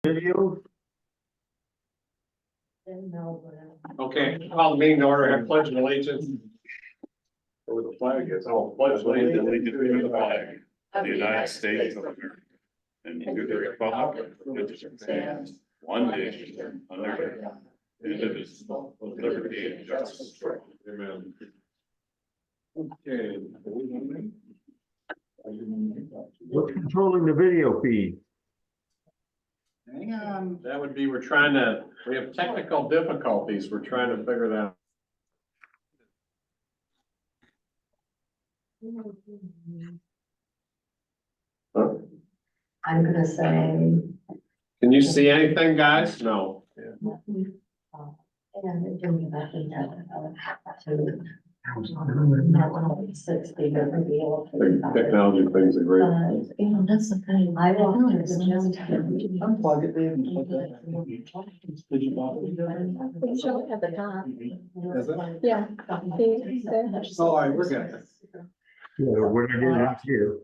Video. Okay, call the meeting to order, have pledge of allegiance. Where the flag is, oh, pledge of allegiance to the flag of the United States of America, and to the republic which stands one nation under God, indivisible, with liberty and justice for all. Amen. Okay. What's controlling the video feed? Hang on. That would be, we have technical difficulties, we're trying to figure that out. Huh? I'm gonna say. Can you see anything, guys? No. And it didn't happen to. That one will be 60, but we'll be able The to. technology things are great. You know, that's the thing, I walked to the gym. Unplug it, Dave. Did you bother? It's showing at the top. Is it? Yeah. See, there. Oh, all right, we're good. Yeah, we're gonna get here.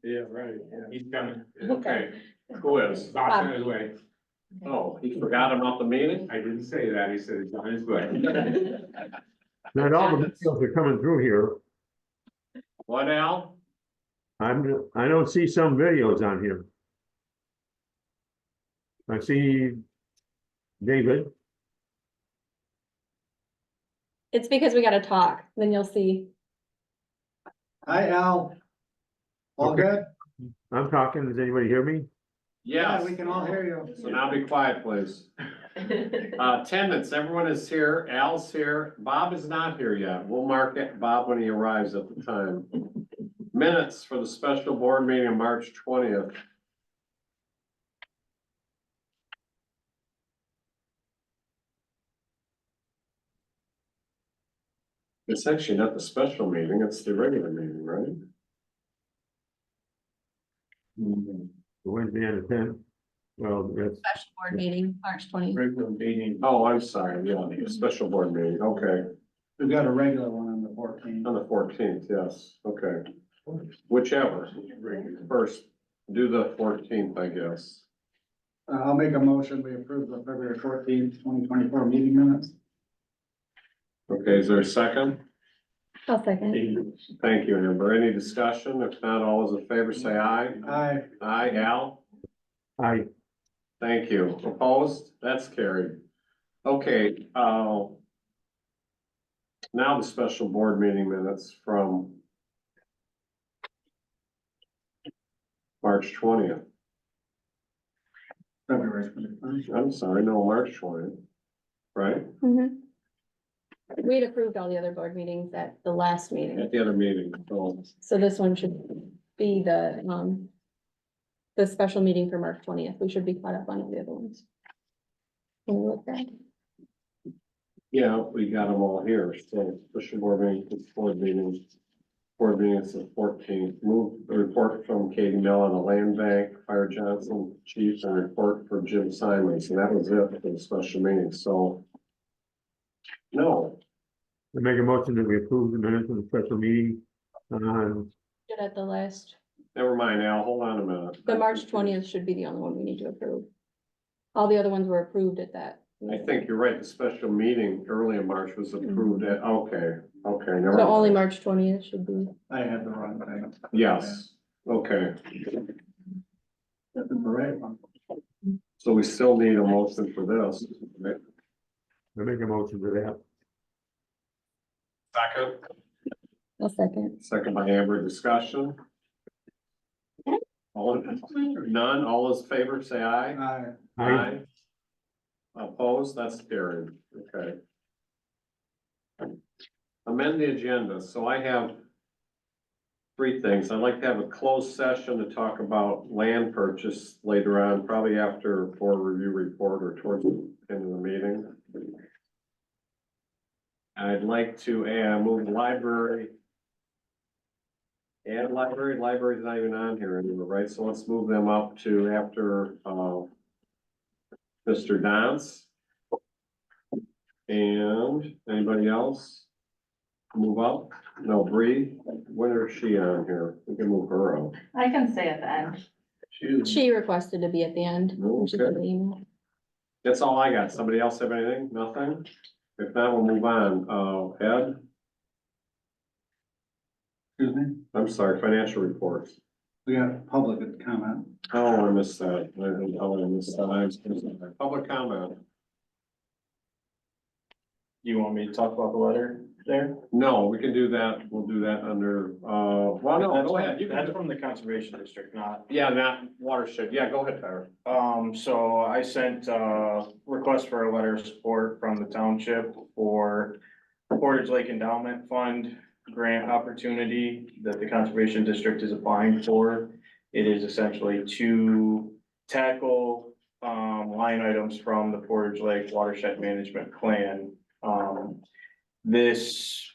Yeah, right. He's coming. Okay. Who is? Bob's on his way. Oh, he forgot about the meeting? I didn't say that, he said he's on his way. Not all the videos are coming through here. What, Al? I don't see some videos on here. I see David. It's because we gotta talk, then you'll see. Hi, Al. All Okay. good? I'm talking. Does anybody hear me? Yes. We can all hear you. So now be quiet, please. Attendance, everyone is here, Al's here, Bob is not here yet, we'll mark it, Bob, when he arrives at the time. Minutes for the special board meeting on March 20th. It's actually not the special meeting, it's the regular meeting, right? Wednesday and the 10th. Well, that's Special board meeting, March 20th. Regular meeting. Oh, I'm sorry, yeah, the special board meeting, okay, We've got a regular one on the 14th. on the 14th, yes, okay. Whichever, first, do the 14th, I guess. I'll make a motion, we approve the February 14th, 2024 meeting minutes. Okay, is there a second? I'll second. Thank you, Amber. Any discussion? If not, all those in favor say aye. Aye. Aye, Al? I Thank you. Opposed? That's carried. Okay, now the special board meeting minutes from March 20th. February 21st. I'm sorry, no, March 20th, right? Mhm. We'd approved all the other board meetings at the last meeting, At the other meeting. So, so this one should be the special meeting for March 20th. We should be caught up on all the other ones. Can we look back? yeah, we got them all here. So special board meeting, board meeting is the 14th. Move the report from Katie Mill on the land bank, Fire Johnson Chief, and report for Jim Simons. And that was it for the special meeting. So no, make a motion that we approve the minutes of the special meeting on Did at the last, never mind, Al, hold on a minute. the March 20th should be the only one we need to approve. All the other ones were approved at that. I think you're right, the special meeting early in March was approved at, okay, never. So only March 20th should be. I had the wrong thing. Yes, okay, That's the right one. so we still need a motion for this. Right? I make a motion for that. Second. I'll second. Second by Amber, discussion. None, all those in favor say aye. Aye. Aye. Opposed, that's carried, okay. Amend the agenda, so I have three things. I'd like to have a closed session to talk about land purchase later on, probably after board review report or towards the end of the meeting. I'd like to move the library. Add library's not even on here anymore, right? So let's move them up to after, Mr. Dance. And anybody else? Move up? No, Bree, when is she on here? We can move her up. I can say at the end. She requested to be at the end. when she sent the email. That's all I got. Somebody else have anything? Nothing? If not, we'll move on. Ed, Excuse me, I'm sorry, financial reports. we got public comment. Oh, I missed that. I missed that. Public comment. You want me to talk about the letter there? No, we can do that. We'll do that under, well, no, That's go from- ahead. You That's can. from the conservation district, not. Yeah, not watershed. Yeah, go ahead, Tyler. So I sent a request for a letter of support from the township for Portage Lake Endowment Fund grant opportunity that the conservation district is applying for. It is essentially to tackle, line items from the Portage Lake Watershed Management Plan. This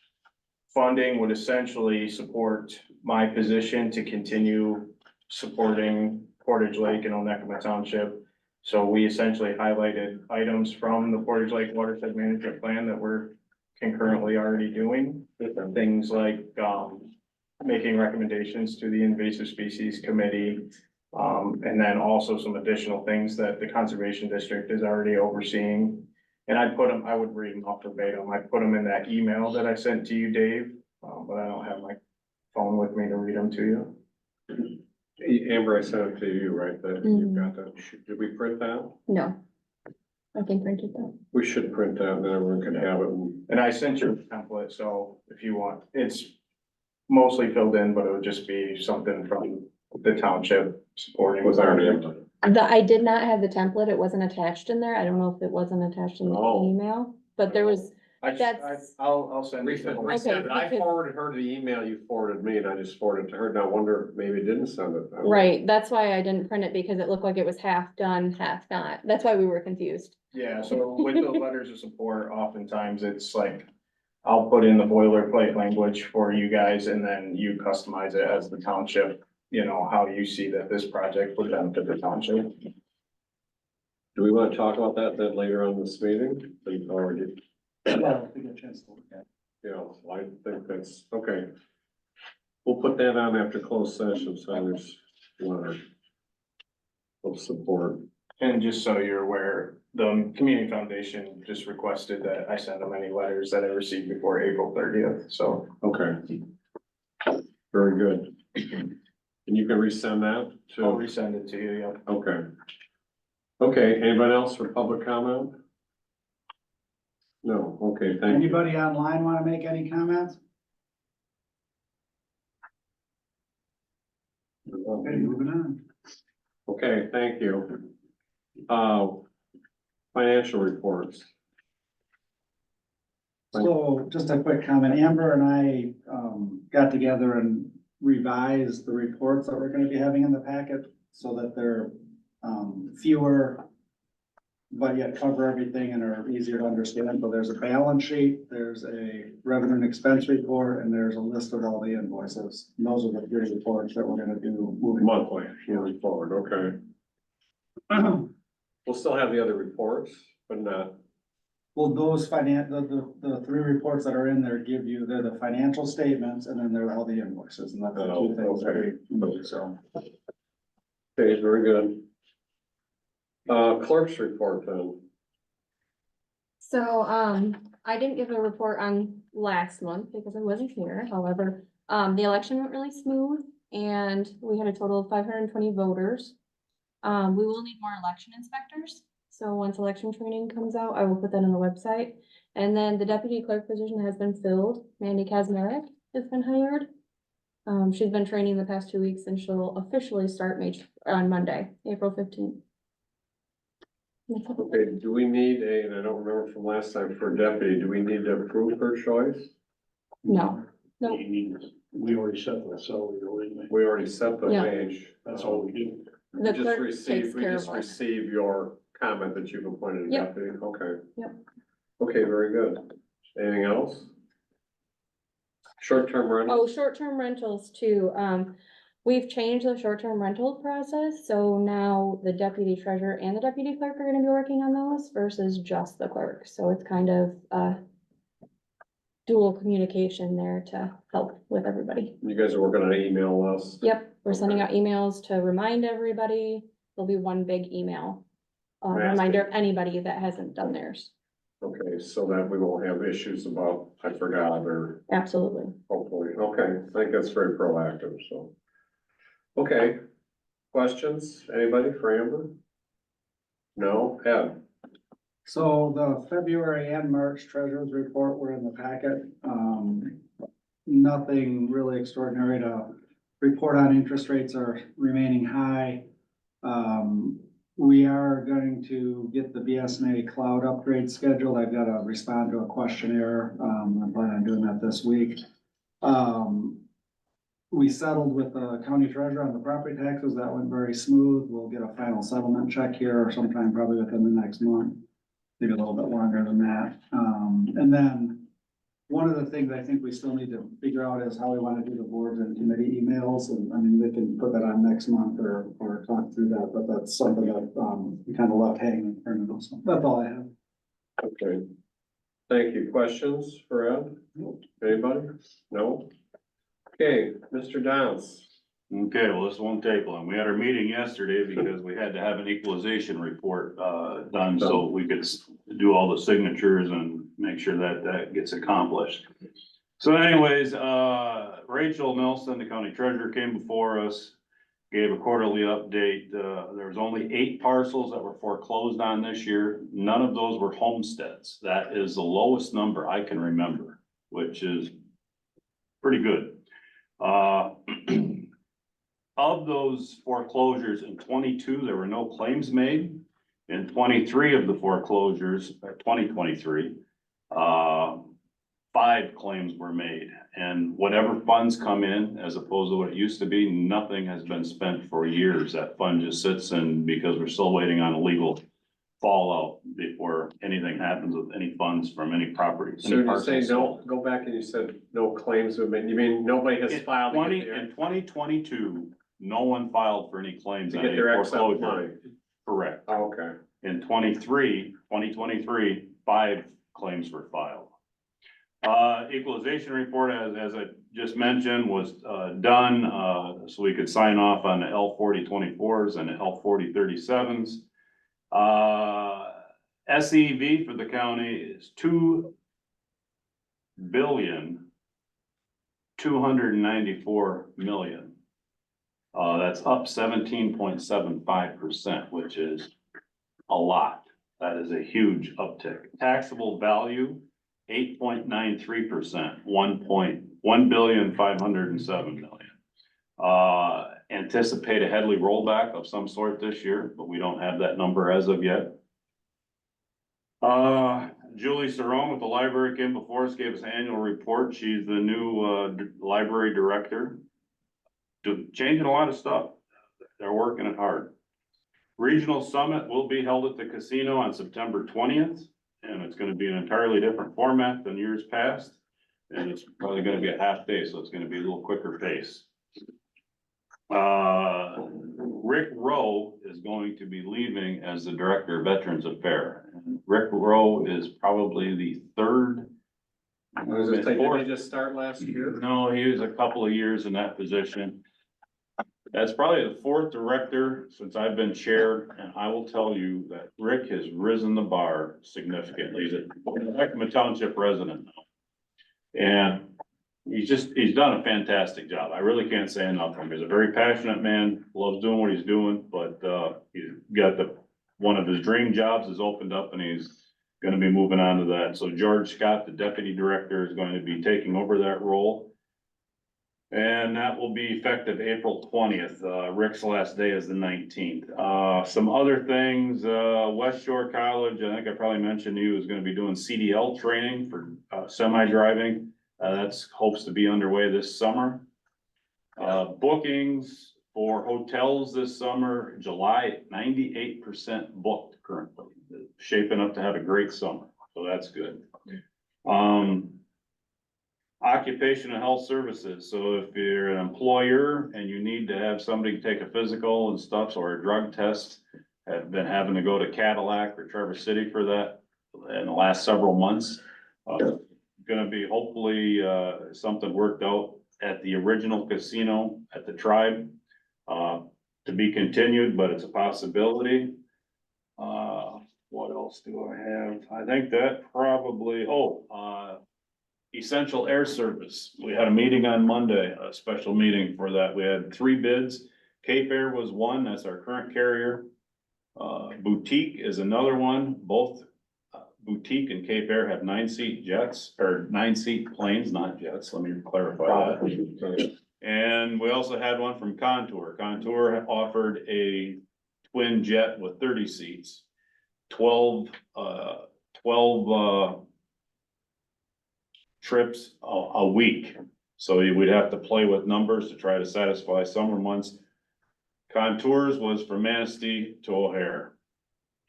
funding would essentially support my position to continue supporting Portage Lake and Onekama Township. So we essentially highlighted items from the Portage Lake Watershed Management Plan that we're concurrently already doing. Things like, making recommendations to the Invasive Species Committee. And then also some additional things that the Conservation District is already overseeing. And I would read them off verbatim. I put them in that email that I sent to you, Dave, but I don't have my phone with me to read them to you. Amber, I sent it to you, right? That you've got that. Did we print that? No. I can print it though. We should print that, then everyone can have it. And I sent you a template, so if you want, it's mostly filled in, but it would just be something from the township supporting. Was already in. I did not have the template. It wasn't attached in there. I don't know if it wasn't attached in the Oh. email, but there was, I'll send it. to her. Resend it. I because- forwarded her the email you forwarded me and I just forwarded it to her. Now I wonder if maybe it didn't send it. I don't know. right, that's why I didn't print it because it looked like it was half done, half not. That's why we were confused. Yeah, so with the letters of support, oftentimes it's like, I'll put in the boilerplate language for you guys and then you customize it as the township, you know, how you see that this project would benefit the township. Do we want to talk about that then later on this meeting? Or did, Well, we get a chance to look at it. I think that's, okay. We'll put that on after closed session, so there's a letter of support. And just so you're aware, the Community Foundation just requested that I send them any letters that I received before April 30th, so. Okay. Very good. And you can resend that I'll to, resend it to you, yeah. okay. Okay, anybody else for public comment? No, okay, thank you. Anybody online want to make any comments? Okay, moving on. Okay, thank you. Financial reports. So just a quick comment, Amber and I, got together and revised the reports that we're gonna be having in the packet so that they're, fewer, but yet cover everything and are easier to understand. So there's a balance sheet, there's a revenue and expense report, and there's a list of all the invoices. And those are the three reports that we're gonna do moving. Monthly, moving forward, okay. We'll still have the other reports, but not, Well, those the three reports that are in there give you, they're the financial statements and then there are all the invoices and that's the two things that we need, so. okay, very good. Clerk's report then. So, I didn't give a report on last month because I wasn't here. However, the election went really smooth and we had a total of 520 voters. We will need more election inspectors. So once election training comes out, I will put that on the website. And then the deputy clerk position has been filled. Mandy Kazmarek has been hired. She's been training the past 2 weeks and she'll officially start on Monday, April 15th. Okay, do we need and I don't remember from last time for deputy, do we need to approve her choice? No, no. We already set the salary, didn't we? We already set the Yeah. wage. That's all we do. The We just clerk received, takes we care just of us. received your comment that you've appointed a Yep. deputy, okay. Yep. Okay, very good. Anything else? Short-term rental? Oh, short-term rentals too. We've changed the short-term rental process, so now the deputy treasurer and the deputy clerk are gonna be working on those versus just the clerk. So it's kind of, dual communication there to help with everybody. You guys are working on email us? Yep, We're sending out emails to remind everybody. There'll be one big email. Master. Reminder of anybody that hasn't done theirs. Okay, so that we won't have issues about, I forgot, or Absolutely. hopefully, okay, I think that's very proactive, so. Okay, questions, anybody for Amber? No, Ed? So the February and March treasurer's report were in the packet. Nothing really extraordinary to report on. Interest rates are remaining high. We are going to get the BSNA cloud upgrade scheduled. I've got to respond to a questionnaire. I plan on doing that this week. We settled with the county treasurer on the property taxes. That went very smooth. We'll get a final settlement check here sometime probably within the next month. Maybe a little bit longer than that. And then one of the things I think we still need to figure out is how we want to do the boards and committee emails. And I mean, we can put that on next month or talk through that, but that's something that, we kind of left hanging for now. So that's all I have. Okay. Thank you. Questions for Ed? Anybody? No? Okay, Mr. Downs. Okay, well, this won't take long. We had our meeting yesterday because we had to have an equalization report, done, so we could do all the signatures and make sure that that gets accomplished. So anyways, Rachel Nelson, the county treasurer, came before us, gave a quarterly update. There was only 8 parcels that were foreclosed on this year. None of those were homesteads. That is the lowest number I can remember, which is pretty good. Of those foreclosures in 22, there were no claims made. In 23 of the foreclosures, 2023, 5 claims were made. And whatever funds come in, as opposed to what it used to be, nothing has been spent for years. That fund just sits in because we're still waiting on a legal fallout before anything happens with any funds from any property. So you say no, go back and you said no claims have been, you mean nobody has filed to get In 2022, no one filed for any claims on any their excess money? foreclosure. Correct. Oh, okay. In 2023, 5 claims were filed. Equalization report, as I just mentioned, was done, so we could sign off on the L4024s and the L4037s. SEV for the county is $2,294,000,000. That's up 17.75%, which is a lot. That is a huge uptick. Taxable value, 8.93%, $1,507,000,000. Anticipate a Headley rollback of some sort this year, but we don't have that number as of yet. Julie Cerrone with the library came before us, gave us an annual report. She's the new library director. Changing a lot of stuff. They're working it hard. Regional Summit will be held at the casino on September 20th, and it's gonna be an entirely different format than years past. And it's probably gonna be a half day, so it's gonna be a little quicker pace. Rick Rowe is going to be leaving as the Director of Veterans Affairs. And Rick Rowe is probably the 3rd. Did they just start last year? No, he was a couple of years in that position. That's probably the 4th director since I've been chair, and I will tell you that Rick has risen the bar significantly. He's a Onekama Township resident now. And he's done a fantastic job. I really can't say enough for him. He's a very passionate man, loves doing what he's doing, but he's got one of his dream jobs has opened up and he's gonna be moving on to that. So George Scott, the deputy director, is going to be taking over that role. And that will be effective April 20th. Rick's last day is the 19th. Some other things, West Shore College, I think I probably mentioned to you, is gonna be doing CDL training for semi-driving. That's hopes to be underway this summer. Bookings for hotels this summer, July, 98% booked currently. Shaping up to have a great summer, so that's good. Occupational health services, so if you're an employer and you need to have somebody take a physical and stuff or a drug test, have been having to go to Cadillac or Traverse City for that in the last several months. Gonna be hopefully something worked out at the original casino at the Tribe. To be continued, but it's a possibility. What else do I have? I think that probably, Essential Air Service. We had a meeting on Monday, a special meeting for that. We had 3 bids. Cape Air was one, that's our current carrier. Boutique is another one. Both Boutique and Cape Air have 9-seat jets, or 9-seat planes, not jets. Let me clarify that. And we also had one from Contour. Contour offered a twin jet with 30 seats, 12 trips a week. So you would have to play with numbers to try to satisfy summer months. Contours was from Manistee to O'Hare.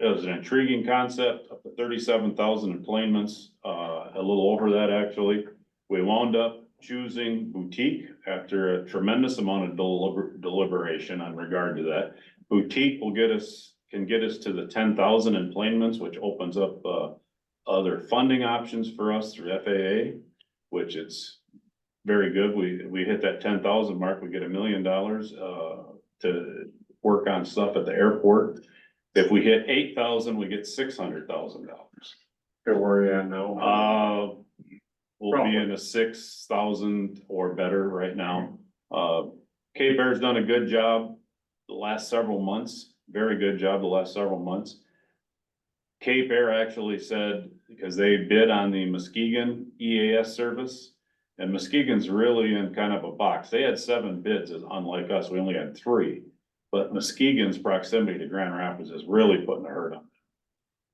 It was an intriguing concept, up to 37,000 enplanements, a little over that actually. We wound up choosing Boutique after a tremendous amount of deliberation on regard to that. Boutique can get us to the 10,000 enplanements, which opens up other funding options for us through FAA, which it's very good. We hit that 10,000 mark, we get $1 million to work on stuff at the airport. If we hit 8,000, we get $600,000. Where are you at now? We'll be in a 6,000 or better right now. Cape Air's done a good job the last several months, very good job the last several months. Cape Air actually said, because they bid on the Muskegon EAS service, and Muskegon's really in kind of a box. They had 7 bids, unlike us, we only had 3. But Muskegon's proximity to Grand Rapids is really putting a hurt on them.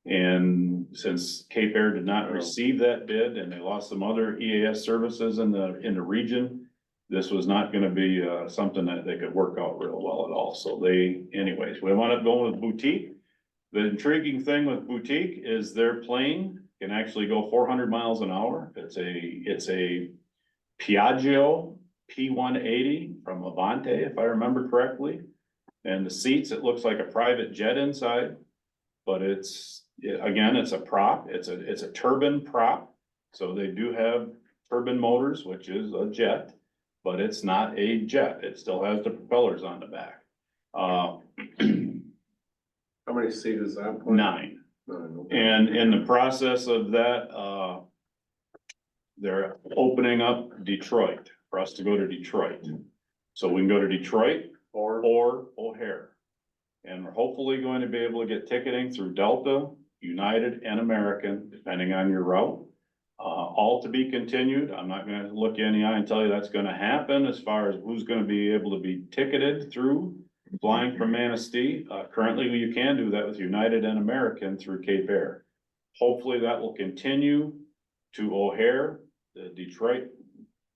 And since Cape Air did not receive that bid and they lost some other EAS services in the region, this was not gonna be something that they could work out real well at all. So anyways, we wound up going with Boutique. The intriguing thing with Boutique is their plane can actually go 400 miles an hour. It's a Piaggio P180 from Avante, if I remember correctly. And the seats, it looks like a private jet inside, but again, it's a prop. It's a turbine prop. So they do have turbine motors, which is a jet, but it's not a jet. It still has the propellers on the back. How many seats is that? 9. Okay. And in the process of that, they're opening up Detroit for us to go to Detroit. So we can go to Detroit or O'Hare. And we're hopefully going to be able to get ticketing through Delta, United, and American, depending on your route. All to be continued. I'm not gonna look you in the eye and tell you that's gonna happen as far as who's gonna be able to be ticketed through flying from Manistee. Currently, you can do that with United and American through Cape Air. Hopefully that will continue to O'Hare. The Detroit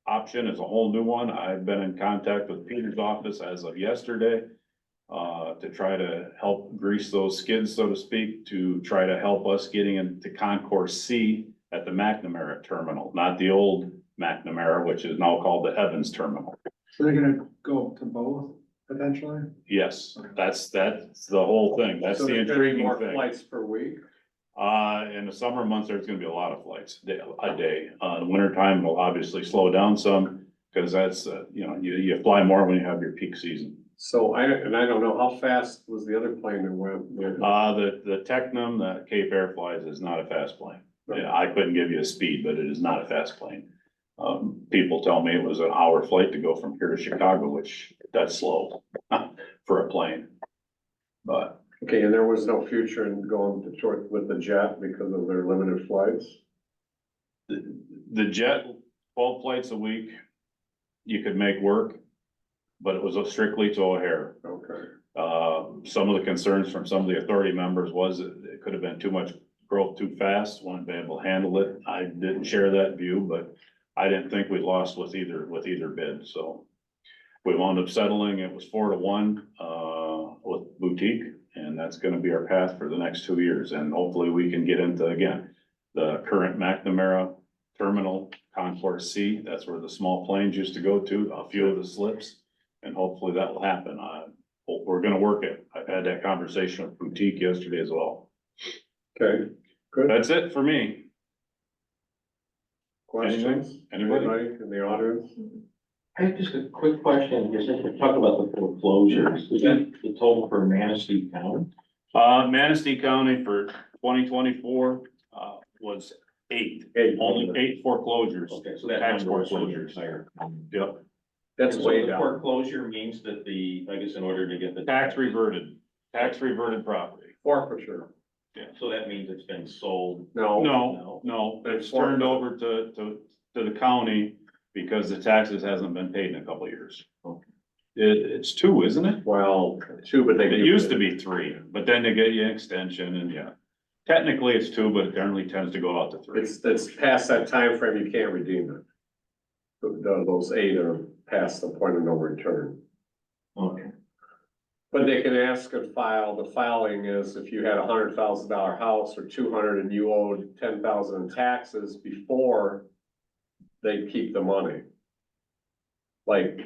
option is a whole new one. I've been in contact with Peter's office as of yesterday to try to help grease those skids, so to speak, to try to help us getting into Concourse C at the McNamara terminal, not the old McNamara, which is now called the Evans terminal. So they're gonna go to both potentially? Yes, that's the whole thing. That's So the there's gonna be intriguing more thing. flights per week? In the summer months, there's gonna be a lot of flights a day. The winter time will obviously slow down some, because that's, you fly more when you have your peak season. So I don't know, how fast was the other plane that went? The Tecnam that Cape Air flies is not a fast plane. Yeah, I couldn't give you a speed, but it is not a fast plane. People tell me it was an hour flight to go from here to Chicago, which that's slow for a plane. But Okay, and there was no future in going to Detroit with the jet because of their limited flights? the jet, 12 flights a week, you could make work, but it was strictly to O'Hare. Okay. Some of the concerns from some of the authority members was that it could have been too much growth too fast, wouldn't be able to handle it. I didn't share that view, but I didn't think we lost with either bid, so. We wound up settling, it was 4-1, with Boutique, and that's gonna be our path for the next 2 years, and hopefully we can get into, again, the current McNamara terminal, Concourse C, that's where the small planes used to go to, a few of the slips, and hopefully that will happen. We're gonna work it. I've had that conversation with Boutique yesterday as well. Okay, good. That's it for me. Questions? Anybody? In the audience? I have just a quick question, just to talk about the foreclosures, is that the total for Manistee County? Manistee County for 2024, was eight. Only 8 foreclosures. Okay, so that Tax number was foreclosures. higher. Yep, That's So way the down. foreclosure means that I guess in order to get the. tax reverted property. Forfeiture. So that means it's been sold. No, it's turned over to the county because the taxes hasn't been paid in a couple of years. It's 2, isn't it? Well, 2, but they. It used to be 3, but then they get you an extension and yeah. Technically it's 2, but it generally tends to go out to 3. It's past that time frame. You can't redeem it. Those 8 are past the point of no return. Okay. But they can ask and file, the filing is if you had $100,000 house or 200 and you owed 10,000 in taxes before they keep the money. Like,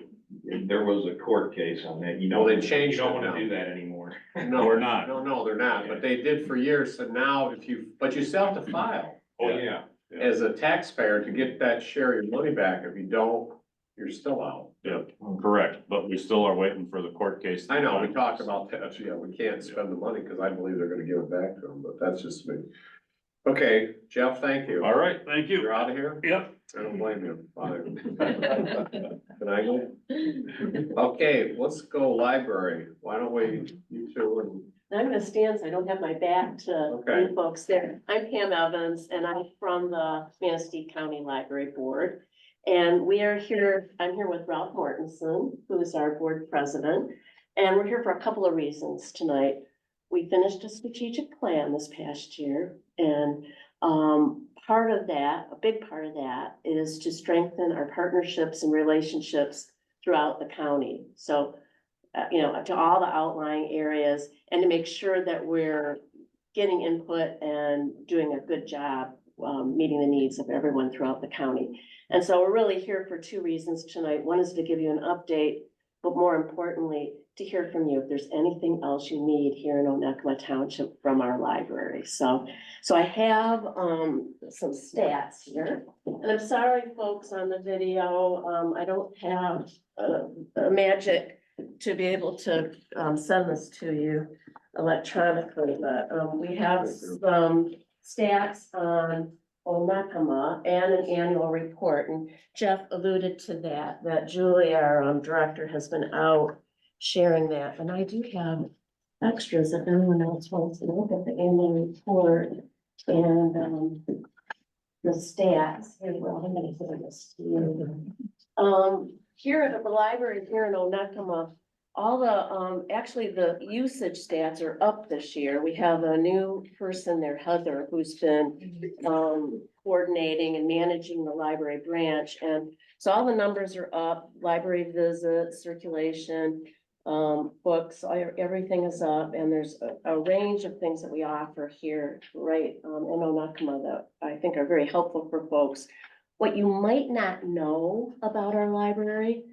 There was a court case on that, Well, they changed You don't it wanna now. do that anymore. no, We're not. No, they're not, but they did for years, so now but you still have to file Oh, yeah. as a taxpayer to get that share of your money back. If you don't, you're still out. Yep, correct, but we still are waiting for the court case. I know, we talked about that, yeah, we can't spend the money because I believe they're gonna give it back to them, but that's just me. Okay, Jeff, thank you. All right, thank you. You're out of here? Yep. I don't blame you. Fine. Can I go? Okay, let's go library. Why don't we, you two, I'm gonna stand so I don't have my back to Okay. you folks there. I'm Pam Evans and I'm from the Manistee County Library Board. And we are here, I'm here with Ralph Mortensen, who is our board president. And we're here for a couple of reasons tonight. We finished a strategic plan this past year and part of that, a big part of that is to strengthen our partnerships and relationships throughout the county. So, to all the outlying areas and to make sure that we're getting input and doing a good job meeting the needs of everyone throughout the county. And so we're really here for 2 reasons tonight. One is to give you an update, but more importantly, to hear from you if there's anything else you need here in Onekama Township from our library. So I have some stats here, and I'm sorry, folks, on the video, I don't have a magic to be able to send this to you electronically, but we have some stats on Onekama and an annual report, and Jeff alluded to that Julie, our director, has been out sharing that, and I do have extras if anyone else wants to look at the annual report and the stats. Here, well, I'm gonna put this to you. Here at the library here in Onekama, all the actually the usage stats are up this year. We have a new person there, Heather, who's been coordinating and managing the library branch, and so all the numbers are up. Library visits, circulation, books, everything is up, and there's a range of things that we offer here, right, in Onekama that I think are very helpful for folks. What you might not know about our library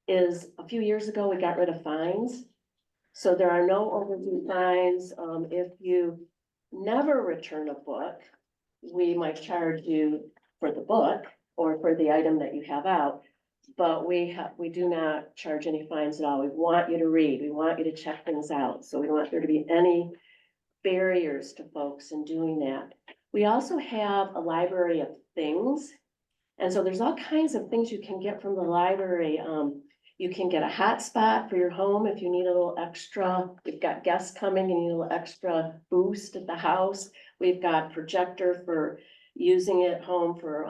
is a few years ago, we got rid of fines. So there are no overdue fines. If you never return a book, we might charge you for the book or for the item that you have out. But we do not charge any fines at all. We want you to read. We want you to check things out. So we don't want there to be any barriers to folks in doing that. We also have a library of things. And so there's all kinds of things you can get from the library. You can get a hotspot for your home if you need a little extra. You've got guests coming and you need a little extra boost at the house. We've got projector for using it home for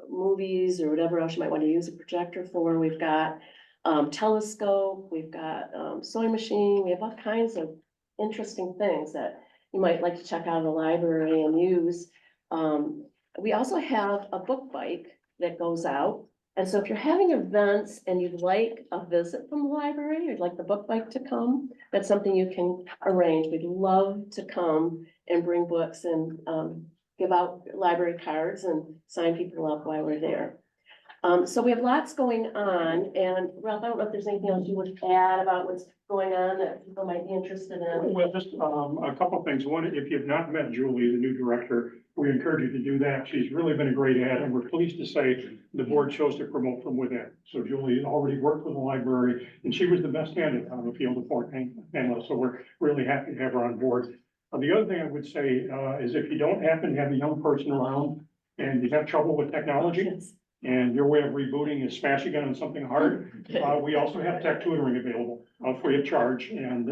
movies or whatever else you might want to use a projector for. We've got telescope, we've got sewing machine, we have all kinds of interesting things that you might like to check out of the library and use. We also have a book bike that goes out. And so if you're having events and you'd like a visit from the library, you'd like the book bike to come, that's something you can arrange. We'd love to come and bring books and give out library cards and sign people up while we're there. So we have lots going on, and Ralph, I don't know if there's anything else you would add about what's going on that people might be interested in. Well, just a couple of things. One, if you've not met Julie, the new director, we encourage you to do that. She's really been a great add, and we're pleased to say the board chose to promote from within. So Julie already worked with the library, and she was the best candidate on the field of Fort Pamela, so we're really happy to have her on board. The other thing I would say is if you don't happen to have a young person around and you have trouble with technology, Yes. and your way of rebooting is smashing it on something hard, we also have tech tutoring available, free of charge, and,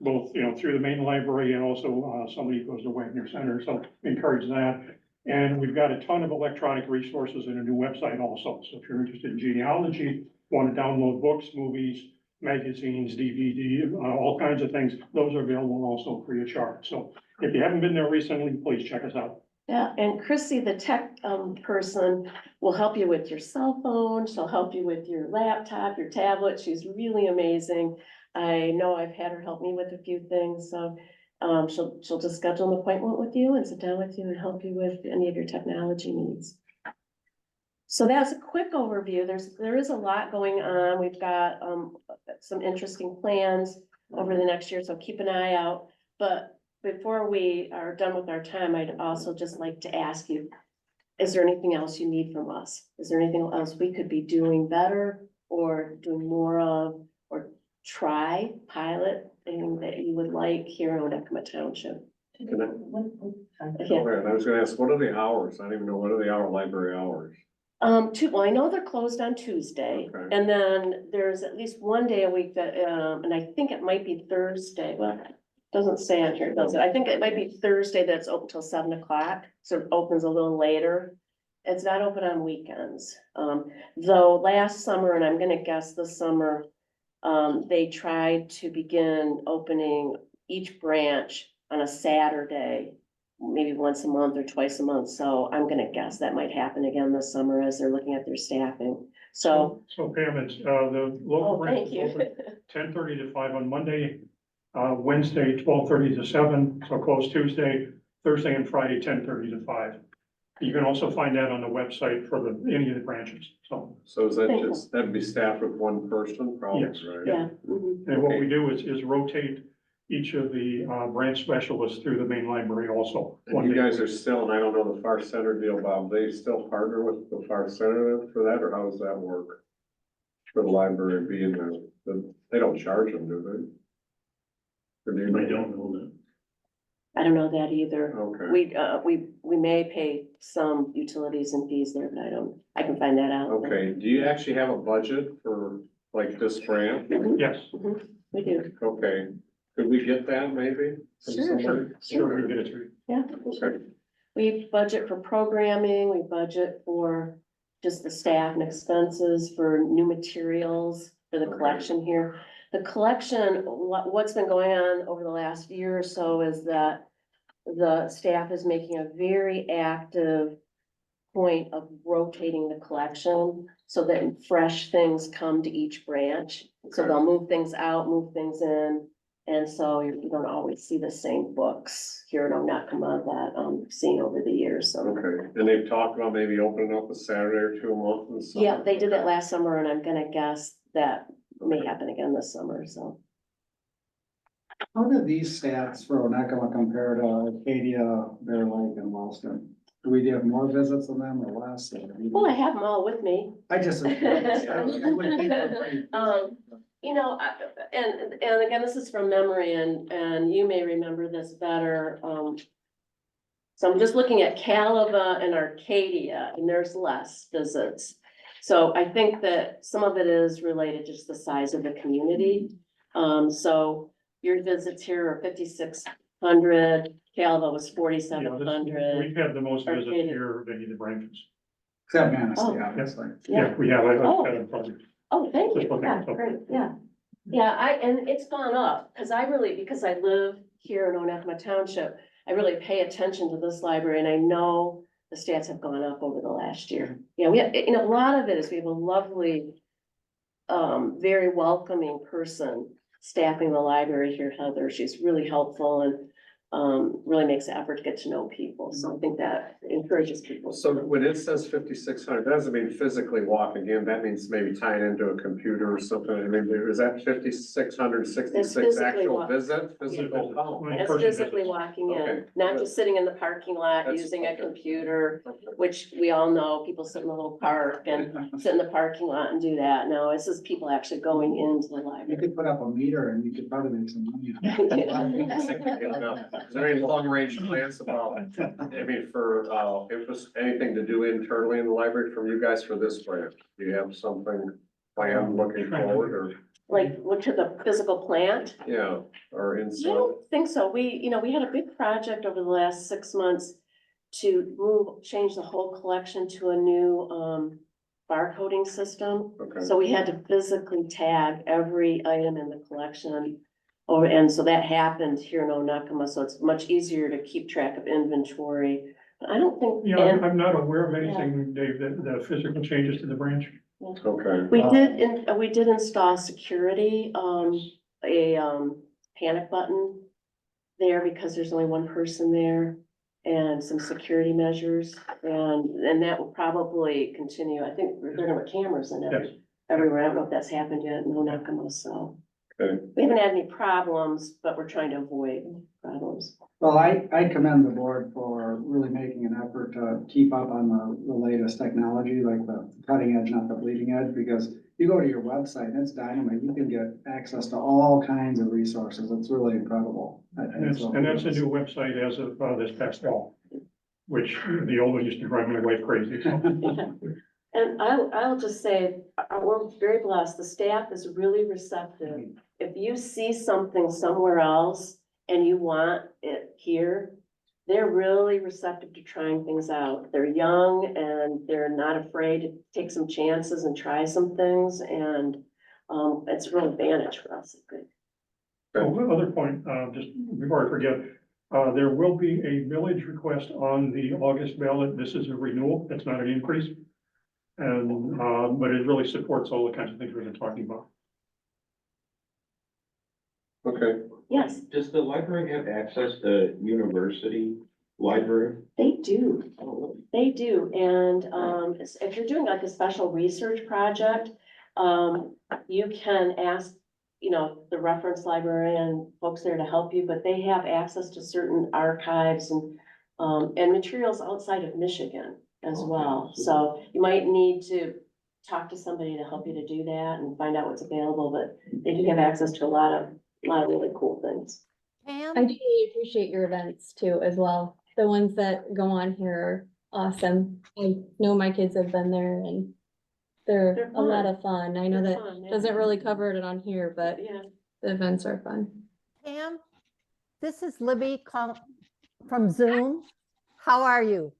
both, through the main library and also, somebody goes to Wagner Center, so encourage that. And we've got a ton of electronic resources and a new website also, so if you're interested in genealogy, want to download books, movies, magazines, DVD, all kinds of things, those are available also free of charge. So if you haven't been there recently, please check us out. Yeah, and Chrissy, the tech person, will help you with your cell phone. She'll help you with your laptop, your tablet. She's really amazing. I know I've had her help me with a few things, so she'll just schedule an appointment with you and sit down with you and help you with any of your technology needs. So that's a quick overview. There is a lot going on. We've got some interesting plans over the next year, so keep an eye out. But before we are done with our time, I'd also just like to ask you, is there anything else you need from us? Is there anything else we could be doing better or doing more of, or pilot, anything that you would like here in Onekama Township? Can I- Yeah. I was gonna ask, what are the hours? I don't even know, what are the library hours? Well, I know they're closed on Tuesday, Okay. and then there's at least one day a week that, and I think it might be Thursday, well, doesn't say on here, does it? I think it might be Thursday that's open till 7 o'clock, so it opens a little later. It's not open on weekends, though last summer, and I'm gonna guess this summer, they tried to begin opening each branch on a Saturday, maybe once a month or twice a month, so I'm gonna guess that might happen again this summer as they're looking at their staffing, so. So Pam, it's, the local Oh, branch thank is you. open 10:30 to 5 on Monday, Wednesday, 12:30 to 7, so closed Tuesday, Thursday and Friday, 10:30 to 5. You can also find that on the website for any of the branches, so. So is that Thank you. just, that'd be staffed with one person, probably, Yes. right? Yeah. Mhm. And what we do is rotate each of the, branch specialists through the main library also. And you guys are still, and I don't know the Far Center deal, Bob, they still partner with the Far Center for that, or how does that work? For the library being there, they don't charge them, do they? Or do I they? don't know that. I don't know that either. Okay, We may pay some utilities and fees there, but I can find that out. okay, do you actually have a budget for like this grant? Mhm, Yes, mhm, we do, Okay, could we get that maybe? from Sure. somebody? sure, we get it through. yeah. Okay, We budget for programming, we budget for just the staff and expenses for new materials for the Okay. collection here. The collection, what's been going on over the last year or so is that the staff is making a very active point of rotating the collection so that fresh things come to each branch. So Okay. they'll move things out, move things in. And so you don't always see the same books here in Onekama that you've seen over the years, so. okay, and they've talked about maybe opening up a Saturday or two a month and stuff? Yeah, they did it last summer and I'm gonna guess that may happen again this summer, so. How do these stats for Onekama compare to Acadia, Bear Lake and Wellston? Do we have more visits than them or less? Well, I have them all with me. I just. I would think they're pretty- You know, and again, this is from memory and you may remember this better. So I'm just looking at Caliva and Arcadia and there's less visits. So I think that some of it is related just the size of the community. So your visits here are 5,600, Caliva was Yeah, 4,700. We've had the most visits Arcadia. here of any of the branches. Except Manistee, Oh. obviously. Yeah, we have, I've Oh. got it in front of me. Oh, thank you, Just looking yeah, at something. great, yeah. Yeah, and it's gone up, because I live here in Onekama Township, I really pay attention to this library, and I know the stats have gone up over the last year. Yeah, we have, a lot of it is we have a lovely, very welcoming person staffing the library here, Heather, she's really helpful, and really makes an effort to get to know people. So I think that encourages people. So when it says 5,600, that doesn't mean physically walking in, that means maybe tying into a computer or something. I mean, is that 5,666 That's physically actual walk- visit? Physical, oh, Like That's person physically visits. walking in, Okay, not good. just sitting in the parking lot That's- using a okay. computer, which we all know, people sit in the little park and sit in the parking lot and do that. No, this is people actually going into the You library. could put up a meter and you could probably make some money. Is there any long range plans about, I mean, for, if there's anything to do internally in the library from you guys for this branch? Do you have something planned looking forward or, Like, what to the physical plant? yeah, or I inside? don't think so. We had a big project over the last 6 months to change the whole collection to a new, barcoding system. Okay, So we had to physically tag every item in the collection. Oh, and so that happened here in Onekama, so it's much easier to keep track of inventory. But I don't think, Yeah, and I'm not aware of anything, Dave, that the physical changes to the branch. okay. we did install security, a panic button there because there's only one person there and some security measures. And that will probably continue. I think they're gonna put cameras in Yes. everywhere. I don't know if that's happened yet in Onekama, so. Okay. We haven't had any problems, but we're trying to avoid problems. Well, I commend the board for really making an effort to keep up on the latest technology, like the cutting edge, not the bleeding edge, because you go to your website, it's dynamite. You can get access to all kinds of resources. It's really incredible. And that's a new website as of this past fall, which the old one used to drive my wife crazy. So And I'll just say, we're very blessed. The staff is really receptive. If you see something somewhere else and you want it here, they're really receptive to trying things out. They're young and they're not afraid to take some chances and try some things, and it's a real advantage for us, I think. one other point, just before I forget, there will be a millage request on the August ballot. This is a renewal. It's not an increase. And, but it really supports all the kinds of things we've been talking about. Okay, Yes, Does the library have access to university library? they do. Oh, They do, and if you're doing like a special research project, you can ask, the reference librarian, folks there to help you, but they have access to certain archives and materials outside of Michigan as well. So you might need to talk to somebody to help you to do that and find out what's available, but they do have access to a lot of really cool things. I Pam, do appreciate your events too as well. The ones that go on here are awesome. I know my kids have been there and They're they're a lot fun. of fun. I know They're that fun, yeah. doesn't really cover it on here, but Yeah. the events are fun. Pam, this is Libby from Zoom. How are you?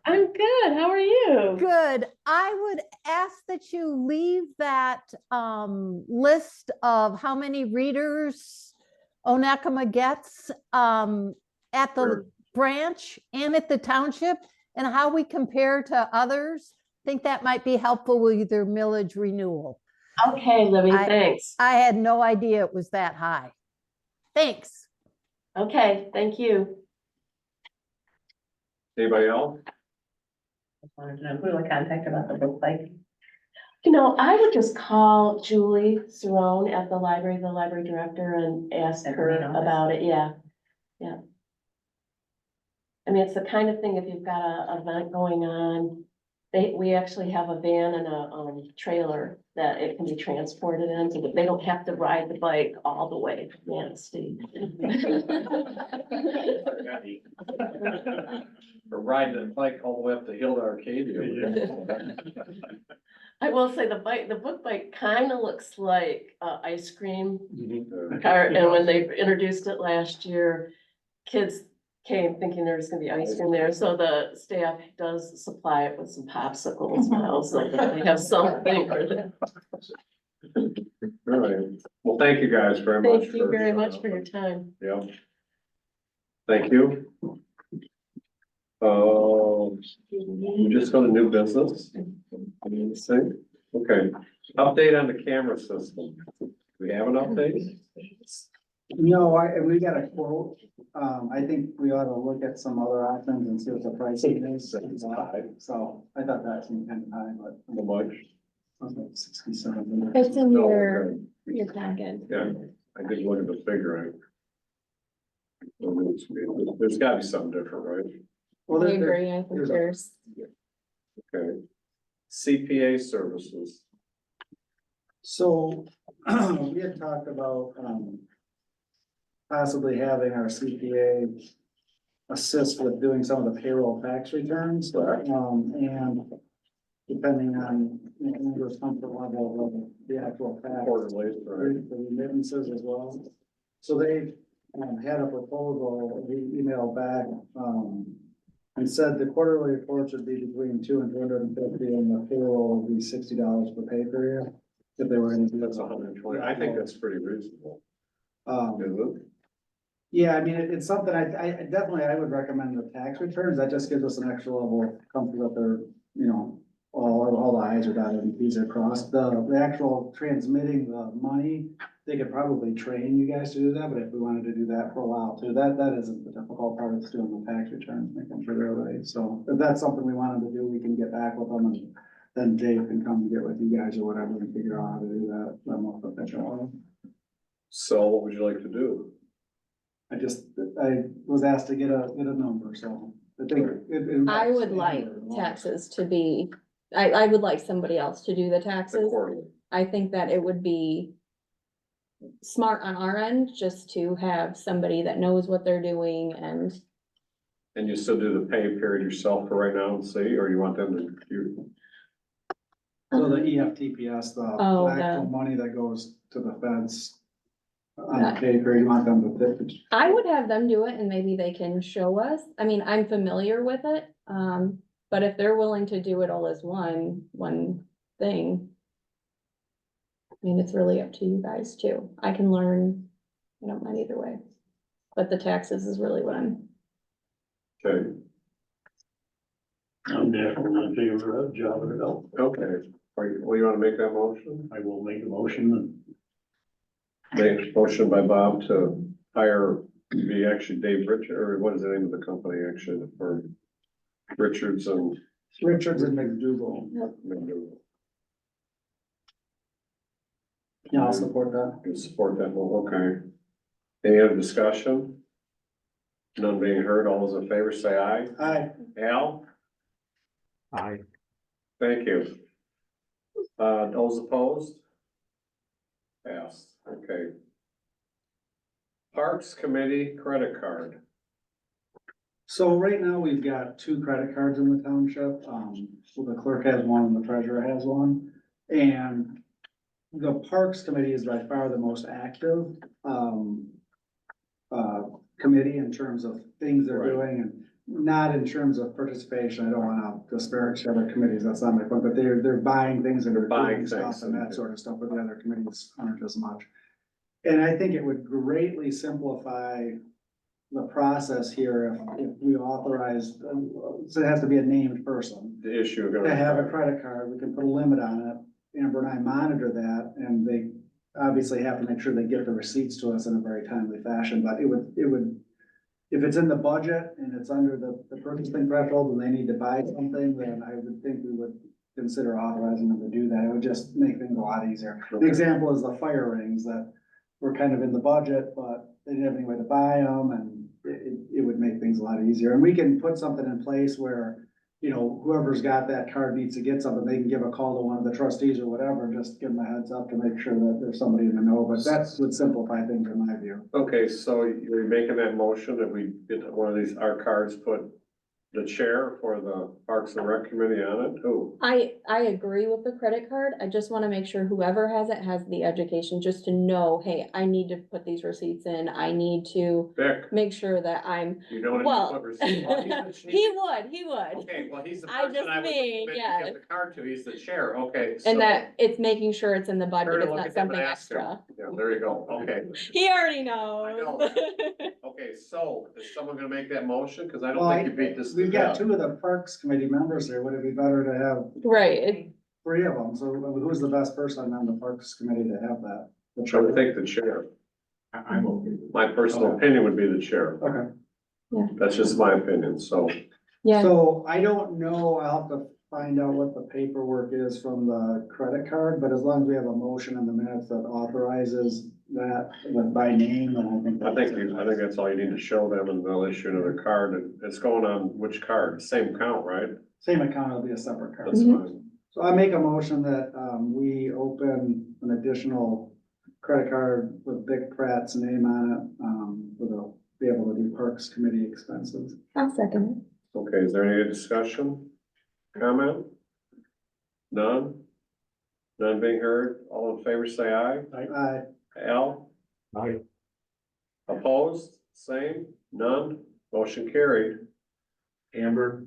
I'm good. How are you? Good. I would ask that you leave that list of how many readers Onekama gets at the Sure. branch and at the township and how we compare to others. I think that might be helpful with their millage renewal. Okay, Libby, thanks. I had no idea it was that high. Thanks. Okay, thank you. anybody else? Who do I contact about the book bike? I would just call Julie Cerrone at the library director, and ask At the her main office? about it. Yeah. Yeah. I mean, it's the kind of thing, if you've got a event going on, we actually have a van and a trailer that it can be transported in, so that they don't have to ride the bike all the way to Manistee. Or riding the bike all the way up the hill to Arcadia. I will say the book bike kind of looks like ice cream Mhm. cart, and when they introduced it last year, kids came thinking there was gonna be ice cream there, so the staff does supply it with some popsicles now, so that they have something for them. All right, well, thank you guys very much. Thank you very much for your time. Yeah. Thank you. We just go to new business. Okay, update on the camera system. We have an update? No, and we got a quote, I think we ought to look at some other options and see what the pricing is. So I thought that seemed kind of high, but. The much? I was like 67. It's in No, your packet. Yeah, I did look at the figure. There's gotta be something different, right? Well, I there- agree, I think there's a- there's, Okay. CPA services. So, we had talked about, possibly having our CPA assist with doing some of the payroll tax returns, and depending on, you know, your comfort level of the actual tax. Quarterly, right? The remittances as well. So they, had a proposal, we emailed back, and said the quarterly reports would be between 200 and 250, and the payroll would be $60 per pay period. If they were gonna do That's 120. I think that's pretty reasonable. Um, Is it? yeah, I mean, it's something I definitely, I would recommend the tax returns. That just gives us an extra level of comfort that they're, you know, all the i's are dotted and t's are crossed. The actual transmitting the money, they could probably train you guys to do that, but if we wanted to do that for a while too, that isn't the difficult part. It's doing the tax returns, making sure they're right. So if that's something we wanted to do, we can get back with them, and then Dave can come and get with you guys or whatever and figure out how to do that. I'm more professional. So what would you like to do? I was asked to get a number, so I think. I would like taxes to be, I would like somebody else to do the The taxes. quarterly. I think that it would be smart on our end, just to have somebody that knows what they're doing and And you still do the pay period yourself for right now and see, or you want them to, you, So the EFTPS, Oh, the actual the- money that goes to the feds. On the pay period, you want them to. I would have them do it and maybe they can show us. I mean, I'm familiar with it. But if they're willing to do it all as one thing. I mean, it's really up to you guys too. I can learn, I don't mind either way. But the taxes is really what I'm, okay, I'm definitely in favor of job it out. okay. Well, you wanna make that motion? I will make a motion. Make a motion by Bob to hire, be actually Dave Richard, or what is the name of the company actually, for Richards and. Richards and McDougal. Yeah, I'll support that. You support that, well, okay. Any other discussion? None being heard, all those in favor say aye. Aye. Al, Aye. thank you. Those opposed? Passed, okay. Parks Committee credit card. So right now, we've got 2 credit cards in the township. So the clerk has one and the treasurer has one. And the Parks Committee is by far the most active, committee in terms of things they're Right. doing, and not in terms of participation. I don't wanna disparage other committees, that's not my point, but they're buying things and they're Buying doing stuff things and and- that sort of stuff, but the other committees aren't as much. And I think it would greatly simplify the process here if we authorize, so it has to be a named person. The issue of. To have a credit card, we can put a limit on it. Amber and I monitor that, and they obviously have to make sure they get the receipts to us in a very timely fashion, but it would, if it's in the budget and it's under the purchasing threshold and they need to buy something, then I would think we would consider authorizing them to do that. It would just make things a lot easier. The example is the fire rings that were kind of in the budget, but they didn't have any way to buy them, and it would make things a lot easier. And we can put something in place where, you know, whoever's got that card needs to get something, they can give a call to one of the trustees or whatever, and just give them a heads up to make sure that there's somebody in the know, but that would simplify things in my view. Okay, so you're making that motion that we get one of these, our cards, put the chair for the Parks and Rec Committee on it, who? I agree with the credit card. I just wanna make sure whoever has it has the education, just to know, hey, I need to put these receipts in. I need to Vic, make sure that I'm, you don't well, want to put receipts. Well, he's the- he would. Okay, well, he's the I person just I would mean, commit to yeah. give the card to, he's the chair, okay. so- And that it's making sure it's in the budget, Sure to it's look not at them and something ask him. extra. Yeah, there you go, okay. He already I knows. know. Okay, so is someone gonna make that motion? Cause I don't Well, think you beat this to We've got death. 2 of the Parks Committee members here. Would it be better to have Right, it- 3 of them? So who's the best person on the Parks Committee to have that? The I would treasurer? think the chair. I'm okay. My personal opinion would be the chair. Okay. That's just my opinion, so. Yeah, So I don't know, I'll have to find out what the paperwork is from the credit card, but as long as we have a motion in the minutes that authorizes that by name, then I think. I think that's all you need to show them, and they'll issue another card, and it's going on which card? Same account, right? Same account, it'll be a separate card. That's fine. So I make a motion that, we open an additional credit card with Vic Pratt's name on it, for the, be able to do Parks Committee expenses. I'll second Okay, is there any discussion? Comment? None? None being heard? All in favor, say aye. Aye. Al? Aye. Opposed? Same? None? Motion carried. Amber,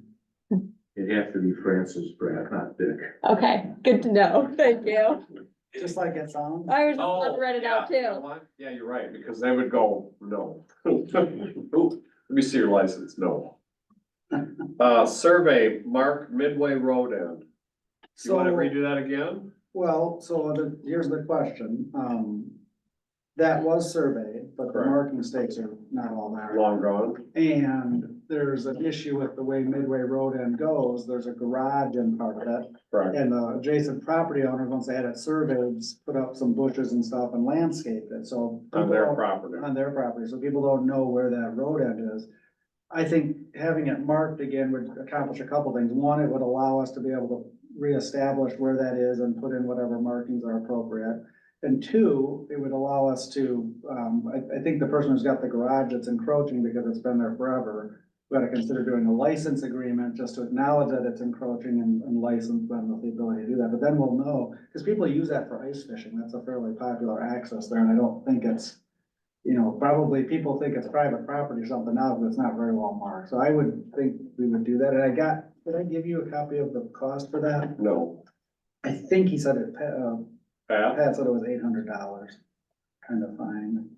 it'd have to be Francis Pratt, not Dick. it. Okay, good to know. Thank you. Just like it sounds. I was Oh, just read it out yeah, you know too. what? Yeah, you're right, because they would go, no. Let me see your license, no. Survey, Mark Midway Road End. You wanna So- redo that again? Well, so here's the question, that was surveyed, but the Correct. marking stakes are not all there. Long gone? And there's an issue with the way Midway Road End goes, there's a garage in part of it. Correct. And the adjacent property owners, once they had it surveyed, put up some bushes and stuff and landscaped it, so. On people their don't- property. On their property, so people don't know where that road end is. I think having it marked again would accomplish a couple things. One, it would allow us to be able to reestablish where that is and put in whatever markings are appropriate. And two, it would allow us to, I think the person who's got the garage that's encroaching because it's been there forever, we gotta consider doing a license agreement just to acknowledge that it's encroaching and license them with the ability to do that. But then we'll know, because people use that for ice fishing. That's a fairly popular access there, and I don't think it's, probably people think it's private property or something now, but it's not very well marked. So I would think we would do that. And did I give you a copy of the cost for that? No. I think he said it, Pat? Pat said it was $800, kind of fine.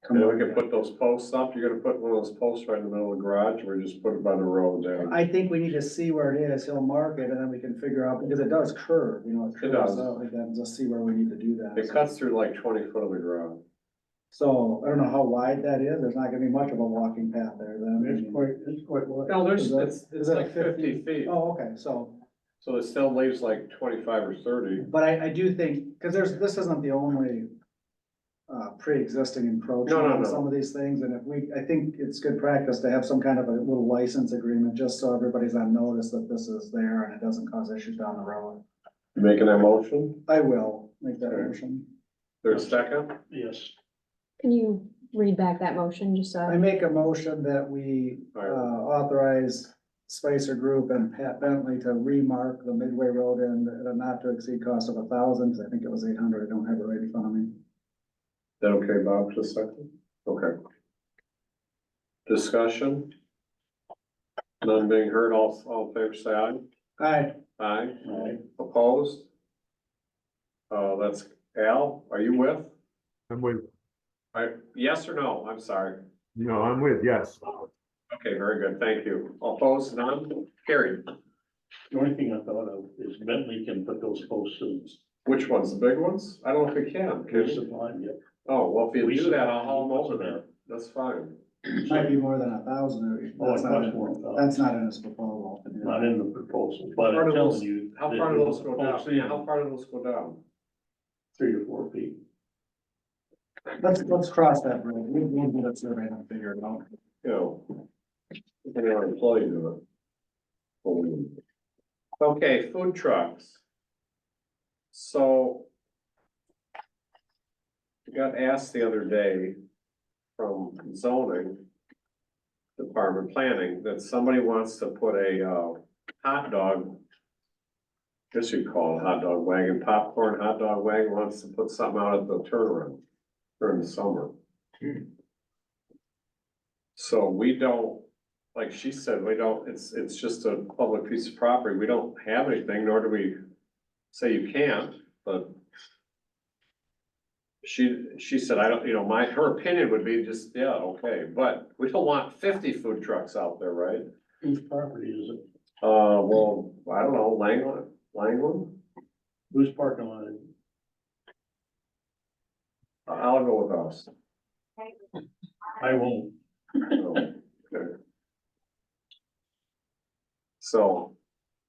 And we can put those posts up, you're gonna put one of those posts right in the middle of the garage, or just put it by the road there? I think we need to see where it is. He'll mark it and then we can figure out, because it does curve, it It curves does. out like that, and just see where we need to do that. It cuts through like 20 foot of the ground. So I don't know how wide that is. There's not gonna be much of a walking path there then. It's quite wide. No, Is that- it's is that like 50 feet, Oh, okay, so. so it still leaves like 25 or 30. But I do think, because this isn't the only pre-existing encroachment No, no, on no. some of these things, and I think it's good practice to have some kind of a little license agreement, just so everybody's on notice that this is there and it doesn't cause issues down the road. You making that motion? I will make that Okay. motion. There's a second? Yes. Can you read back that motion just so? I make a motion that we authorize Spicer Group and Pat Bentley to remark the Midway Road end at a not to exceed cost of $1,000, 'cause I think it was 800, I don't have it right in front of me. That okay, Bob, just a second? Okay. Discussion? None being heard, all in favor, say aye. Aye. Aye. Aye. Opposed? That's Al, are you with? I'm with, Yes or no? I'm sorry. no, I'm with, yes. Okay, very good, thank you. All opposed, none? Carried. The only thing I thought of is Bentley can put those posts in. Which ones, the big ones? I don't know if we can. Can Police we? supply, yep. Oh, well, if you Police do that, supply, I'll haul them you put over them there. That's fine. Might be more than 1,000. Oh, it That's not costs in- more than that. That's not in his proposal. to do Not that. in the proposal, How but far I'm do those- telling you. How that far do those go posts down? in How far do those go down? 3 to 4 feet. Let's cross that bridge. We'll do that survey and figure it out. You know, if any other employee do it. Okay, food trucks. So we got asked the other day from zoning department planning that somebody wants to put a hot dog. Guess you'd call it a hot dog wagon, popcorn hot dog wagon, wants to put something out at the turnaround during the summer. So we don't, like she said, we don't, it's just a public piece of property. We don't have anything, nor do we say you can't, but she said, I don't, her opinion would be just, yeah, okay, but we don't want 50 food trucks out there, right? Whose property is it? Well, I don't know, Langland? Whose parking lot is it? I'll go with us. I won't. Okay. So,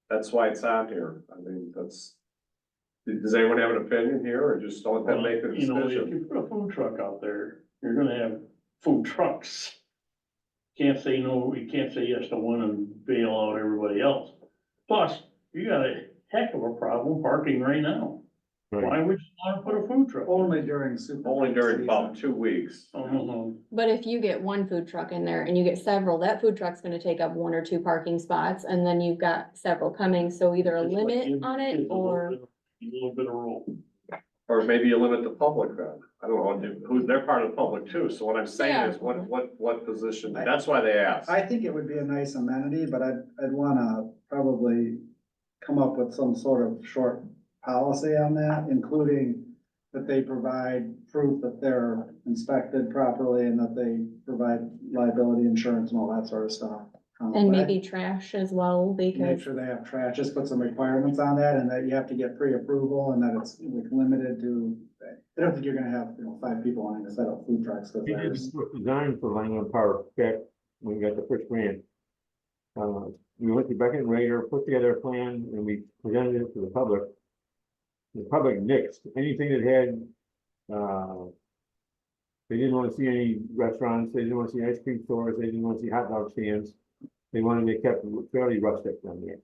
that's why it's on here, I mean, that's. Does anyone have an opinion here, or just let them make the You know, if decision? you put a food truck out there, you're gonna have food trucks. Can't say no, you can't say yes to one and bail out everybody else. Plus, you got a heck of a problem parking right now. Right. Why would you wanna put a food truck? Only during Super. Only Bowl during season. about 2 weeks. But if you get one food truck in there and you get several, that food truck's gonna take up 1 or 2 parking spots, and then you've got several coming, so either a Just like limit give on it kids a or. little bit of room. Or maybe you limit the public then, I don't know, who, they're part of the public too, so what I'm saying Yeah. is, what position, that's why they asked. I think it would be a nice amenity, but I'd wanna probably come up with some sort of short policy on that, including that they provide proof that they're inspected properly and that they provide liability insurance and all that sort of stuff. And But maybe trash as well, Make because, sure they have trash, just put some requirements on that, and that you have to get pre-approval, and that it's like limited to, I don't think you're gonna have, 5 people wanting to set up food trucks, cause We there's. did design for Langland Park back when we got the first grant. We went to Beckett and Rader, put together a plan, and we presented it to the public. The public nixed anything that had, they didn't want to see any restaurants, they didn't want to see ice cream stores, they didn't want to see hot dog stands. They wanted it kept fairly rustic down there.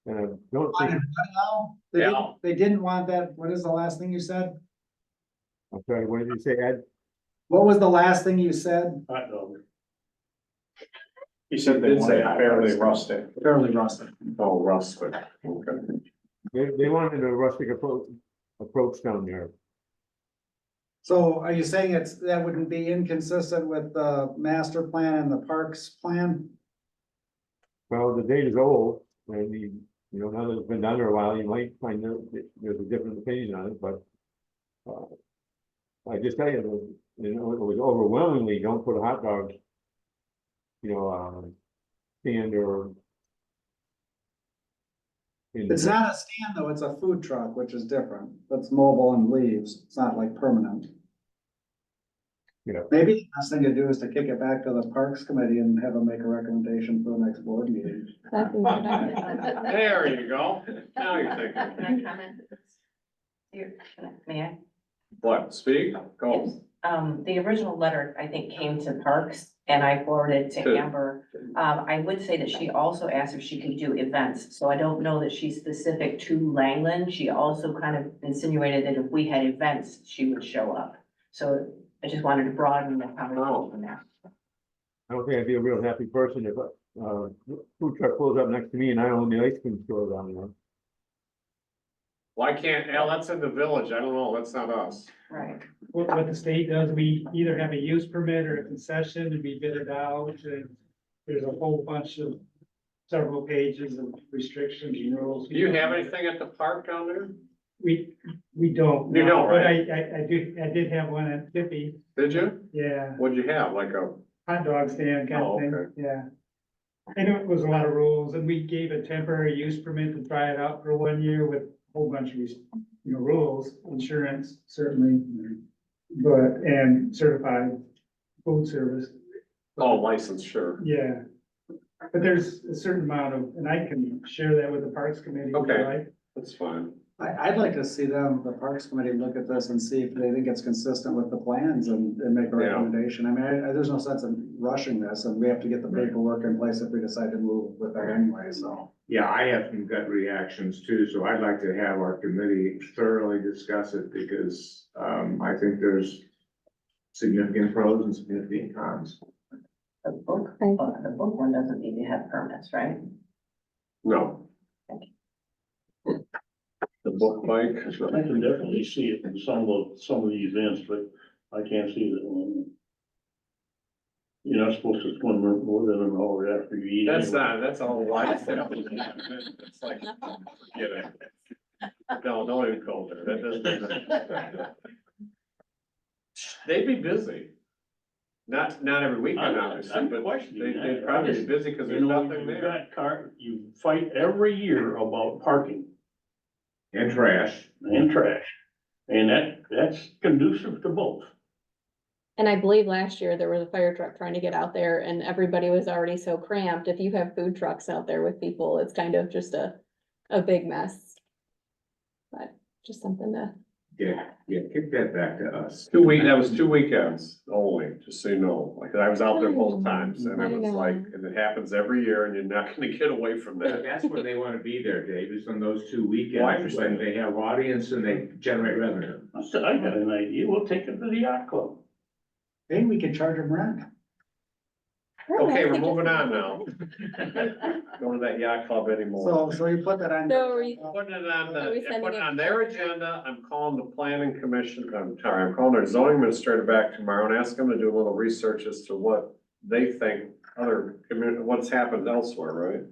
And I don't think, They didn't want that, what is the last thing you said? I'm sorry, what did you say, Ed? What was the last thing you said? Hot dog. He said they Did want say it hot fairly dogs. rustic. Fairly rustic. Oh, rustic, okay. They wanted a rustic approach down there. So are you saying that wouldn't be inconsistent with the master plan and the parks plan? Well, the date is old, and now that it's been done for a while, you might find that there's a different opinion on it, but. I just tell you, it was overwhelmingly, don't put a hot dog. Stand or. It's not a stand though, it's a food truck, which is different. That's mobile and leaves. It's not like permanent. Yeah. Maybe the best thing to do is to kick it back to the Parks Committee and have them make a recommendation for the next board meeting. that's a good idea. There you go, now you're thinking. Can I comment? May I? What, speak, go. The original letter, I think, came to Parks and I forwarded to Good. Amber. I would say that she also asked if she could do events, so I don't know that she's specific to Langland. She also kind of insinuated that if we had events, she would show up. So I just wanted to broaden the conversation from there. I don't think I'd be a real happy person if a food truck pulls up next to me and I own the ice cream store down there. Why can't, Al, that's in the village, I don't know, that's not us. Right. What the state does, we either have a use permit or a concession to be bidded out, and there's a whole bunch of several pages of restrictions and rules. Do you have anything at the park down there? We don't. You don't, But right? I did have one at Tippy, Did you? yeah, What'd you have, like a, hot dog stand kind Oh, of thing, okay. yeah. And it was a lot of rules, and we gave a temporary use permit to try it out for 1 year with a whole bunch of, rules, insurance, certainly. But, and certified food service. oh, license, sure. Yeah. But there's a certain amount of, and I can share that with the Parks Committee. if you Okay. like. That's fine. I'd like to see the Parks Committee look at this and see if they think it's consistent with the plans and make a Yeah. recommendation. I mean, there's no sense in rushing this, and we have to get the paperwork in place if we decide to move with that anyway, so. Yeah, I have some gut reactions too, so I'd like to have our committee thoroughly discuss it because, I think there's significant pros and significant cons. The book one doesn't need to have permits, right? No. The book bike, I can definitely see it in some of the events, but I can't see that one. You're not supposed to swim more than an hour after you eat. that's anyway. not, that's all life. It's like, forget it. No, don't even go there, that doesn't. They'd be busy. Not every weekend, obviously, I'm but questioning that. they'd probably be busy because there's nothing there. You fight every year about parking And trash. and trash. And that's conducive to both. And I believe last year there was a fire truck trying to get out there and everybody was already so cramped. If you have food trucks out there with people, it's kind of just a big mess. But just something to, Yeah, kick that back to us. That was 2 weekends only, just so you know, like, I was out there both times, and I it was know. like, and it happens every year, and you're not gonna get away from that. That's where they wanna be there, Dave, is on those 2 Well, I weekends, understand. when they have audience and they generate revenue. I said, I got an idea, we'll take it to the yacht club. Maybe we could charge them rent. Okay, we're moving on now. Going to that yacht club anymore. So you put that on. So are we- Putting it on Are we the, sending putting it on to- their agenda, I'm calling the planning commission, I'm sorry, I'm calling their zoning administrator back tomorrow and ask them to do a little research as to what they think other community, what's happened elsewhere, right?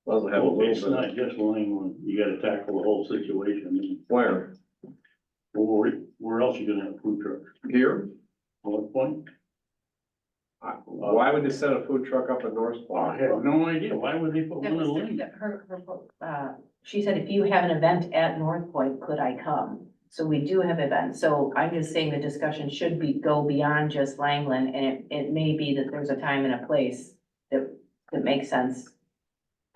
Doesn't have a Well, it's little not bit, just Langland, you gotta tackle the whole situation. where, Where else you gonna have food trucks? here? What point? Why would they set a food truck up in North I Platte? have no idea, why would they put That one in was Lane? she said, if you have an event at North Point, could I come? So we do have events, so I'm just saying the discussion should go beyond just Langland, and it may be that there's a time and a place that makes sense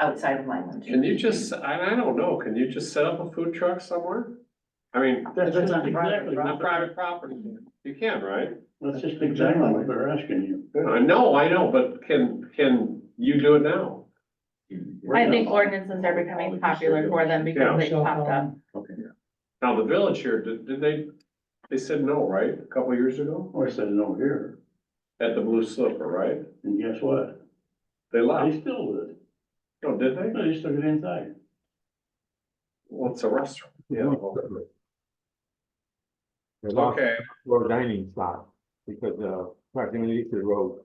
outside of Langland. Can you just, I don't know, can you just set up a food truck somewhere? I mean, That's That's just on private exactly, on private property, you can, right? that's just exactly what they're asking you. I know, but can you do it now? I think ordinances are becoming popular for them because they popped up. Okay. Now, the village here, did they said no, right, a couple of years ago, Or I said no here, at the Blue Slipper, right? and guess what? They They left, still did, oh, did they? they just took it inside. Well, it's a restaurant. Yeah. They lost Okay, outdoor dining spot because of proximity to the road.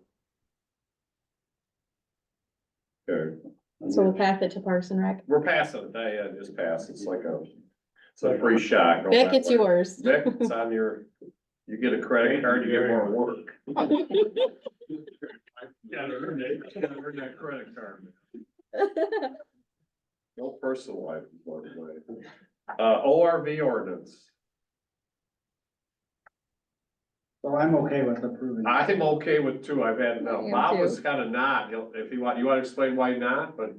okay, so we'll pass it to Parks and Rec. we're passing it, yeah, just pass, it's like it's a free shot. Go Vic, that it's way. yours. Vic, it's on you get a credit card, you get more work. Yeah, earn that credit card. No personal life, by the way. ORV ordinance. So I'm okay with approving. I'm okay with two. I've had, I am Bob was too. kind of not, if you want to explain why not, but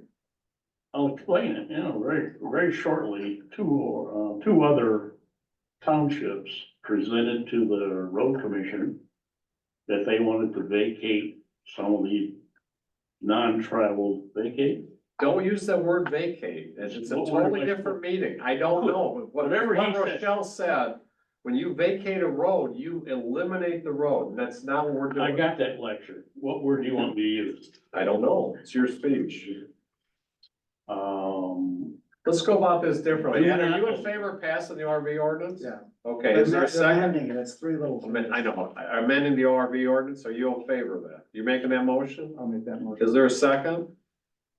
I'll explain it, very, very shortly. Two other townships presented to the road commission that they wanted to vacate some of the non-travel vacate. don't use the word vacate. It's a What word totally am I different meaning. I don't know. Whatever he said. Rochelle said, when you vacate a road, you eliminate the road. And that's not what we're I doing. got that lecture. What word do you want me to use? I don't know. It's your speech. Let's go about this differently. Do Ed, are not- you in favor of passing the RV ordinance? Yeah. Okay, is there a They're second? amending it, it's three little. I know, amending the RV ordinance, are you in favor of that? You making that motion? I'll make that motion. Is there a second?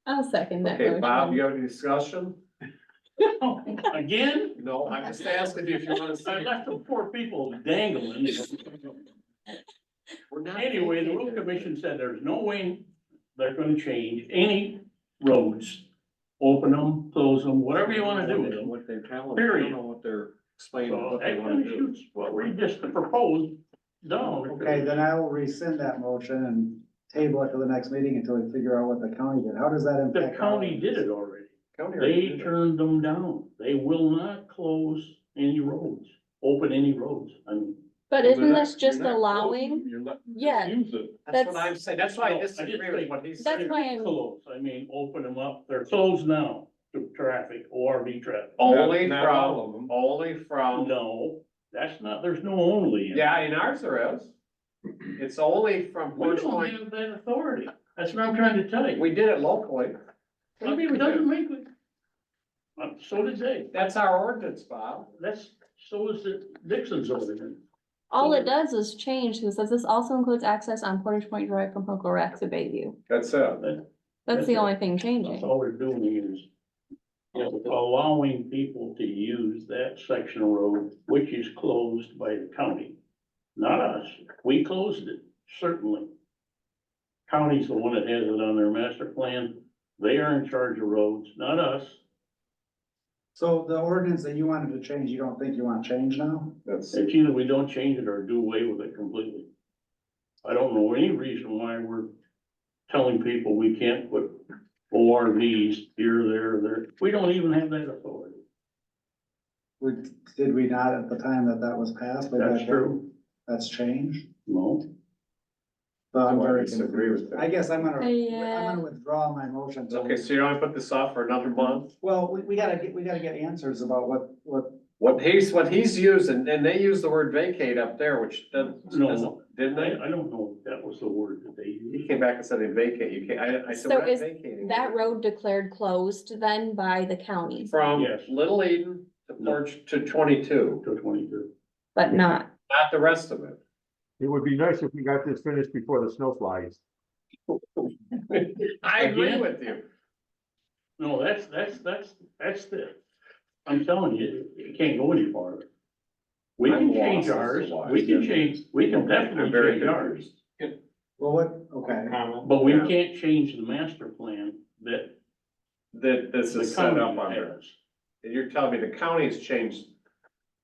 I'll second that Okay, Bob, motion. you have any discussion? Again? No, I'm just asking you if you want to I say. left the poor people dangling. We're not Anyway, the road vacating. commission said there's no way they're gonna change any roads. Open them, close them, whatever you wanna do with them. What they're telling, I Period. don't know what they're explaining, So what they that want kind to of do. shoots what we just proposed down. Okay, then I will rescind that motion and table it to the next meeting until we figure out what the county did. How does that The impact? county did it already. County already They did it. turned them down. They will not close any roads, open any roads. I mean, But Well, isn't they're this not- just you're not allowing? closing, You're letting them Yeah. use it. That's what That's- I'm saying, that's why I No, I didn't disagree with say- what he's That's saying. why I'm, close, I mean, open them up. They're closed now to traffic, ORV traffic. Only Not all of from, them. only from, No, that's not, there's no only. in it. yeah, in ours there is. It's only from We Porch don't Point, have that authority. That's what I'm trying to tell you. we did it locally. Maybe it doesn't make it. So did they. That's our ordinance, Bob. So is the Dixon's ordinance. all it does is change, because it says this also includes access on Portage Point Drive from Poco Rec to Bayview. That's it. That's the it. only thing That's changing. all we're doing is allowing people to use that section of road, which is closed by the county. Not us. We closed it, certainly. County's the one that has it on their master plan. They are in charge of roads, not us. So the ordinance that you wanted to change, you don't think you want to change now? That's, It's either we don't change it or do away with it completely. I don't know any reason why we're telling people we can't put ORVs here, there, or there. We don't even have that authority. Did we not at the time that was passed? That's true. That's changed? No, So I'm So I very disagree with confused. that. I guess I'm gonna Yeah. withdraw my motion. till- okay, so you want to put this off for another month? Well, we gotta get answers about what, What he's using, and they use the word vacate up there, which doesn't, no, didn't they? I don't know if that was the word that they He used. came back and said they vacate, you can't, I said, So we're not is vacating. that road declared closed then by the county, From Yes. Little Eden to Porch to 22, To 22. but not? not the rest of it. It would be nice if we got this finished before the snow flies. I agree Again? with you. No, that's the, I'm telling you, it can't go any farther. We I'm can change lost as to ours, why. we can I'm definitely very change ours, confused. well, okay. but we Yeah. can't change the master plan that That this the is set county up under. has. And you're telling me the county's changed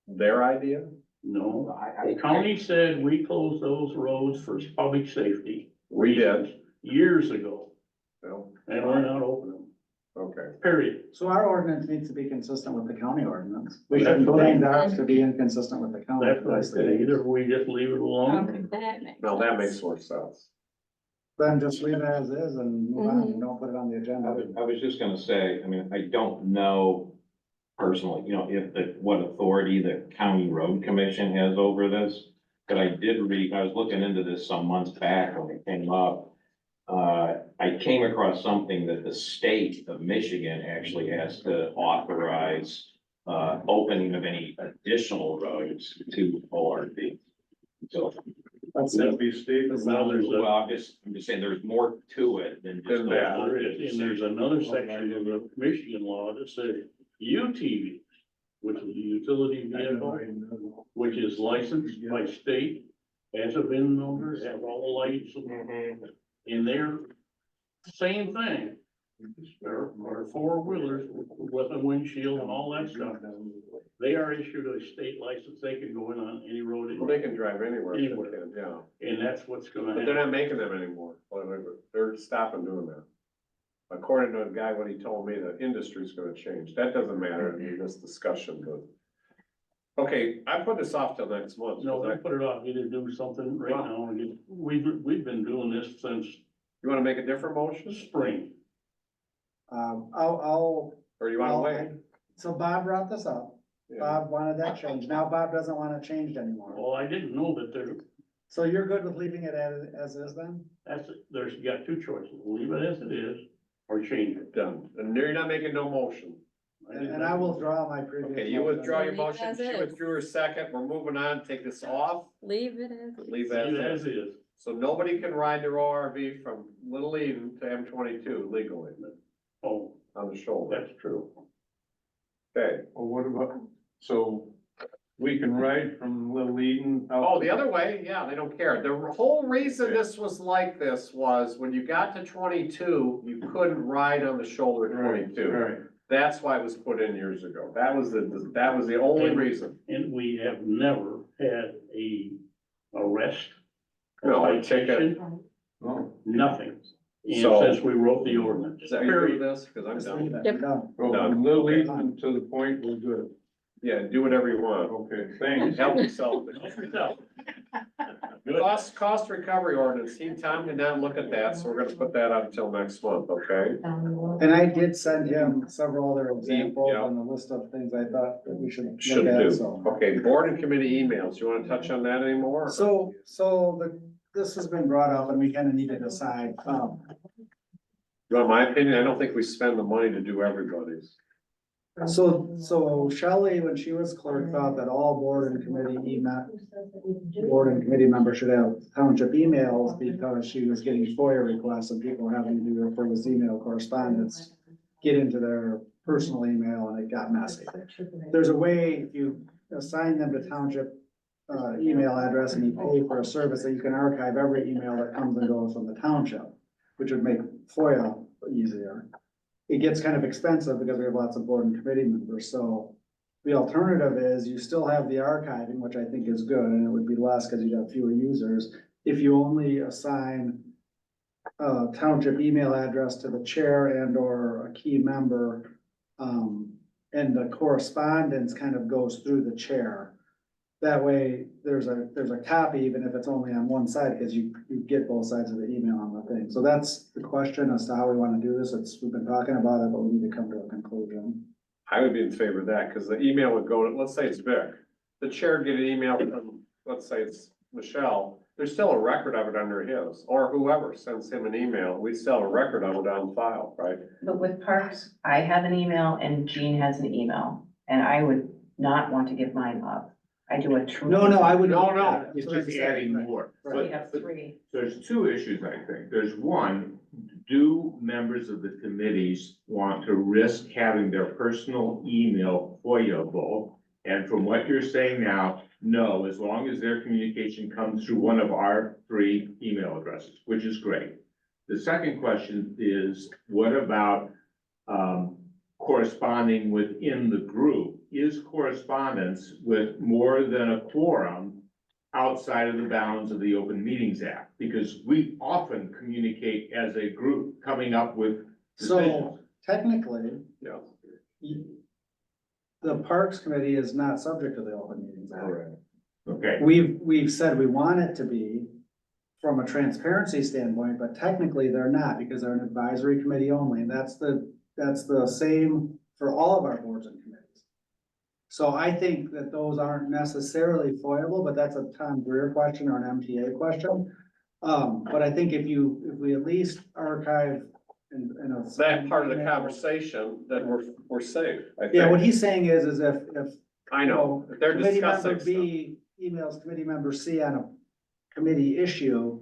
their idea? No, the county said we closed those roads for public safety We did. years ago, Well, and we're not opening them, okay. period. So our ordinance needs to be consistent with the county ordinance. We We have shouldn't to- change ours to be inconsistent with the county. That's what I said, either we just leave it alone. That makes No, that sense. makes more sense. Then just leave it as is and move on, and don't put it on the I agenda. was just gonna say, I mean, I don't know personally, you know, what authority the county road commission has over this. But I did read, I was looking into this some months back when it came up. I came across something that the state of Michigan actually has to authorize, opening of any additional roads to ORV. So, That'd be state. Well, there's a- well, I'm just saying there's more to it than just. Than that. There is, and there's another section of the Michigan law that says UTV, which is a utility vehicle, which is licensed by state, has a VIN number, have all the lights, and they're same thing. Or four-wheelers with a windshield and all that stuff. They are issued a state license, they can go in on any road, Well, they can drive anywhere. Anywhere. Yeah, and that's what's gonna but they're happen. not making them anymore. Well, they're stopping doing that. According to a guy, what he told me, the industry's gonna change. That doesn't matter in this discussion, but. Okay, I put this off till next month. No, 'cause we I- put it off, we didn't do something right now, we've been doing this since You wanna make a different motion, spring. I'll, or you wanna wait? so Bob brought this up. Yeah. Bob wanted that changed. Now Bob doesn't want it changed anymore. Well, I didn't know that So you're good with leaving it as is then? you got two choices, leave it as it is, or change it. Done. And you're not making no motion. And I will withdraw my previous. Okay, you motion. withdraw your Leave it motion, as she is. withdrew her second, we're moving on, take this off, Leave it as. leave Leave it as as is. is. So nobody can ride their ORV from Little Eden to M22 legally Oh, on the shoulder. that's true. Okay. Well, what about, so we can ride from Little Eden? Oh, the other way, yeah, they don't care. The whole reason this was like this was when you got to 22, you couldn't ride on the shoulder at 22. Right. That's why it was put in years ago. That was the only reason. And we have never had a arrest. No, a ticket. citation, Oh, nothing. And So- since we wrote the ordinance, Is that you agree with period. this? Cause I'm Just done. leave it. Yep. Done. well, Done. from Little Eden to the point, we're good. Yeah, do whatever you want. Okay, thanks. Help yourself. Help yourself. Cost recovery ordinance. Tom did not look at that, so we're gonna put that out until next month, okay? And I did send him several other examples Yeah. and a list of things I thought that we should Should look at, do. so. Okay, board and committee emails. You wanna touch on that anymore? This has been brought up and we kind of need to decide, You want my opinion? I don't think we spend the money to do everybody's. so Shelley, when she was clerk, thought that all board and committee members should have township emails because she was getting FOIA requests and people were having to do their for this email correspondence, get into their personal email and it got messy. There's a way, if you assign them to township email address and you pay for a service that you can archive every email that comes and goes from the township, which would make FOIA easier. it gets kind of expensive because we have lots of board and committee members, so the alternative is you still have the archiving, which I think is good, and it would be less because you have fewer users. If you only assign a township email address to the chair and or a key member, and the correspondence kind of goes through the chair. That way, there's a copy, even if it's only on one side, because you get both sides of the email on the thing. So that's the question as to how we want to do this. We've been talking about it, but we need to come to a conclusion. I would be in favor of that, because the email would go, let's say it's Vic. The chair get an email from, let's say it's Michelle, there's still a record of it under his, or whoever sends him an email, we still have a record of it on file, right? But with parks, I have an email and Jean has an email, and I would not want to give mine up. I do a true. No, I would. No, it's just adding more. We have three. There's two issues, I think. There's one, do members of the committees want to risk having their personal email FOIA-able? And from what you're saying now, no, as long as their communication comes through one of our 3 email addresses, which is great. The second question is, what about corresponding within the group? Is correspondence with more than a quorum outside of the bounds of the Open Meetings Act? Because we often communicate as a group coming up with decisions. So technically, Yeah. the Parks Committee is not subject to the Open Meetings Act. Okay, We've said we want it to be from a transparency standpoint, but technically they're not because they're an advisory committee only, and that's the same for all of our boards and committees. So I think that those aren't necessarily FOIable, but that's a Tom Greer question or an MTA question. But I think if we at least archive in a. That part of the conversation, then we're safe, I think. Yeah, what he's saying is if. I know, if they're Committee discussing member stuff. B emails committee member C on a committee issue,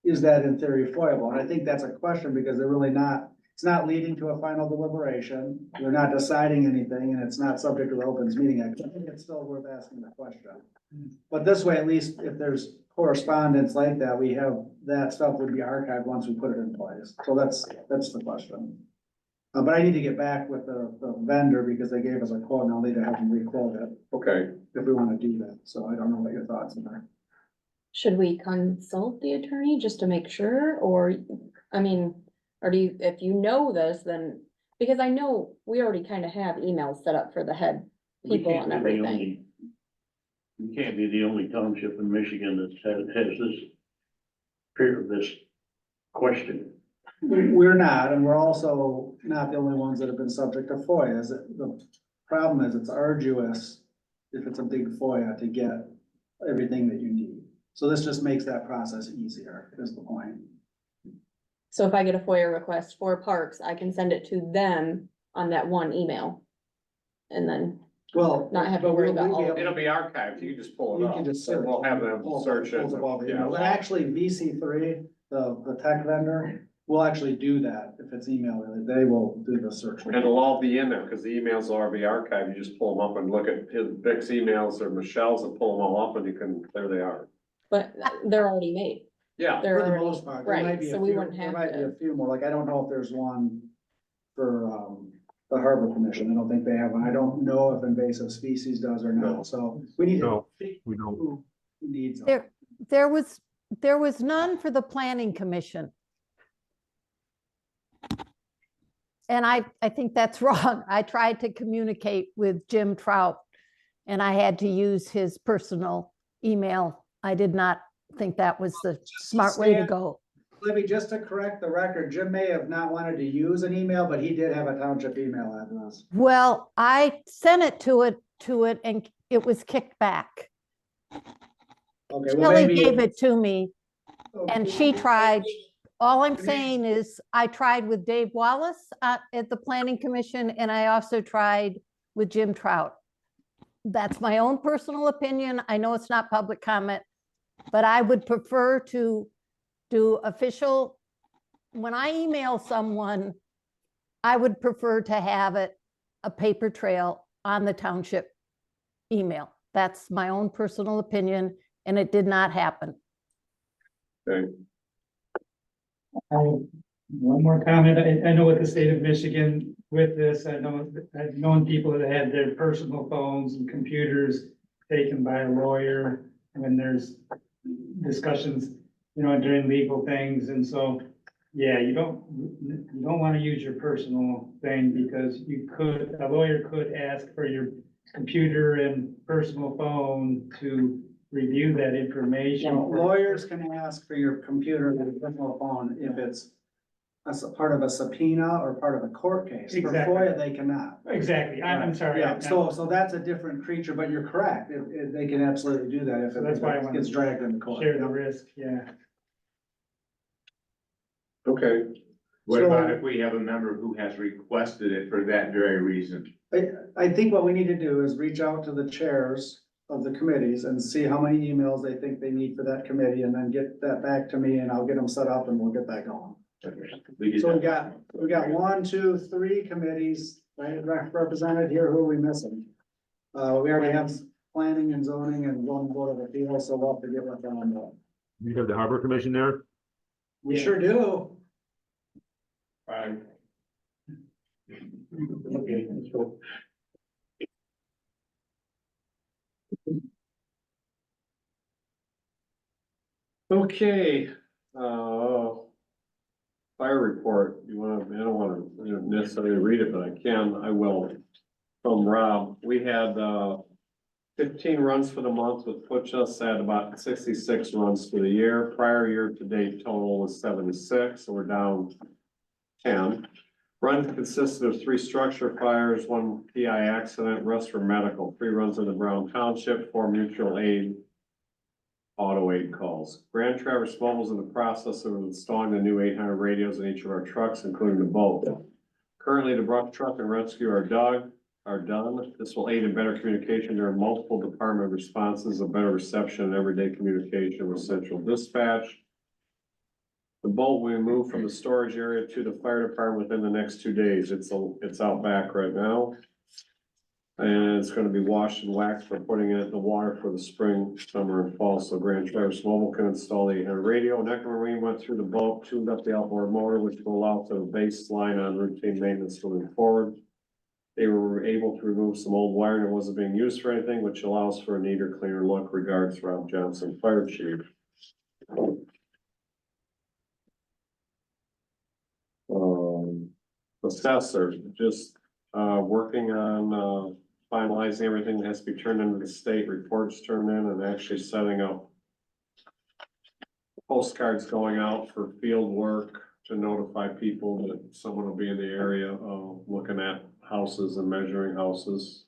is that in theory FOIable? And I think that's a question because they're really not, it's not leading to a final deliberation. They're not deciding anything and it's not subject to the Opens Meeting Act. I think it's still worth asking the question. But this way, at least if there's correspondence like that, we have, that stuff would be archived once we put it in place. So that's the question. But I need to get back with the vendor because they gave us a quote and I'll need to have them re-quote it Okay, if we want to do that. So I don't know what your thoughts are. Should we consult the attorney just to make sure, or, I mean, or do you, if you know this, then, because I know we already kind of have emails set up for the head We people can't and be the everything. only- We can't be the only township in Michigan that has this question. We're not, and we're also not the only ones that have been subject to FOIA. The problem is it's arduous if it's a big FOIA to get everything that you need. So this just makes that process easier, is the point. So if I get a FOIA request for parks, I can send it to them on that one email. And then, Well. Not have to but worry we'll about be all of able- it'll be archived, you can just pull it You up. can just search. We'll have them search it. Pulls up all the Yeah. emails. And actually, VC3, the tech vendor, will actually do that. If it's email related, they will do the search. And it'll all be in there, because the emails will all be archived, you just pull them up and look at Vic's emails or Michelle's and pull them all up and you can, there they are. but they're already made. Yeah, They're For the already, most part, there might right, be a so we few, wouldn't there have might be a to. few more, like, I don't know if there's one for, the Harbor Commission, I don't think they have one, I don't know if invasive species does or No. not, so we need to No, figure we don't. who needs them. There was none for the planning commission. And I think that's wrong. I tried to communicate with Jim Trout and I had to use his personal email. I did not think that was the smart way to go. Libby, just to correct the record, Jim may have not wanted to use an email, but he did have a township email address. Well, I sent it to it and it was kicked back. Okay, well, Kelly maybe. gave it to me and she Okay. tried. All I'm saying is I tried with Dave Wallace at the planning commission and I also tried with Jim Trout. That's my own personal opinion. I know it's not public comment, but I would prefer to do official. When I email someone, I would prefer to have it a paper trail on the township email. That's my own personal opinion and it did not happen. okay. One more comment. I know with the state of Michigan with this, I've known people that had their personal phones and computers taken by a lawyer when there's discussions, during legal things. And so, yeah, you don't want to use your personal thing because a lawyer could ask for your computer and personal phone to review that information. Lawyers can ask for your computer and personal phone if it's a part of a subpoena or part of a court case. For Exactly. FOIA, they cannot. Exactly. I'm sorry. Yeah, so that's a different creature, but you're correct. They can absolutely do that if So that's why I it wanna gets dragged into court. Share the risk, yeah. Okay, What So- about if we have a member who has requested it for that very reason? I think what we need to do is reach out to the chairs of the committees and see how many emails they think they need for that committee and then get that back to me and I'll get them set up and we'll get that going. So we got 1, 2, 3 committees, right, represented here. Who are we missing? We already have planning and zoning and one board of appeals, so we'll have to get with them on that. You have the Harbor Commission there? We sure do. Right. Okay, so. okay, fire report, I don't wanna necessarily read it, but I can, I will. From Rob, we had, 15 runs for the month, which puts us at about 66 runs for the year. Prior year to date total was 76, so we're down 10. Run consisted of 3 structure fires, 1 PI accident, rest were medical, 3 runs in the Brown Township, 4 mutual aid auto aid calls. Grand Traverse Mobile's in the process of installing the new 800 radios in each of our trucks, including the boat. Currently, the brush truck and rescue are done. This will aid in better communication during multiple department responses, a better reception and everyday communication with central dispatch. The boat will move from the storage area to the fire department within the next 2 days. It's out back right now. And it's gonna be washed and waxed for putting it in the water for the spring, summer and fall. So Grand Traverse Mobile can install the 800 radio. Onekama Marine went through the boat, tuned up the outboard motor, which will allow for the baseline on routine maintenance moving forward. They were able to remove some old wiring that wasn't being used for anything, which allows for a neater, cleaner look. Regards, Rob Johnson, Fire Chief. Assessor, just, working on, finalizing everything that has to be turned into the state, reports turned in, and actually setting up postcards going out for field work to notify people that someone will be in the area, looking at houses and measuring houses.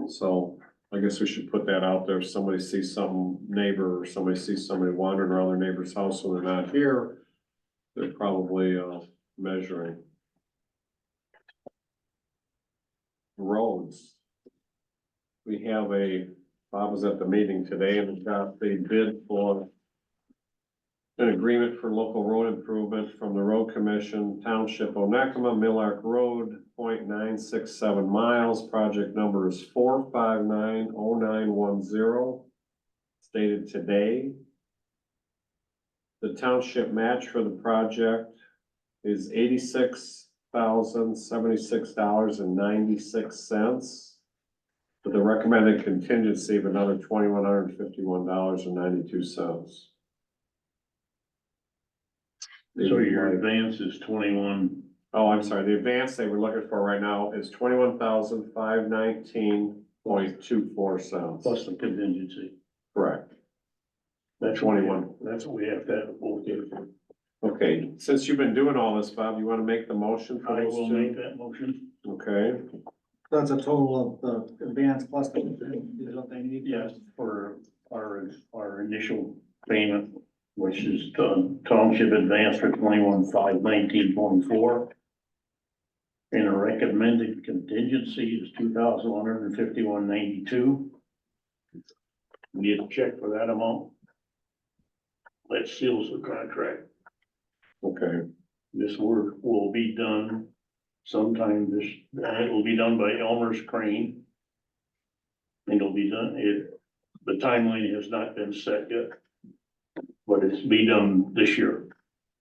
So I guess we should put that out there. If somebody sees some neighbor or somebody sees somebody wandering around their neighbor's house when they're not here, they're probably, measuring. Roads. We have Bob was at the meeting today and got the bid for an agreement for local road improvement from the road commission, Township Onekama, Millark Road, 0.967 miles. Project number is 4590910. Stated today. The township match for the project is $86,076.96. With a recommended contingency of another $2,151.92. So your advance is 21. Oh, I'm sorry, the advance they were looking for right now is $21,519.24. Plus the contingency. Correct. That's 21. That's what we have to have. Okay. Okay, since you've been doing all this, Bob, you wanna make the motion for I those will two? make that motion. Okay, That's a total of the advance plus the, is what they need. Yes, for our initial payment, which is township advance for 21,519.24. And a recommended contingency is $2,151.92. Get a check for that amount. That seals the contract. okay, This work will be done sometime it will be done by Elmer's Crane. It'll be done, the timeline has not been set yet. But it's be done this year.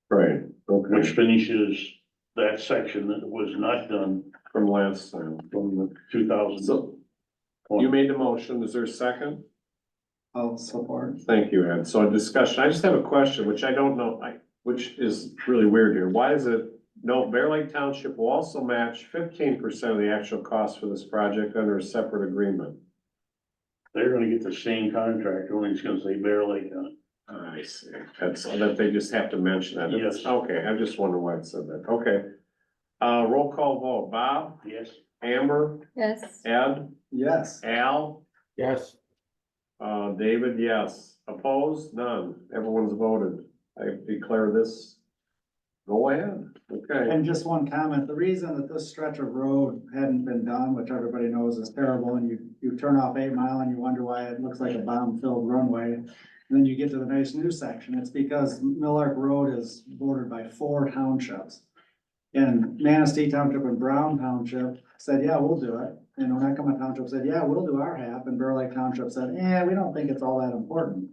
right. which Okay, finishes that section that was not done from last time. from the 2000. So you made the motion. Is there a second? I'll support. Thank you, Ed. So a discussion. I just have a question, which I don't know, which is really weird here. Why is it? No, Bear Lake Township will also match 15% of the actual cost for this project under a separate agreement. They're gonna get the same contract, only it's gonna say Bear Lake on it. I see. That's, that they just have to mention that. Yes. Okay, I just wonder why it said that. Okay. Roll call vote. Bob, Yes. Amber, Yes. Ed, Yes. Al, Yes, David, yes. Opposed? None. Everyone's voted. I declare this. Go ahead. Okay. And just one comment, the reason that this stretch of road hadn't been done, which everybody knows is terrible, and you turn off 8 Mile and you wonder why it looks like a bomb-filled runway. And then you get to the nice new section, it's because Millark Road is bordered by 4 townships. And Manistee Township and Brown Township said, yeah, we'll do it. And Onekama Township said, yeah, we'll do our half. And Bear Lake Township said, we don't think it's all that important.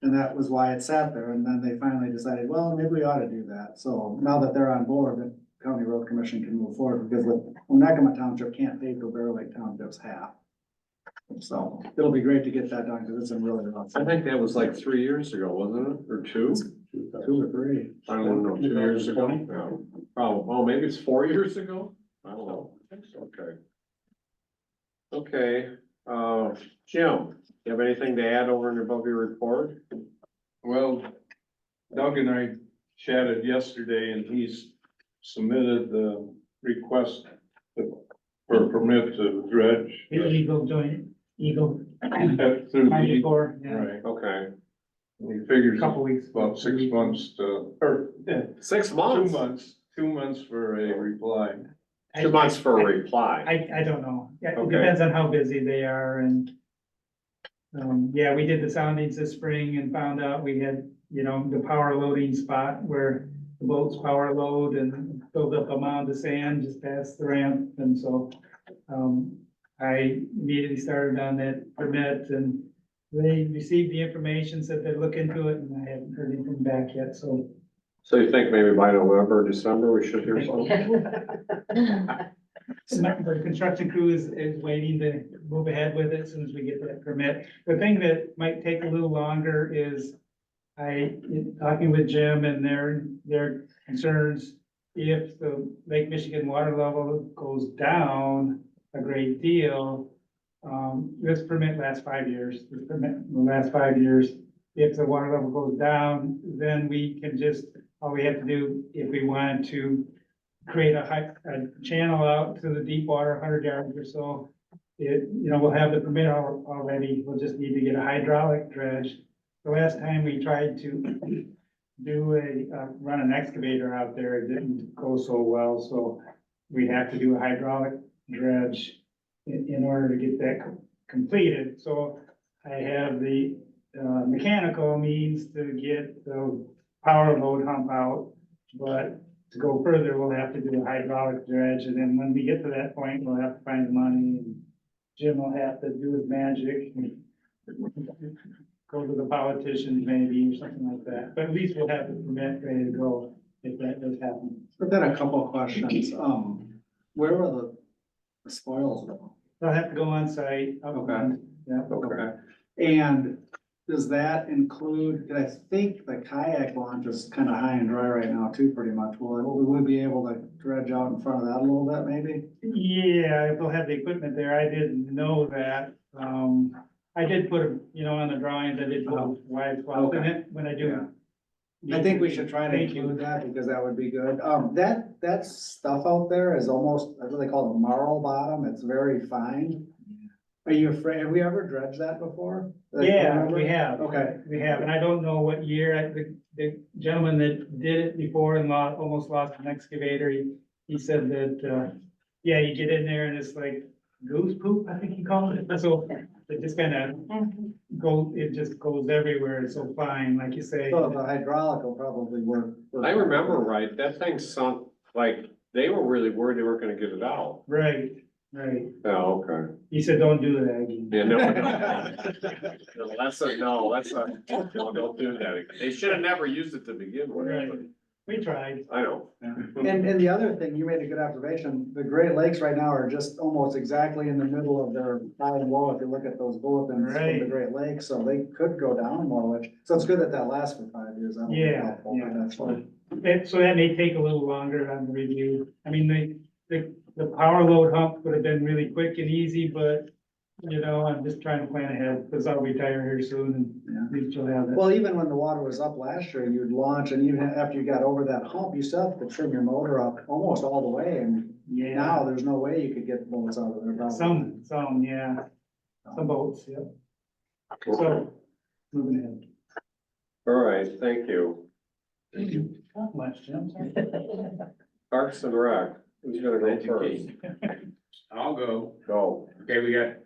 And that was why it sat there. And then they finally decided, well, maybe we ought to do that. So now that they're on board, the County Road Commission can move forward because the Onekama Township can't pay for Bear Lake Township's half. So it'll be great to get that done because it's in really rough. I think that was like 3 years ago, wasn't it? Or 2? 2 or 3. I don't know, 2 years ago? No, probably, oh, maybe it's 4 years ago? I don't know. Okay. Okay, Jim, you have anything to add over and above your report? Well, Doug and I chatted yesterday and he's submitted the request for a permit to dredge. Eagle joint, Eagle. Through the, 94, yeah. right, Okay. he figures Couple weeks. about 6 months to, or 6 2 months? months, 2 months for a reply. 2 months for a reply. I don't know. Yeah, it Okay. depends on how busy they are and. Yeah, we did the soundings this spring and found out we had, the power loading spot where the boats power load and filled up a mound of sand just past the ramp. And so, I immediately started on that permit and they received the information, said they'd look into it and I haven't heard anything back yet, so. So you think maybe by November, December, we should hear something? The construction crew is waiting to move ahead with it as soon as we get that permit. The thing that might take a little longer is talking with Jim and their concerns. If the Lake Michigan water level goes down a great deal, this permit lasts 5 years. This permit will last 5 years. If the water level goes down, then we can all we have to do if we wanted to create a channel out to the deep water, 100 yards or so. We'll have the permit already. We'll just need to get a hydraulic dredge. The last time we tried to run an excavator out there, it didn't go so well. So we have to do a hydraulic dredge in order to get that completed. So I have the mechanical means to get the power load hump out, but to go further, we'll have to do a hydraulic dredge, and then when we get to that point, we'll have to find the money, and Jim will have to do his magic, and go to the politicians maybe, or something like that, but at least we'll have the permit ready to go if that does happen. I've got a couple of questions. Where will the spoils go? They'll have to go on site. Okay. Yeah. Okay. And does that include, I think the kayak launch is kind of high and dry right now too, pretty much. Will we be able to dredge out in front of that a little bit, maybe? Yeah, if they'll have the equipment there, I didn't know that. I did put, on the drawings, I did put a wide swath in it when I do. I think we should try to include that because that would be good. That stuff out there is almost, what do they call it, marl bottom. It's very fine. Are you afraid, have we ever dredged that before? Yeah, we have. Okay. We have, and I don't know what year, the gentleman that did it before and almost lost an excavator, he said that, yeah, you get in there and it's like goose poop, I think he called it. So it just kind of it just goes everywhere. It's so fine, like you say. So the hydraulic will probably work. I remember right, that thing sunk, like, they were really worried they weren't gonna get it out. Right. Oh, okay. He said, don't do that again. Yeah, no, no, don't do that. They should have never used it to begin with. Right. We tried. I know. And the other thing, you made a good observation, the Great Lakes right now are just almost exactly in the middle of their high and low, if you look at those bulletins from the Right. Great Lakes, so they could go down more, which, so it's good that that lasts for 5 years. That'll be Yeah, helpful, yeah. that's fine. So that may take a little longer on the review. I mean, the power load hump would have been really quick and easy, but, you know, I'm just trying to plan ahead, because I'll retire here soon and we still have it. Well, even when the water was up last year, you'd launch, and even after you got over that hump, you still have to trim your motor up almost all the way, and Yeah, now there's no way you could get boats out of there. probably. some, yeah, some boats, yeah. So, moving ahead. All right, thank you. Not much, Jim. Parks and Rec, who's gonna go first? I'll go. Go. Okay, we got,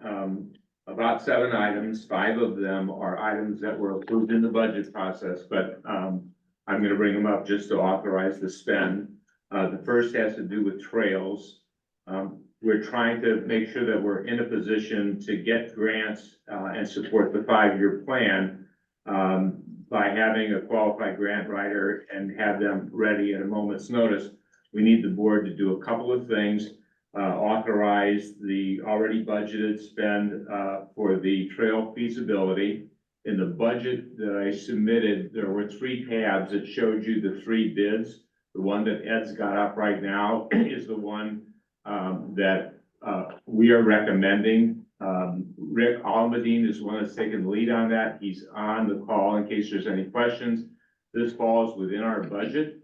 about 7 items. 5 of them are items that were approved in the budget process, but, I'm gonna bring them up just to authorize the spend. The first has to do with trails. We're trying to make sure that we're in a position to get grants, and support the 5-year plan, by having a qualified grant writer and have them ready at a moment's notice. We need the board to do a couple of things. Authorize the already budgeted spend for the trail feasibility. In the budget that I submitted, there were 3 tabs that showed you the 3 bids. The one that Ed's got up right now is the one that we are recommending. Rick Almadine is the one that's taking the lead on that. He's on the call in case there's any questions. This falls within our budget.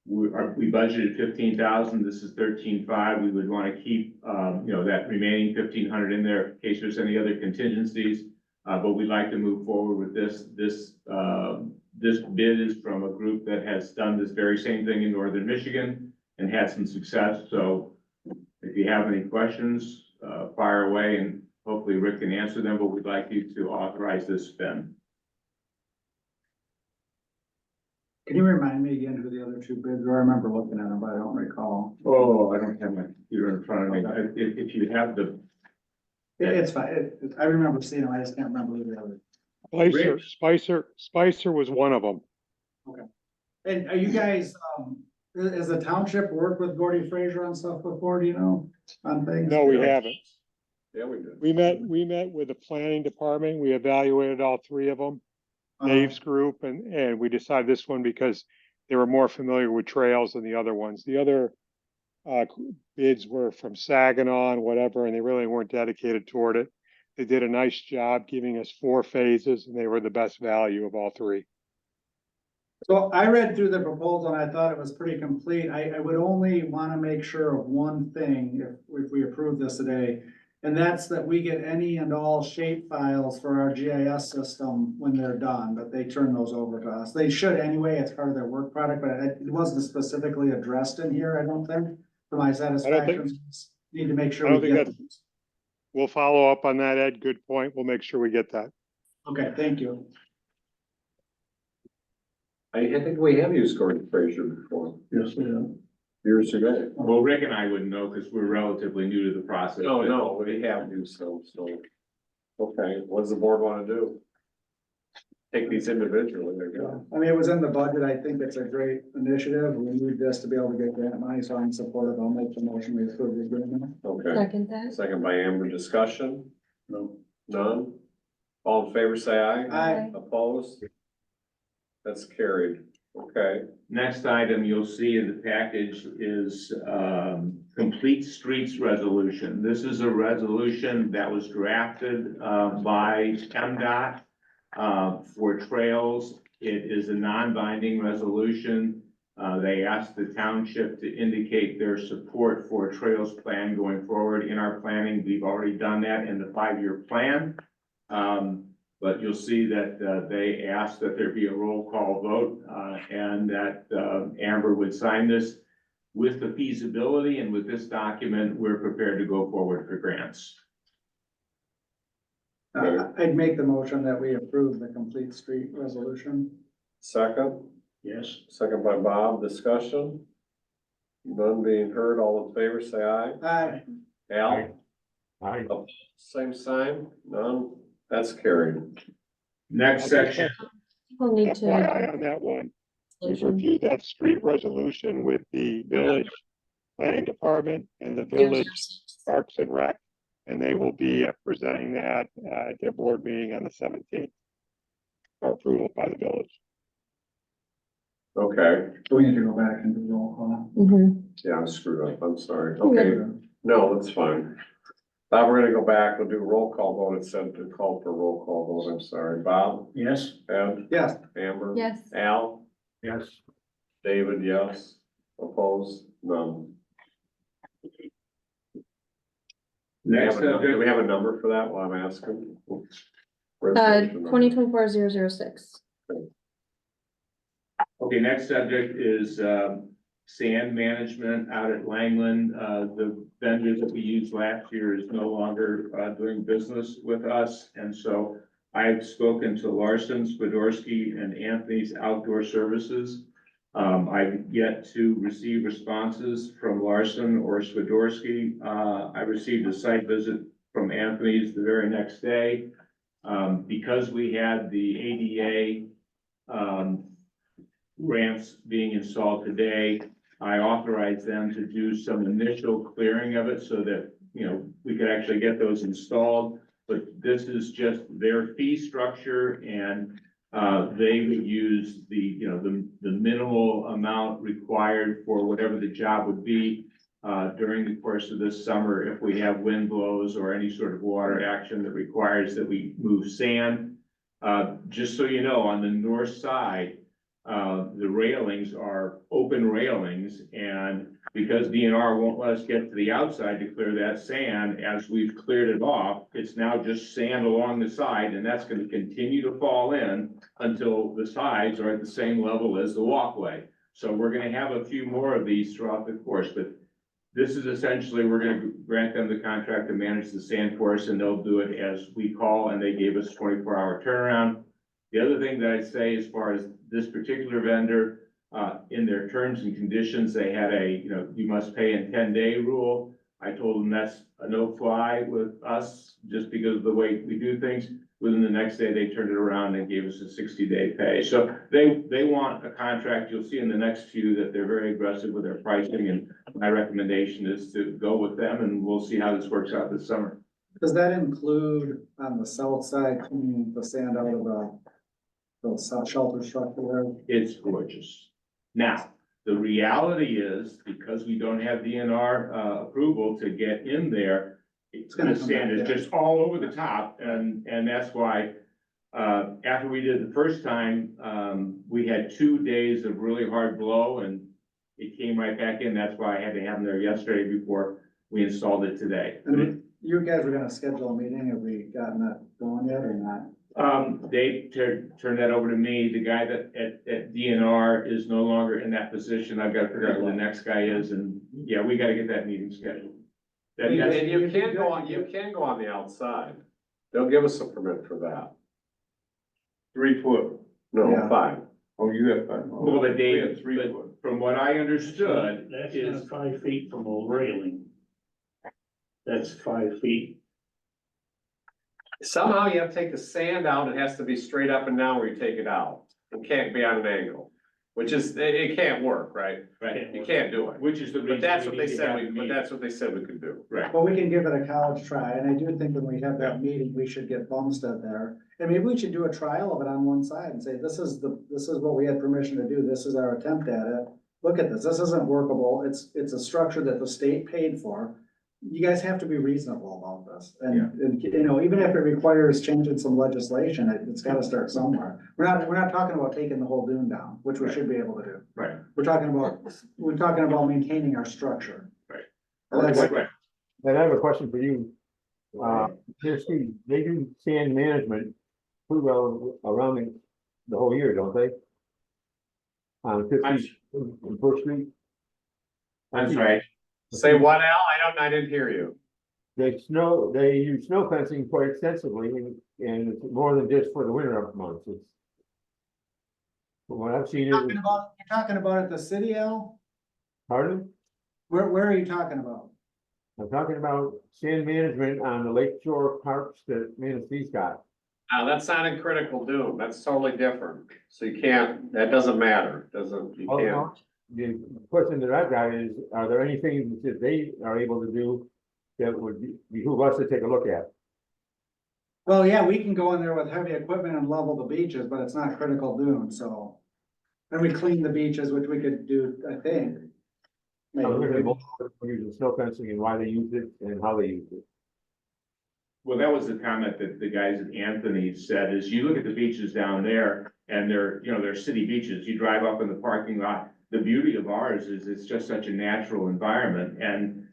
We budgeted 15,000, this is 13,500. We would want to keep, that remaining 1,500 in there in case there's any other contingencies. But we'd like to move forward with this. This bid is from a group that has done this very same thing in northern Michigan and had some success. So if you have any questions, fire away and hopefully Rick can answer them, but we'd like you to authorize this spend. Can you remind me again who the other 2 bids were? I remember looking at them, but I don't recall. Oh, I don't have my computer in front of me. If you have the, It's fine, I remember seeing them, I just can't remember who the other. Spicer was one of them. And are you guys, has the township worked with Gordy Fraser on stuff before, do you know, on things? No, we haven't. Yeah, we did. We met with the planning department. We evaluated all 3 of them. Dave's group, and we decided this one because they were more familiar with trails than the other ones. The other bids were from Saginaw and whatever, and they really weren't dedicated toward it. They did a nice job giving us 4 phases, and they were the best value of all 3. So I read through the proposal and I thought it was pretty complete. I would only want to make sure of one thing if we approve this today. And that's that we get any and all shape files for our GIS system when they're done, but they turn those over to us. They should anyway, it's part of their work product, but it wasn't specifically addressed in here, I don't think, for my satisfaction. Need to make sure. I don't we think get that's, we'll follow up on that, Ed. Good point. We'll make sure we get that. Okay, thank you. I think we have used Gordon Fraser before, Yes, yeah. years ago. well, Rick and I wouldn't know because we're relatively new to the process. No, but- no, we have used some, so. Okay, what does the board want to do? Take these individually, there you go. I mean, it was in the budget. I think it's a great initiative. We need this to be able to get grant money, so I'm supportive. I'll make the motion. We approve the agreement. Okay, Second that. second by Amber, discussion, No. none? All in favor, say aye. Aye. Opposed? That's carried, okay. Next item you'll see in the package is complete streets resolution. This is a resolution that was drafted by MDOT for trails. It is a non-binding resolution. They asked the township to indicate their support for a trails plan going forward. In our planning, we've already done that in the 5-year plan. But you'll see that they asked that there be a roll call vote and that Amber would sign this. With the feasibility and with this document, we're prepared to go forward for grants. I'd make the motion that we approve the complete street resolution. Second, Yes. second by Bob, discussion. None being heard, all in favor, say aye. Aye. Al, Aye. same sign, none, that's carried. Next section, We'll need to, On that one. resolution. reviewed that street resolution with the village planning department and the village parks and rec. And they will be presenting that at their board meeting on the 17th for approval by the village. Okay, We need to go back and do roll call. Mhm. yeah, I screwed up, I'm sorry. You're Okay, no, that's fine. Now we're gonna go back, we'll do roll call vote instead of call for roll call vote, I'm sorry. Bob? Yes. Ed? Yes. Amber? Yes. Al? Yes. David, yes. Opposed? None. Next Do we subject, have a number for that while I'm asking? 2024-006. okay, next subject is, sand management out at Langland. The vendor that we used last year is no longer, doing business with us. And so I've spoken to Larson, Swiderski, and Anthony's Outdoor Services. I've yet to receive responses from Larson or Swiderski. I received a site visit from Anthony's the very next day. Because we had the ADA, ramps being installed today, I authorized them to do some initial clearing of it so that, you know, we could actually get those installed. But this is just their fee structure, and they would use the, you know, the minimal amount required for whatever the job would be during the course of this summer if we have wind blows or any sort of water action that requires that we move sand. Just so you know, on the north side, the railings are open railings, and because DNR won't let us get to the outside to clear that sand, as we've cleared it off, it's now just sand along the side, and that's gonna continue to fall in until the sides are at the same level as the walkway. So we're gonna have a few more of these throughout the course, but this is essentially, we're gonna grant them the contract to manage the sand for us, and they'll do it as we call, and they gave us 24-hour turnaround. The other thing that I'd say, as far as this particular vendor, in their terms and conditions, they had a, you know, you must pay in 10-day rule. I told them that's a no-fly with us, just because of the way we do things. Within the next day, they turned it around and gave us a 60-day pay. So they want a contract. You'll see in the next few that they're very aggressive with their pricing, and my recommendation is to go with them, and we'll see how this works out this summer. Does that include on the south side, cleaning the sand out of the shelter structure there? It's gorgeous. Now, the reality is, because we don't have DNR approval to get in there, it's gonna gonna come stand back is down. just all over the top, and that's why after we did it the first time, we had 2 days of really hard blow, and it came right back in. That's why I had to have them there yesterday before we installed it today. And you guys are gonna schedule a meeting. Have we gotten that going yet or not? They turned that over to me. The guy that at DNR is no longer in that position. I've got to figure out who the next guy is, and yeah, we gotta get that meeting scheduled. And you can go on the outside. They'll give us a permit for that. 3 foot. No, Yeah. 5. Oh, you got 5. Well, but We Dave, had 3 but foot. from what I understood That's is, not 5 feet from a railing. That's 5 feet. Somehow you have to take the sand out. It has to be straight up and down where you take it out. It can't be on an angle, which is, it can't work, right? right, You can't do it. which is the reason. But that's we what need they to said, have we the but meeting. that's what they said we could do. Right. Well, we can give it a college try, and I do think when we have that meeting, we should get Bumstead there. And maybe we should do a trial of it on one side and say, this is what we had permission to do, this is our attempt at it. Look at this isn't workable, it's a structure that the state paid for. You guys have to be reasonable about this, and you know, even if it requires changing some legislation, it's gotta start somewhere. We're not talking about taking the whole dune down, which we should be able to do. Right. We're talking about maintaining our structure. Right. That's- Right. And I have a question for you. They do sand management pretty well around the whole year, don't they? On 50 and Bush Street. I'm sorry. Say what, Al? I didn't hear you. They use snow fencing quite extensively, and it's more than just for the winter months. It's from what I've seen, You're talking about at the city, Al? pardon? Where are you talking about? I'm talking about sand management on the Lake Shore parks that Manatee's got. That's not in critical doom, that's totally different, so you can't, that doesn't matter, you Oh, can't. no. The question that I've got is, are there any things that they are able to do that would behoove us to take a look at? Well, yeah, we can go in there with heavy equipment and level the beaches, but it's not critical doom, so. And we clean the beaches, which we could do, I think. I was looking at Maybe. both, using snow fencing and why they use it and how they use it. Well, that was the comment that the guys at Anthony said, is you look at the beaches down there and they're, you know, they're city beaches. You drive up in the parking lot. The beauty of ours is it's just such a natural environment and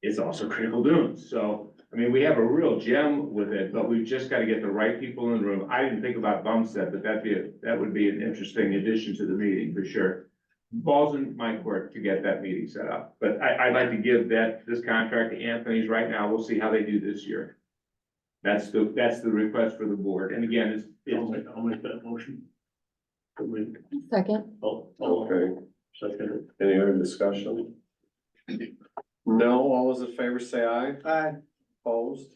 it's also critical dunes. So, I mean, we have a real gem with it, but we've just got to get the right people in the room. I didn't think about Bumstead, but that would be an interesting addition to the meeting for sure. Ball's in my court to get that meeting set up, but I'd like to give this contract to Anthony's right now. We'll see how they do this year. That's the request for the board. And again, I'll make that motion. Second. Okay, Second. any other discussion? No, all those in favor say aye. Opposed?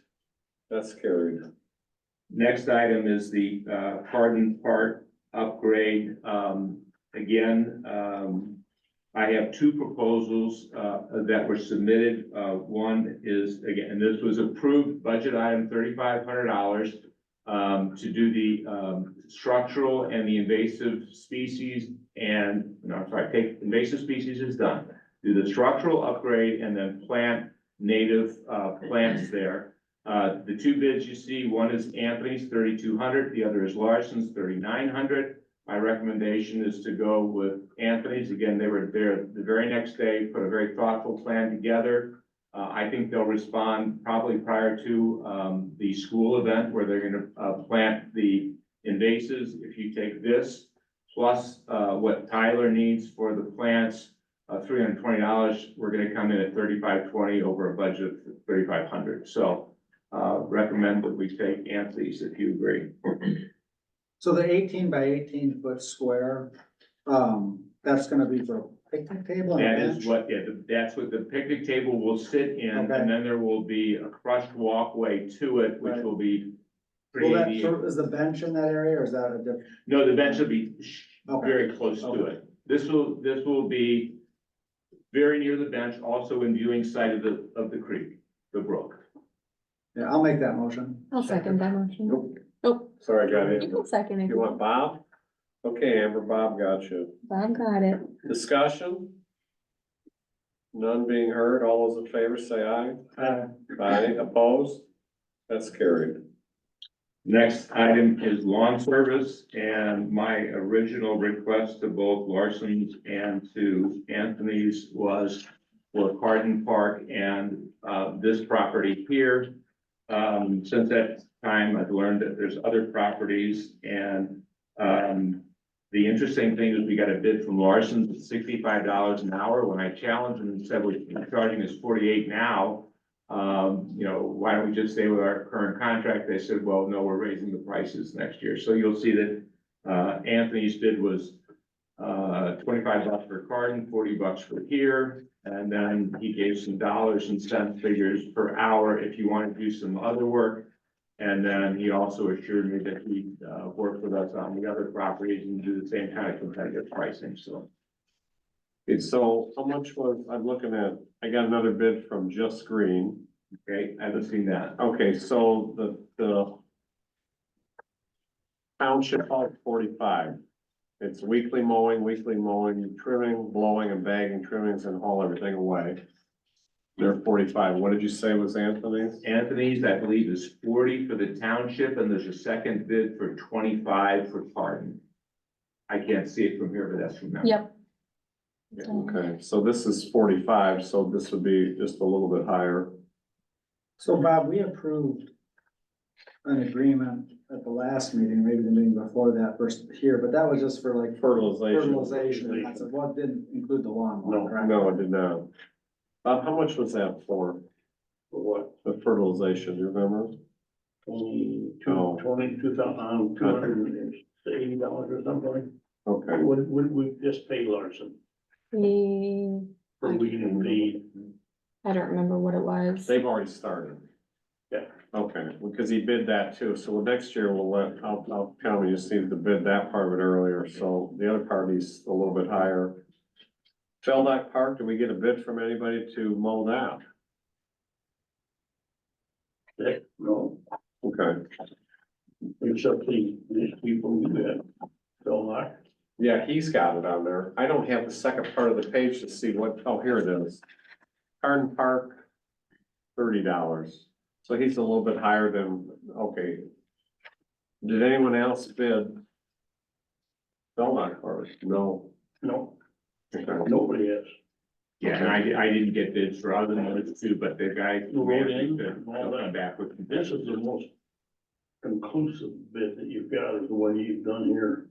That's carried. Next item is the Hardin Park upgrade. Again, I have two proposals that were submitted. One is, again, and this was approved budget item $3,500 to do the structural and the invasive species and, no, I'm sorry, take invasive species is done. Do the structural upgrade and then plant native plants there. The two bids you see, one is Anthony's 3,200, the other is Larson's 3,900. My recommendation is to go with Anthony's. Again, they were there the very next day, put a very thoughtful plan together. I think they'll respond probably prior to the school event where they're gonna plant the invasives. If you take this plus what Tyler needs for the plants, $320, we're gonna come in at $3,520 over a budget of $3,500. So recommend that we take Anthony's if you agree. So the 18 by 18 foot square, that's gonna be for a picnic table and a That bench? is what, yeah, that's what the picnic table will sit in, Okay. and then there will be a crushed walkway to it, which Right. will be Well, that, pretty. is the bench in that area or is that a different? No, the bench will be Okay. very close to Okay. it. This will be very near the bench, also in viewing sight of the creek, the brook. Yeah, I'll make that motion. I'll second that motion. Nope. Oh, Sorry, got you it. can second if You you want want. Bob? Okay, Amber, Bob got you. Bob got it. Discussion? None being heard, all those in favor say aye. Aye, opposed? That's carried. Next item is lawn service, and my original request to both Larson's and to Anthony's was for Hardin Park and this property here. Since that time, I've learned that there's other properties, and the interesting thing is we got a bid from Larson's at $65 an hour. When I challenged them and said, we're charging us 48 now, you know, why don't we just stay with our current contract? They said, well, no, we're raising the prices next year. So you'll see that Anthony's bid was $25 for Hardin, $40 for here. And then he gave some dollars and cent figures per hour if you want to do some other work. And then he also assured me that he'd work with us on the other properties and do the same kind of competitive pricing, so. So how much was, I'm looking at, I got another bid from Just Green. Okay, I haven't seen that. Okay, so the township called 45. It's weekly mowing, trimming, blowing and bagging trimmings and haul everything away. They're 45. What did you say was Anthony's? Anthony's, I believe, is 40 for the township, and there's a second bid for 25 for Hardin. I can't see it from here, but that's from them. Yep. Okay, so this is 45, so this would be just a little bit higher. So Bob, we approved an agreement at the last meeting, maybe the meeting before that first here, but that was just for like fertilization. That's what didn't include the lawnmower, correct? No, it did not. Bob, how much was that for? For what? The fertilization, do you remember? $280 or something. Okay. Would we just pay Larson for weed and feed? I don't remember what it was. They've already started. Yeah. Okay, because he bid that too, so next year we'll I'll tell you, just need to bid that part of it earlier, so the other part is a little bit higher. Feldok Park, do we get a bid from anybody to mow that? Heck, no, Okay, except these people do that, feel like. yeah, he's got it on there, I don't have the second part of the page to see what, oh, here it is. Garden Park, $30, so he's a little bit higher than, okay. Did anyone else bid? Feldok Park, no. No, Okay. nobody has. Yeah, and I didn't get bids for other ones too, but the guy. The road end, They'll all that. come back with. This is the most conclusive bid that you've got, is the one you've done here.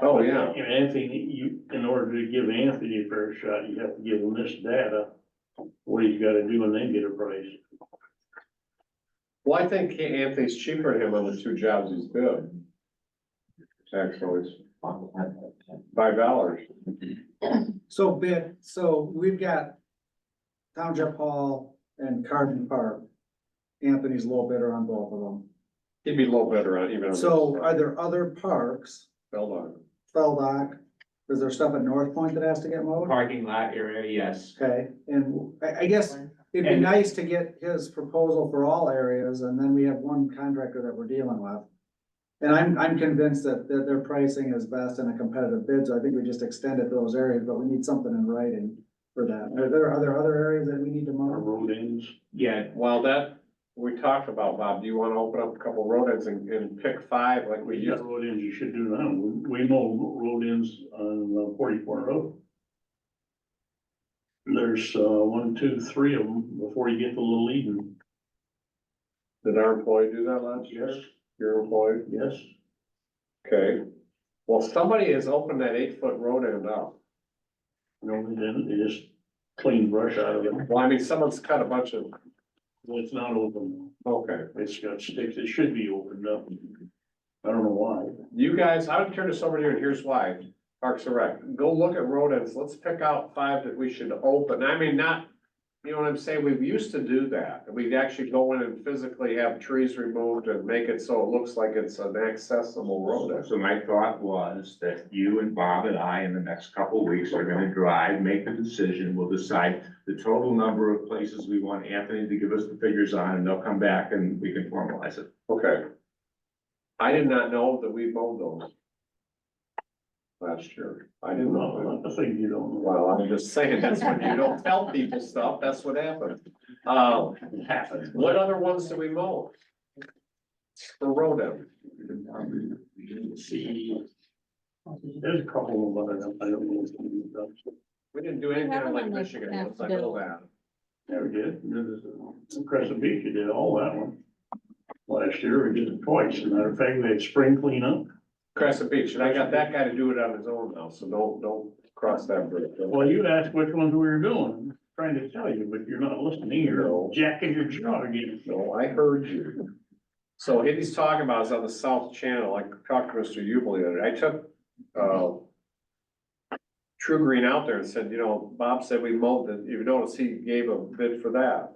Oh, yeah. And Anthony, in order to give Anthony a fair shot, you have to give him this data, what he's gotta do, and then get a price. Well, I think Anthony's cheaper than him on the two jobs he's bid. Actually, it's $5. So we've got Township Hall and Carden Park. Anthony's low bidder on both of them. He'd be a little better on even on. So are there other parks, Feldok. Feldok, is there stuff at North Point that has to get mowed? Parking lot area, yes. Okay, and I guess it'd be And- nice to get his proposal for all areas, and then we have one contractor that we're dealing with. And I'm convinced that their pricing is best in a competitive bid, so I think we just extend it to those areas, but we need something in writing for that. Are there other areas that we need to Our mow? road ends, Yeah, well, that, we talked about, Bob, do you wanna open up a couple road ends and pick five like we we used? got road ends you should do now, we mow road ends on 44 Road. There's, 1, 2, 3 of them before you get to Little Eden. Did our employee do that last year? Yes, Your employee? yes. Okay. Well, somebody has opened that 8-foot road end up. No, they didn't, they just cleaned brush out of it. Well, I mean, someone's cut a bunch of, Well, it's not open, okay. it's got sticks, it should be opened up. I don't know why. You guys, I would turn this over to you, and here's why. Parks and Rec, go look at road ends, let's pick out 5 that we should open, I mean, not, you know what I'm saying, we used to do that. We'd actually go in and physically have trees removed and make it so it looks like it's an accessible road end. So my thought was that you and Bob and I in the next couple of weeks are gonna drive, make a decision, we'll decide the total number of places we want Anthony to give us the figures on, and they'll come back and we can formalize it. Okay. I did not know that we mowed those last year. I didn't know. Well, the thing you don't know. Well, I'm just saying, that's when you don't tell people stuff, that's what happens. It happens. What other ones do we mow? For road end? See, there's a couple of them, I don't know. We didn't do anything Have on them Lake on the Michigan, map once I know bill. that. Yeah, we did. There's Crescent Beach, you did all that one. Last year, we did it twice. As a matter of fact, we had spring cleanup. Crescent Beach, and I got that guy to do it on his own now, so don't cross that bridge. Well, you asked which ones we were doing. I'm trying to tell you, but you're not listening. You're jacking your jaw again. No, I heard you. So what he's talking about is on the South Channel, I talked to Mr. Ubel the other day, I took, True Green out there and said, you know, Bob said we mowed it, you notice he gave a bid for that.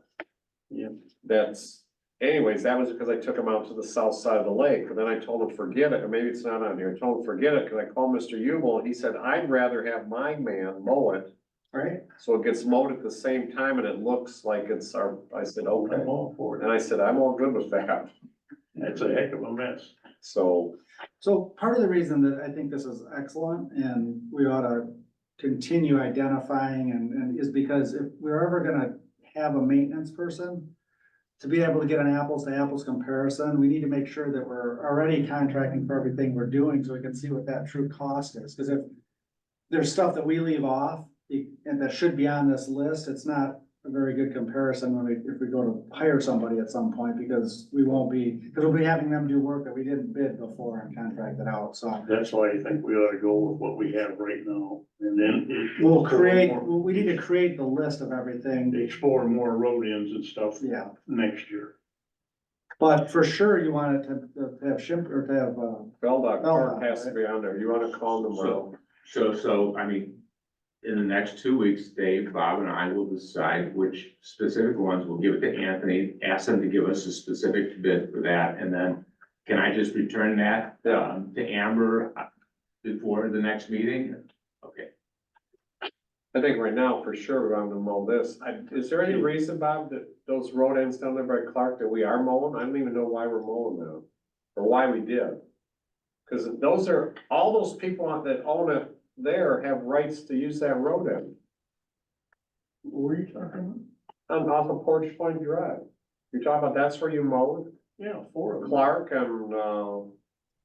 Yeah. That's, anyways, that was because I took him out to the south side of the lake, and then I told him, forget it, or maybe it's not on here, I told him, forget it, cause I called Mr. Ubel, and he said, I'd rather have my man mow it. Right? So it gets mowed at the same time and it looks like it's our, I said, okay, I'm all for it. and I said, I'm all good with that, That's a heck of a mess. so. So part of the reason that I think this is excellent and we ought to continue identifying and is because if we're ever gonna have a maintenance person, to be able to get an apples to apples comparison, we need to make sure that we're already contracting for everything we're doing so we can see what that true cost is. Cause if there's stuff that we leave off and that should be on this list, it's not a very good comparison when if we go to hire somebody at some point, because we'll be having them do work that we didn't bid before and contract it out, so. That's why I think we ought to go with what we have right now. And then We need to create the list of everything, explore more road ends and stuff yeah, next year. but for sure you want it to have ship or to have, Feldok Park Feldok, has to be on there, you wanna call them tomorrow? So, I mean, in the next 2 weeks, Dave, Bob and I will decide which specific ones. We'll give it to Anthony, ask him to give us a specific bid for that, and then can I just return that, to Amber before the next meeting? Okay. I think right now, for sure, we're gonna mow this. Is there any reason, Bob, that those road ends down there by Clark that we are mowing? I don't even know why we're mowing now, or why we did. Cause those are, all those people that own it there have rights to use that road end. What are you talking Off of Porch Point Drive. You're talking about that's where you mowed? about? Yeah, 4 of them. Clark and,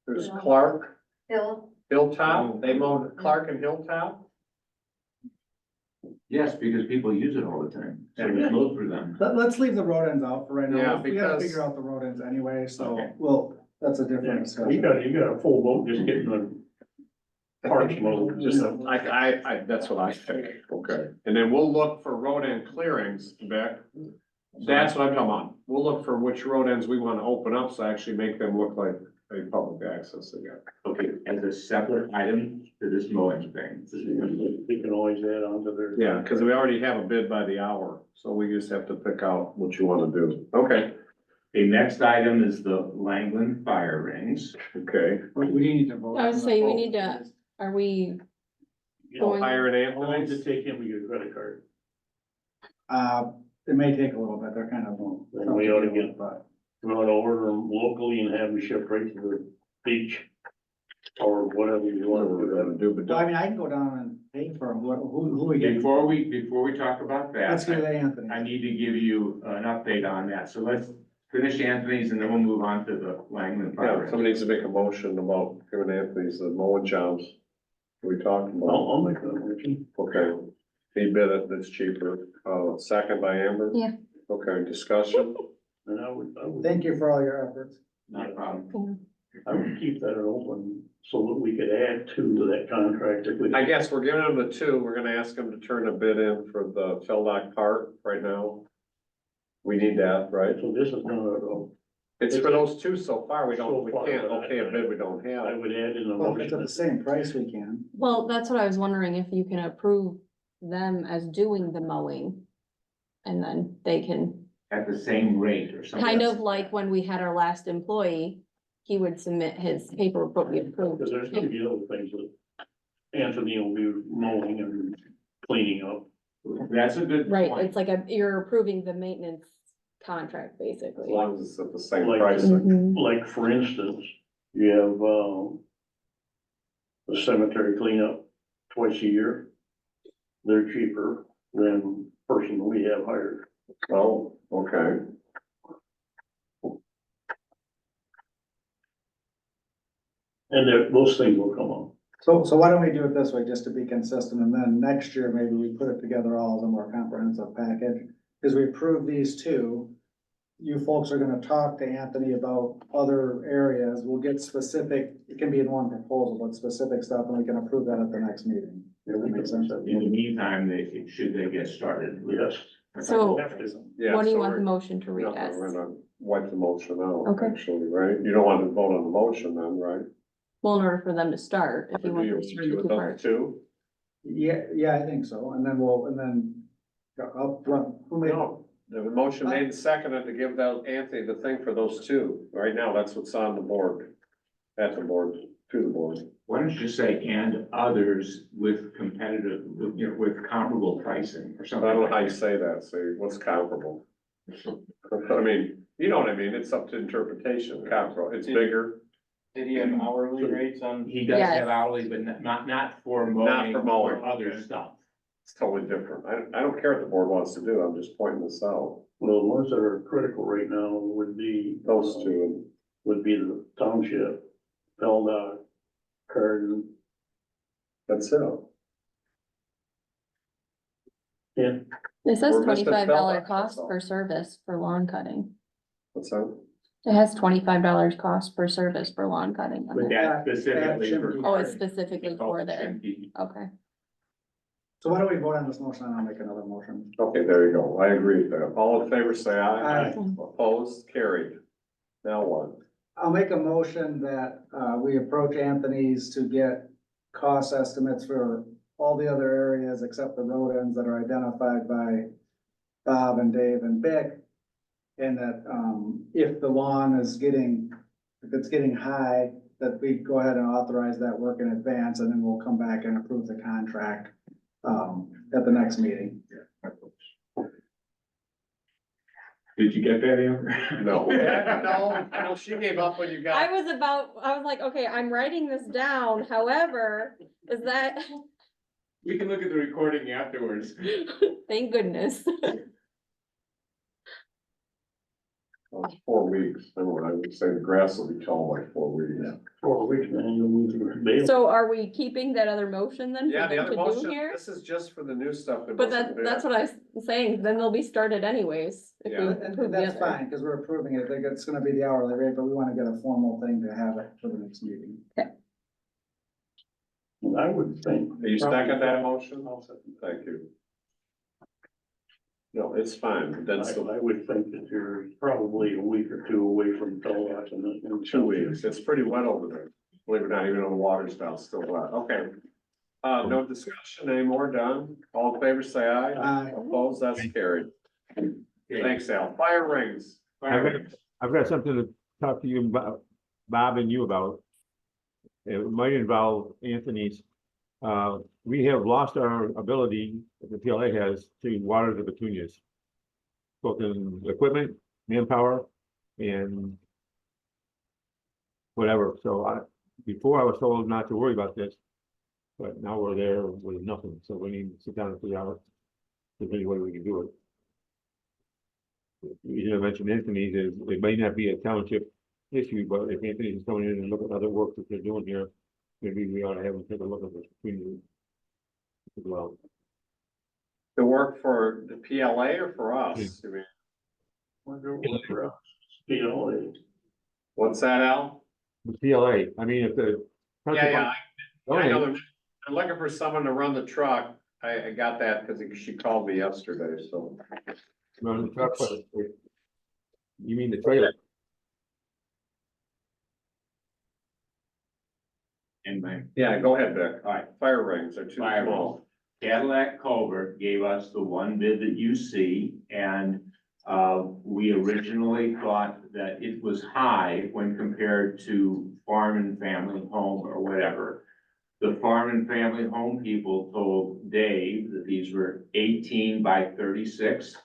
there's Yeah. Clark, Bill? Hilltop, they mowed Clark and Hilltop? Yes, because people use it all the time, so it's load for them. Let's leave the road ends out for right Yeah, now. We gotta because- figure out the road ends anyway, so, Okay. well, that's a different You discussion. got a full boat just getting the parts mowed. Just, that's what I think, okay. And then we'll look for road end clearings, Beck. That's what I'm talking about. We'll look for which road ends we wanna open up, so actually make them look like a public access again. Okay, as a separate item to this mowing thing. We can always add on to their. Yeah, cause we already have a bid by the hour, so we just have to pick out what you wanna do. Okay, The next item is the Langland fire rings. okay. We need to vote. I was on saying, we the- need to, are we, You know, Hire an how long does Anthony's? it take him to get a credit card? It may take a little bit, they're kind of. Then we ought to tough deal get- with, but- We want to order them locally and have them shipped right to the beach or whatever you want What to we're do. gonna do, but Well, I don't, mean, I can go down and pay for them, who we get, Before we talk about let's that, do that, Anthony. I need to give you an update on that. So let's finish Anthony's and then we'll move on to the Langland fire yeah, rings. somebody needs to make a motion about giving Anthony's the mowing jobs. We talked about, I'll make that motion. okay. He bid it, it's cheaper. Second by Amber? Yeah. Okay, discussion? And I would, Thank you for all your efforts. Not a problem. I would keep that open so that we could add to that contract if we. I guess we're giving him the two. We're gonna ask him to turn a bid in for the Feldock Park right now. We need that, right? So this is gonna, It's for those two so far. We So can't, far, okay, a bid we don't I have. would add in the Well, if it's at motion. the same price, we can. well, that's what I was wondering, if you can approve them as doing the mowing. And then they can, At the same rate or something. kind of like when we had our last employee, he would submit his paperwork, but we approved. Because there's gonna be other things that Anthony will be mowing and cleaning up. That's a good Right, point. it's like you're approving the maintenance contract, As basically. long as it's at the same Like- price. Mhm. Like, for instance, you have, the cemetery cleanup twice a year. They're cheaper than the person we have hired. Oh, okay. And those things will come up. So why don't we do it this way, just to be consistent, and then next year, maybe we put it together all as a more comprehensive package? Because we approve these two, you folks are gonna talk to Anthony about other areas, we'll get specific, it can be in one proposal, but specific stuff, and we can approve that at the next meeting. Does that make sense? In the meantime, should they get started? Yes. So Yeah, what do you so want the we're- motion to read no, as? We're gonna wipe the motion out, Okay. actually, right? You don't want to vote on the motion then, right? Well, in order for them to start, if you want to You start do the it two those parts. two? Yeah, I think so, and then up front, who made? No, the motion made and seconded to give that Anthony the thing for those two. Right now, that's what's on the board. At the board, to the board. Why don't you say and others with competitive, with comparable pricing or I something? don't know how like you say that, say what's comparable. I mean, you know what I mean, it's up to interpretation, comparable, it's bigger, Did he have hourly rates on? He does Yes. have hourly, but not for Not mowing for mowing, or other okay. stuff. it's totally different. I don't care what the board wants to do, I'm just pointing this out, Well, the ones that are critical right now would be. those two. Would be the Township, Feldock, Carden, That's it. yeah. It says We're missing $25 Feldock, cost that's all. per service for lawn cutting. What's that? It has $25 cost per service for lawn cutting. on But it. that's specifically for. Chimkey. Oh, it's specifically for there. Chimkey. Okay. So why don't we vote on this motion, and I'll make another motion. Okay, there you go, I agree with that. All in favor, say aye. Aye. Opposed, carried. Now what? I'll make a motion that, we approach Anthony's to get cost estimates for all the other areas except the road ends that are identified by Bob and Dave and Vic. And that, if the lawn is getting, if it's getting high, that we go ahead and authorize that work in advance, and then we'll come back and approve the contract, at the next meeting. Did you get that, Amber? No. No, she gave up when you got. I was like, okay, I'm writing this down, however, is that, We can look at the recording afterwards. thank goodness. Well, it's 4 weeks, then what I would say the grass will be tall like 4 weeks. 4 weeks, man, you'll be. So are we keeping that other motion then Yeah, for the them other to do motion, here? this is just for the new stuff. But that's what I was saying, then they'll be started anyways. If we Yeah. approve And the that's other. fine, because we're approving it. I think it's gonna be the hourly rate, but we want to get a formal thing to have it for the next meeting. I would think. Are you second that motion? Thank you. No, it's fine, that's I would think that you're probably a week or two away from Tulloch and 2 weeks, it's pretty wet over there. Believe it or not, even though the water's down, still wet, okay. No discussion anymore, done, all in favor, say aye. Aye. Opposed, that's carried. Thanks, Al. Fire rings. I've got something to talk to you about, Bob and you about. It might involve Anthony's. We have lost our ability, the PLA has, to water the petunias. Both in equipment, manpower, and whatever. So before I was told not to worry about this, but now we're there with nothing. So we need to sit down and figure out if there's any way we can do it. You didn't mention Anthony's, it may not be a township issue, but if Anthony's coming in and look at other work that they're doing here, maybe we ought to have them take a look at this between as well. To work for the PLA or for us? I mean, PLA. what's that, Al? The PLA, I mean, if the. Yeah, I know they're looking for someone to run the truck. I got that because she called me yesterday, so. Run the truck, but you mean the trailer? Anyway, Yeah, go ahead, Vic. all right. Fire rings are too Fire small. Cadillac Culver gave us the one bid that you see, and we originally thought that it was high when compared to farm and family home or whatever. The farm and family home people told Dave that these were 18 by 36.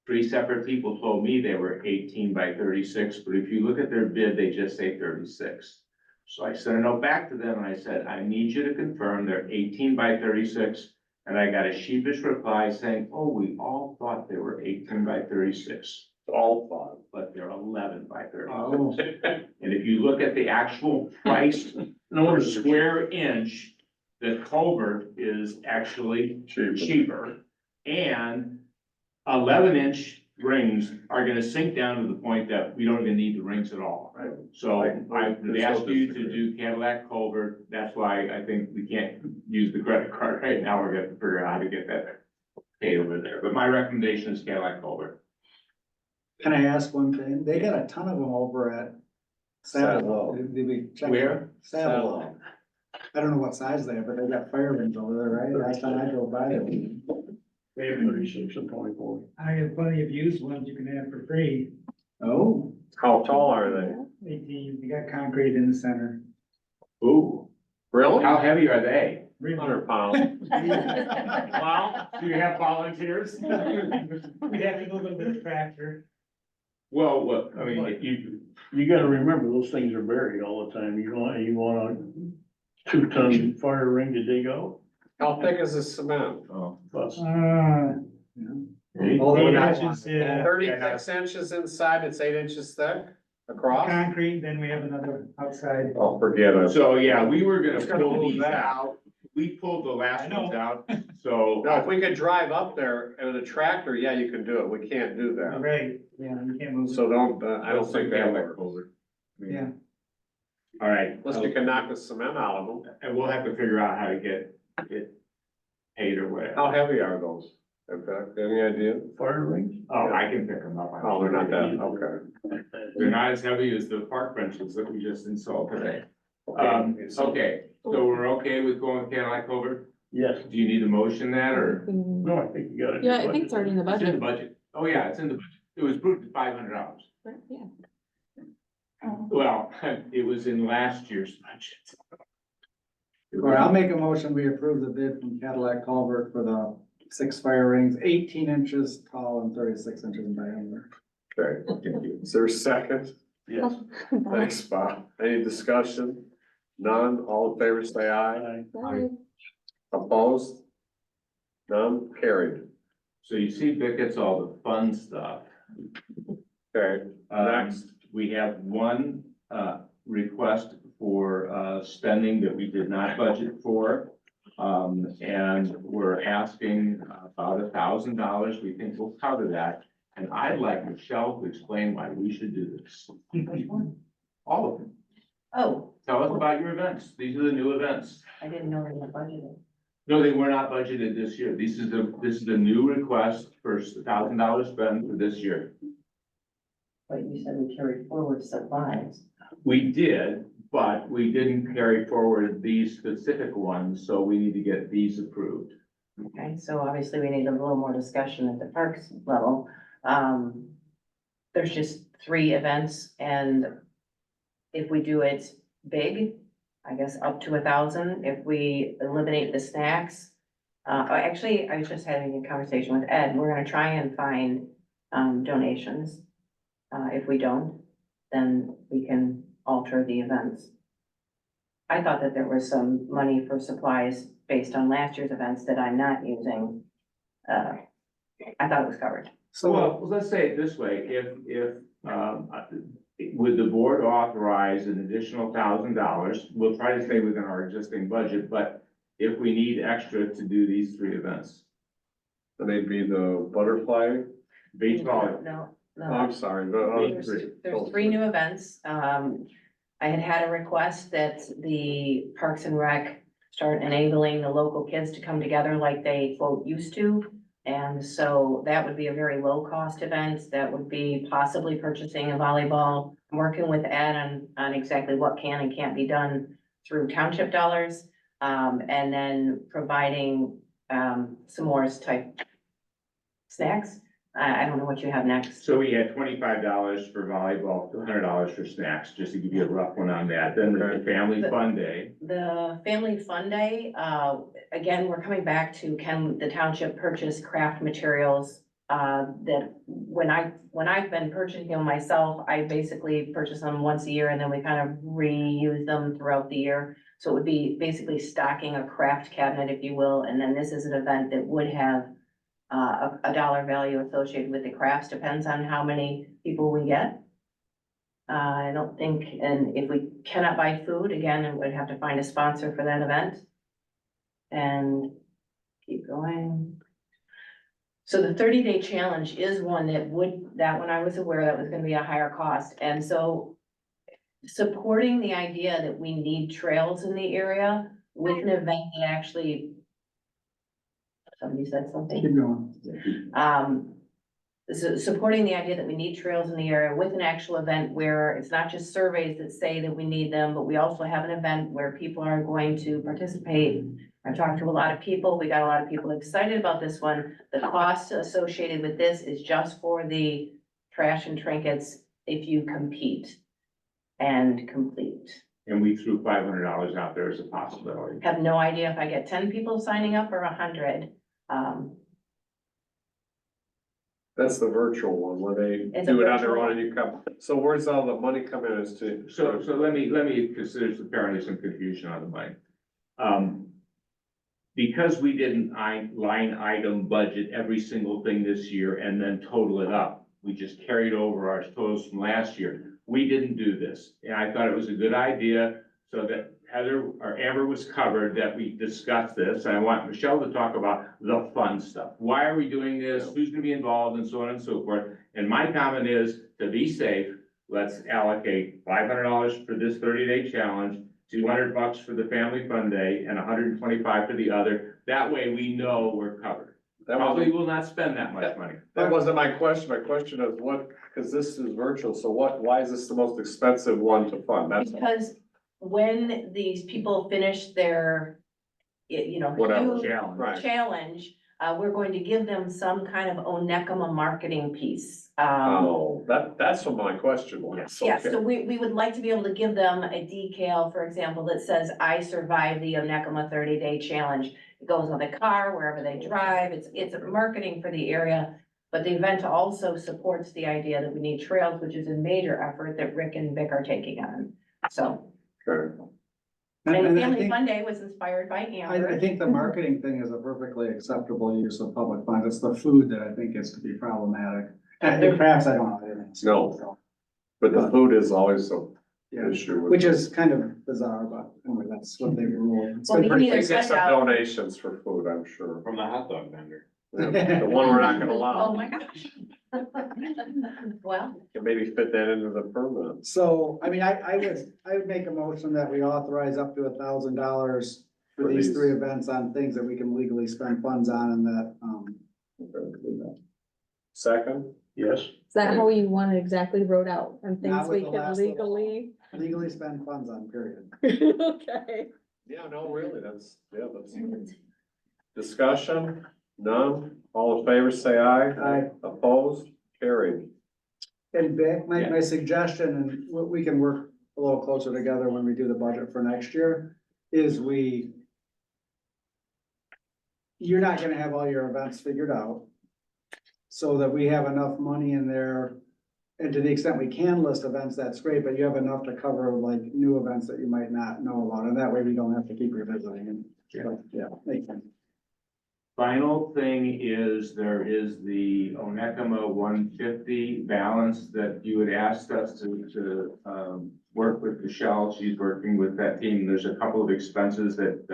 3 separate people told me they were 18 by 36, but if you look at their bid, they just say 36. So I sent a note back to them and I said, I need you to confirm they're 18 by 36. And I got a sheepish reply saying, oh, we all thought they were 18 by 36. All thought. But they're 11 by 36. Oh. And if you look at the actual price per square inch, the culvert is actually cheaper. And 11-inch rings are gonna sink down to the point that we don't even need the rings at all. Right. So I would There's ask no you to disagreement. do Cadillac culvert. That's why I think we can't use the credit card right now. We're gonna figure out how to get that paid over there. But my recommendation is Cadillac culvert. Can I ask one thing? They got a ton of them over at Savalo. Did we check? Where? Savalo. I don't know what size they have, but they got fire rings over there, right? Last time I drove by them. They have 36 and 24. I have plenty of used ones you can have for free. Oh, How tall are they? 18, you got concrete in the center. Ooh, Really? how heavy are they? 100 pounds. Well, do you have volunteers? We'd have to go with the tractor. Well, what, I mean, You gotta remember, those things are buried all the time. You want a 2-ton fire ring to dig out? How thick is this cement? Plus, all they 8 got inches, yeah. 36 inches inside, it's 8 inches thick across? Concrete, then we have another outside. Oh, forget it. so yeah, we were gonna It's gonna pull move these that. out. We pulled the I last know. ones out, so. Now, if we could drive up there with a tractor, yeah, you can do it. We can't do that. Right, yeah, you can't move. So don't, I don't think that Cadillac works. culvert. Yeah. All right. Unless you can knock the cement out of them. And we'll have to figure out how to get it paid or whatever. How heavy are those? In fact, any idea? fire rings? Oh, I can pick them up. Oh, they're not that, okay. They're not as heavy as the park benches that we just installed today. Okay, so we're okay with going Cadillac culvert? Yes. Do you need a motion that or? No, I think you got it. Yeah, I think it's already in the It's in the budget. budget. Oh, yeah, it's in the budget. It was approved at $500. Yeah. Well, it was in last year's budget. All right, I'll make a motion, we approve the bid from Cadillac Culvert for the 6 fire rings, 18 inches tall and 36 inches in diameter. Okay, is there a second? Yes. Thanks, Bob. Any discussion? None, all in favor, say aye. Bye. Opposed? None, carried. So you see, Vic, it's all the fun stuff. Okay, next. We have one, request for, spending that we did not budget for. And we're asking about $1,000. We think we'll cover that. And I'd like Michelle to explain why we should do this. Which one? All of them. Oh, Tell us about your events. These are the new events. I didn't know they were budgeted. No, they were not budgeted this year. This is a new request for $1,000 spend for this year. But you said we carried forward supplies. We did, but we didn't carry forward these specific ones, so we need to get these approved. Okay, so obviously we need a little more discussion at the parks level. There's just 3 events, and if we do it big, I guess up to 1,000. If we eliminate the snacks, actually, I was just having a conversation with Ed. We're gonna try and find donations. If we don't, then we can alter the events. I thought that there was some money for supplies based on last year's events that I'm not using. I thought it was covered. So, Well, let's say it this way, would the board authorize an additional $1,000? We'll try to stay within our existing budget, but if we need extra to do these 3 events. And they'd be the butterfly. Beach volleyball. No, Oh, no. I'm sorry, There's 3 new events. I had a request that the Parks and Rec start enabling the local kids to come together like they quote used to. And so that would be a very low cost event. That would be possibly purchasing a volleyball. I'm working with Ed on exactly what can and can't be done through township dollars. And then providing s'mores type snacks. I don't know what you have next. So we had $25 for volleyball, $100 for snacks, just to give you a rough one on that. Then the family fun day. The Family Fun Day, again, we're coming back to can the township purchase craft materials? That when I've been purchasing them myself, I basically purchase them once a year and then we kind of reuse them throughout the year. So it would be basically stocking a craft cabinet, if you will, and then this is an event that would have a dollar value associated with the crafts, depends on how many people we get. I don't think, and if we cannot buy food, again, I would have to find a sponsor for that event. And keep going. So the 30-day challenge is one that one I was aware that was gonna be a higher cost. And so supporting the idea that we need trails in the area with an event that actually somebody said something. keep going. So supporting the idea that we need trails in the area with an actual event where it's not just surveys that say that we need them, but we also have an event where people are going to participate. I've talked to a lot of people. We got a lot of people excited about this one. The cost associated with this is just for the trash and trinkets if you compete and complete. And we threw $500 out there as a possibility. Have no idea if I get 10 people signing up or 100. That's the virtual one where they It's a do it on their virtual own and you come. So where's all the money coming as to? So let me, because there's apparently some confusion on the money. Because we didn't line item budget every single thing this year and then total it up, we just carried over our totals from last year. We didn't do this, and I thought it was a good idea so that Heather or Amber was covered, that we discussed this. And I want Michelle to talk about the fun stuff. Why are we doing this? Who's gonna be involved and so on and so forth? And my comment is, to be safe, let's allocate $500 for this 30-day challenge, $200 for the family fun day, and $125 for the other. That way we know we're covered. Probably will not spend that much money. That wasn't my question. My question is what, because this is virtual, so why is this the most expensive one to fund? That's Because when these people finish their Whatever. huge Right. challenge, we're going to give them some kind of Onekama marketing piece. Oh, that's what my question was. Yeah, Okay. so we would like to be able to give them a decal, for example, that says, I survived the Onekama 30-day challenge. It goes on the car, wherever they drive, it's marketing for the area. But the event also supports the idea that we need trails, which is a major effort that Rick and Vic are taking on, so. Okay. And And I Family think, Fun Day was inspired by I Amber. think the marketing thing is a perfectly acceptable use of public funds. It's the food that I think is to be problematic. And the crafts, I don't know. I didn't see, No. so, But the food is always an yeah, issue. with which the- is kind of bizarre, but anyway, that's what they rule. It's Well, been you pretty can either We get send some out, donations for food, I'm sure. From the hot dog vendor. The one we're not gonna oh allow. my gosh. Well, Can maybe fit that into the permit. So, I mean, I would make a motion that we authorize up to $1,000 for For these these. 3 events on things that we can legally spend funds on and that, Second, Yes, Is that how you want it exactly wrote out and things Not with we the can last little- legally? legally spend funds on, period. Okay. yeah, no, really, that's discussion, none, all in favor, say aye. Aye. Opposed, carried. And Vic, my suggestion, and we can work a little closer together when we do the budget for next year, is you're not gonna have all your events figured out. So that we have enough money in there, and to the extent we can list events, that's great, but you have enough to cover like new events that you might not know about, and that way we don't have to keep revisiting and, yeah, makes sense. Final thing is, there is the Onekama 150 balance that you had asked us to work with Michelle. She's working with that team. There's a couple of expenses that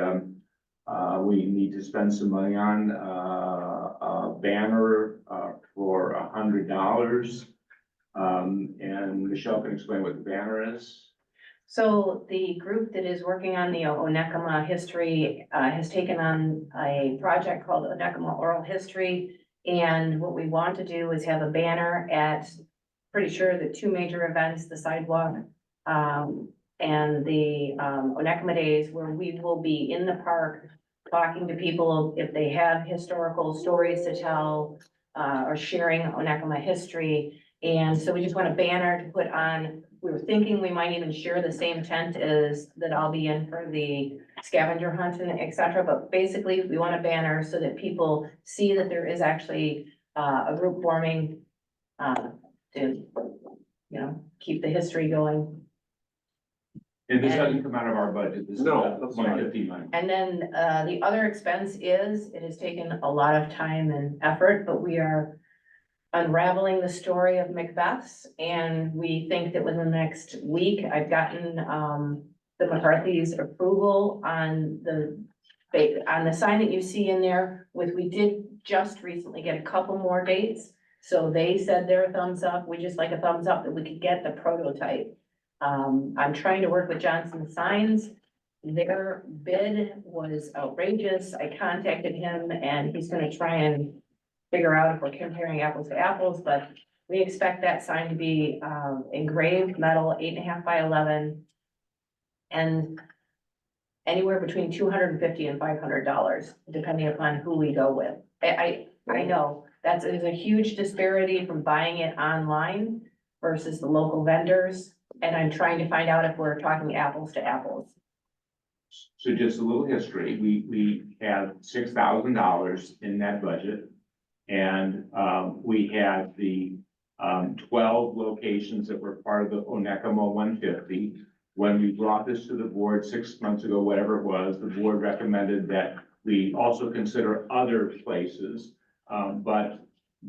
we need to spend some money on. A banner for $100. And Michelle can explain what the banner is. so the group that is working on the Onekama history, has taken on a project called Onekama Oral History. And what we want to do is have a banner at, pretty sure the 2 major events, the sidewalk, and the, Onekama Days, where we will be in the park talking to people if they have historical stories to tell, or sharing Onekama history. And so we just want a banner to put on. We were thinking we might even share the same tent as that I'll be in for the scavenger hunt and et cetera. But basically, we want a banner so that people see that there is actually, a group forming, to, keep the history going. And this doesn't come out of our budget. This is No, that's right. 150 money. And then, the other expense is, it has taken a lot of time and effort, but we are unraveling the story of Macbeth's, and we think that within the next week, I've gotten, the McCarthy's approval on the sign that you see in there. We did just recently get a couple more dates, so they said their thumbs up. We just like a thumbs up that we could get the prototype. I'm trying to work with Johnson Signs. Their bid was outrageous. I contacted him and he's gonna try and figure out if we're comparing apples to apples, but we expect that sign to be, engraved metal, 8.5 by 11. And anywhere between $250 and $500, depending upon who we go with. I know there's a huge disparity from buying it online versus the local vendors. And I'm trying to find out if we're talking apples to apples. So just a little history, we have $6,000 in that budget. And we had the 12 locations that were part of the Onekama 150. When we brought this to the board 6 months ago, whatever it was, the board recommended that we also consider other places. But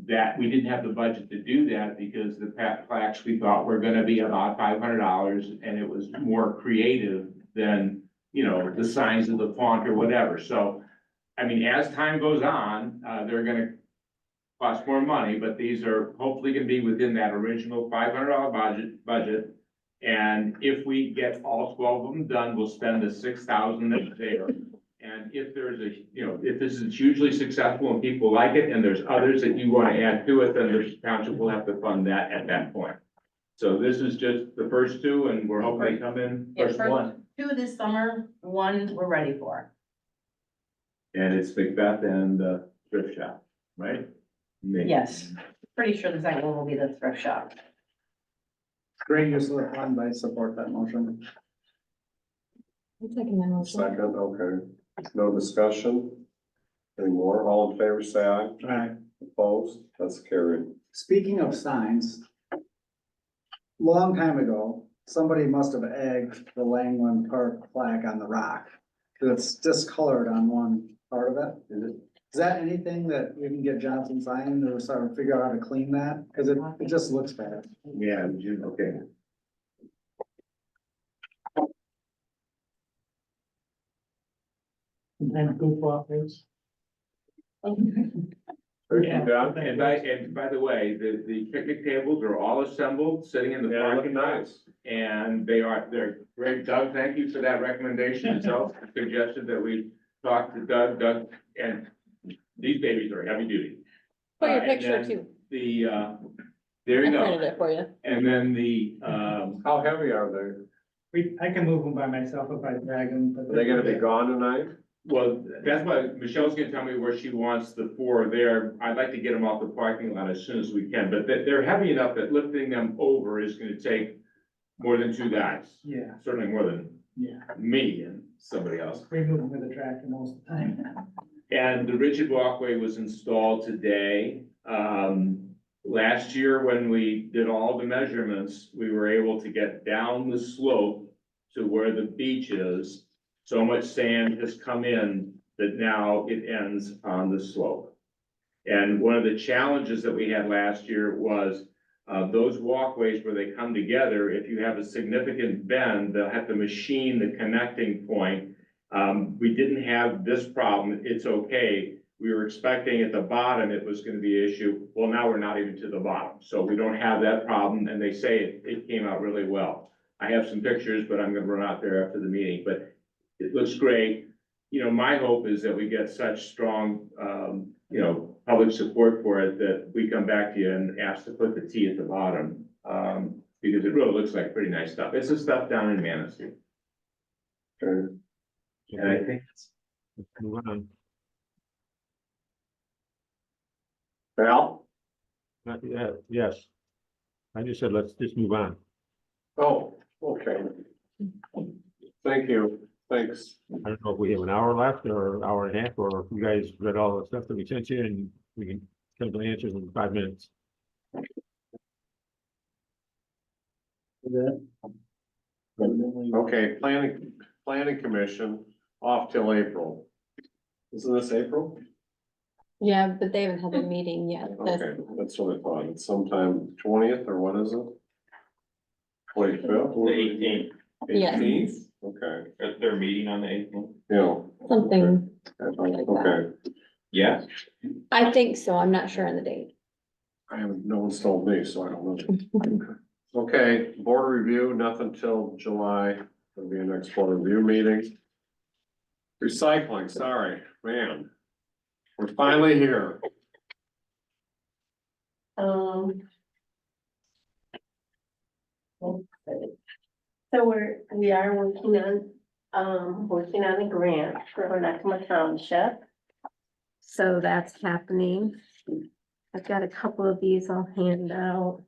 that we didn't have the budget to do that because the plaques we thought were gonna be about $500, and it was more creative than, the signs of the font or whatever. So, I mean, as time goes on, they're gonna cost more money, but these are hopefully gonna be within that original $500 budget. And if we get all 12 of them done, we'll spend the $6,000 that's there. And if there's if this is hugely successful and people like it, and there's others that you want to add to it, then the township will have to fund that at that point. So this is just the first 2, and we're hoping they come in Yeah, first one. 2 this summer, 1 we're ready for. And it's Macbeth and the thrift shop, right? Maybe. Yes, pretty sure the second one will be the thrift shop. Great use of the fund, I support that motion. I'm taking that motion. Second, okay. No discussion? Any more? All in favor, say aye. Aye. Opposed? That's carried. Speaking of signs, long time ago, somebody must have egged the Langland Park flag on the rock. It's discolored on one part of it. Is that anything that we can get Johnson signed or sort of figure out how to clean that? Cause it just looks bad. Yeah, okay. And goof off is. And by the way, the picnic tables are all assembled, sitting in the Yeah, parking look lot. nice. And they're great. Doug, thank you for that recommendation. Itself suggested that we talk to Doug, and these babies are heavy duty. For your And picture then too. The, there you I printed go. it for you. And then the, How heavy are they? I can move them by myself if I drag them, but. Are they gonna be gone tonight? well, that's why Michelle's gonna tell me where she wants the 4 there. I'd like to get them off the parking lot as soon as we can, but they're heavy enough that lifting them over is gonna take more than 2 guys. Yeah, Certainly more than yeah. me and somebody else. We move them with a tractor most of the time. And the rigid walkway was installed today. Last year, when we did all the measurements, we were able to get down the slope to where the beach is. So much sand has come in that now it ends on the slope. And one of the challenges that we had last year was those walkways where they come together, if you have a significant bend, they'll have to machine the connecting point. We didn't have this problem. It's okay. We were expecting at the bottom it was gonna be an issue. Well, now we're not even to the bottom. So we don't have that problem, and they say it came out really well. I have some pictures, but I'm gonna run out there after the meeting, but it looks great. You know, my hope is that we get such strong, public support for it that we come back to you and ask to put the T at the bottom. Because it really looks like pretty nice stuff. It's the stuff down in Manistee. Okay. And I think Let's move on. Al? Not yet, yes. I just said, let's just move on. Oh, okay. Thank you. Thanks. I don't know if we have an hour left or an hour and a half, or if you guys read all the stuff that we sent you and we can come to the answers in 5 minutes. Okay, planning commission off till April. Isn't this April? Yeah, but they haven't had a meeting yet. Okay, that's what I thought. It's sometime 20th or what is it? 25th? The 18th, Yes. 18th? Okay, they're meeting on the 18th. yeah. Something, Okay, Yes. I think so. I'm not sure on the date. I haven't, no one's told me, so I don't know. Okay, board review, nothing till July. There'll be a next board review meeting. Recycling, sorry, man. We're finally here. let's see. So we are working on a grant for Onekama Township. So that's happening. I've got a couple of these I'll hand out.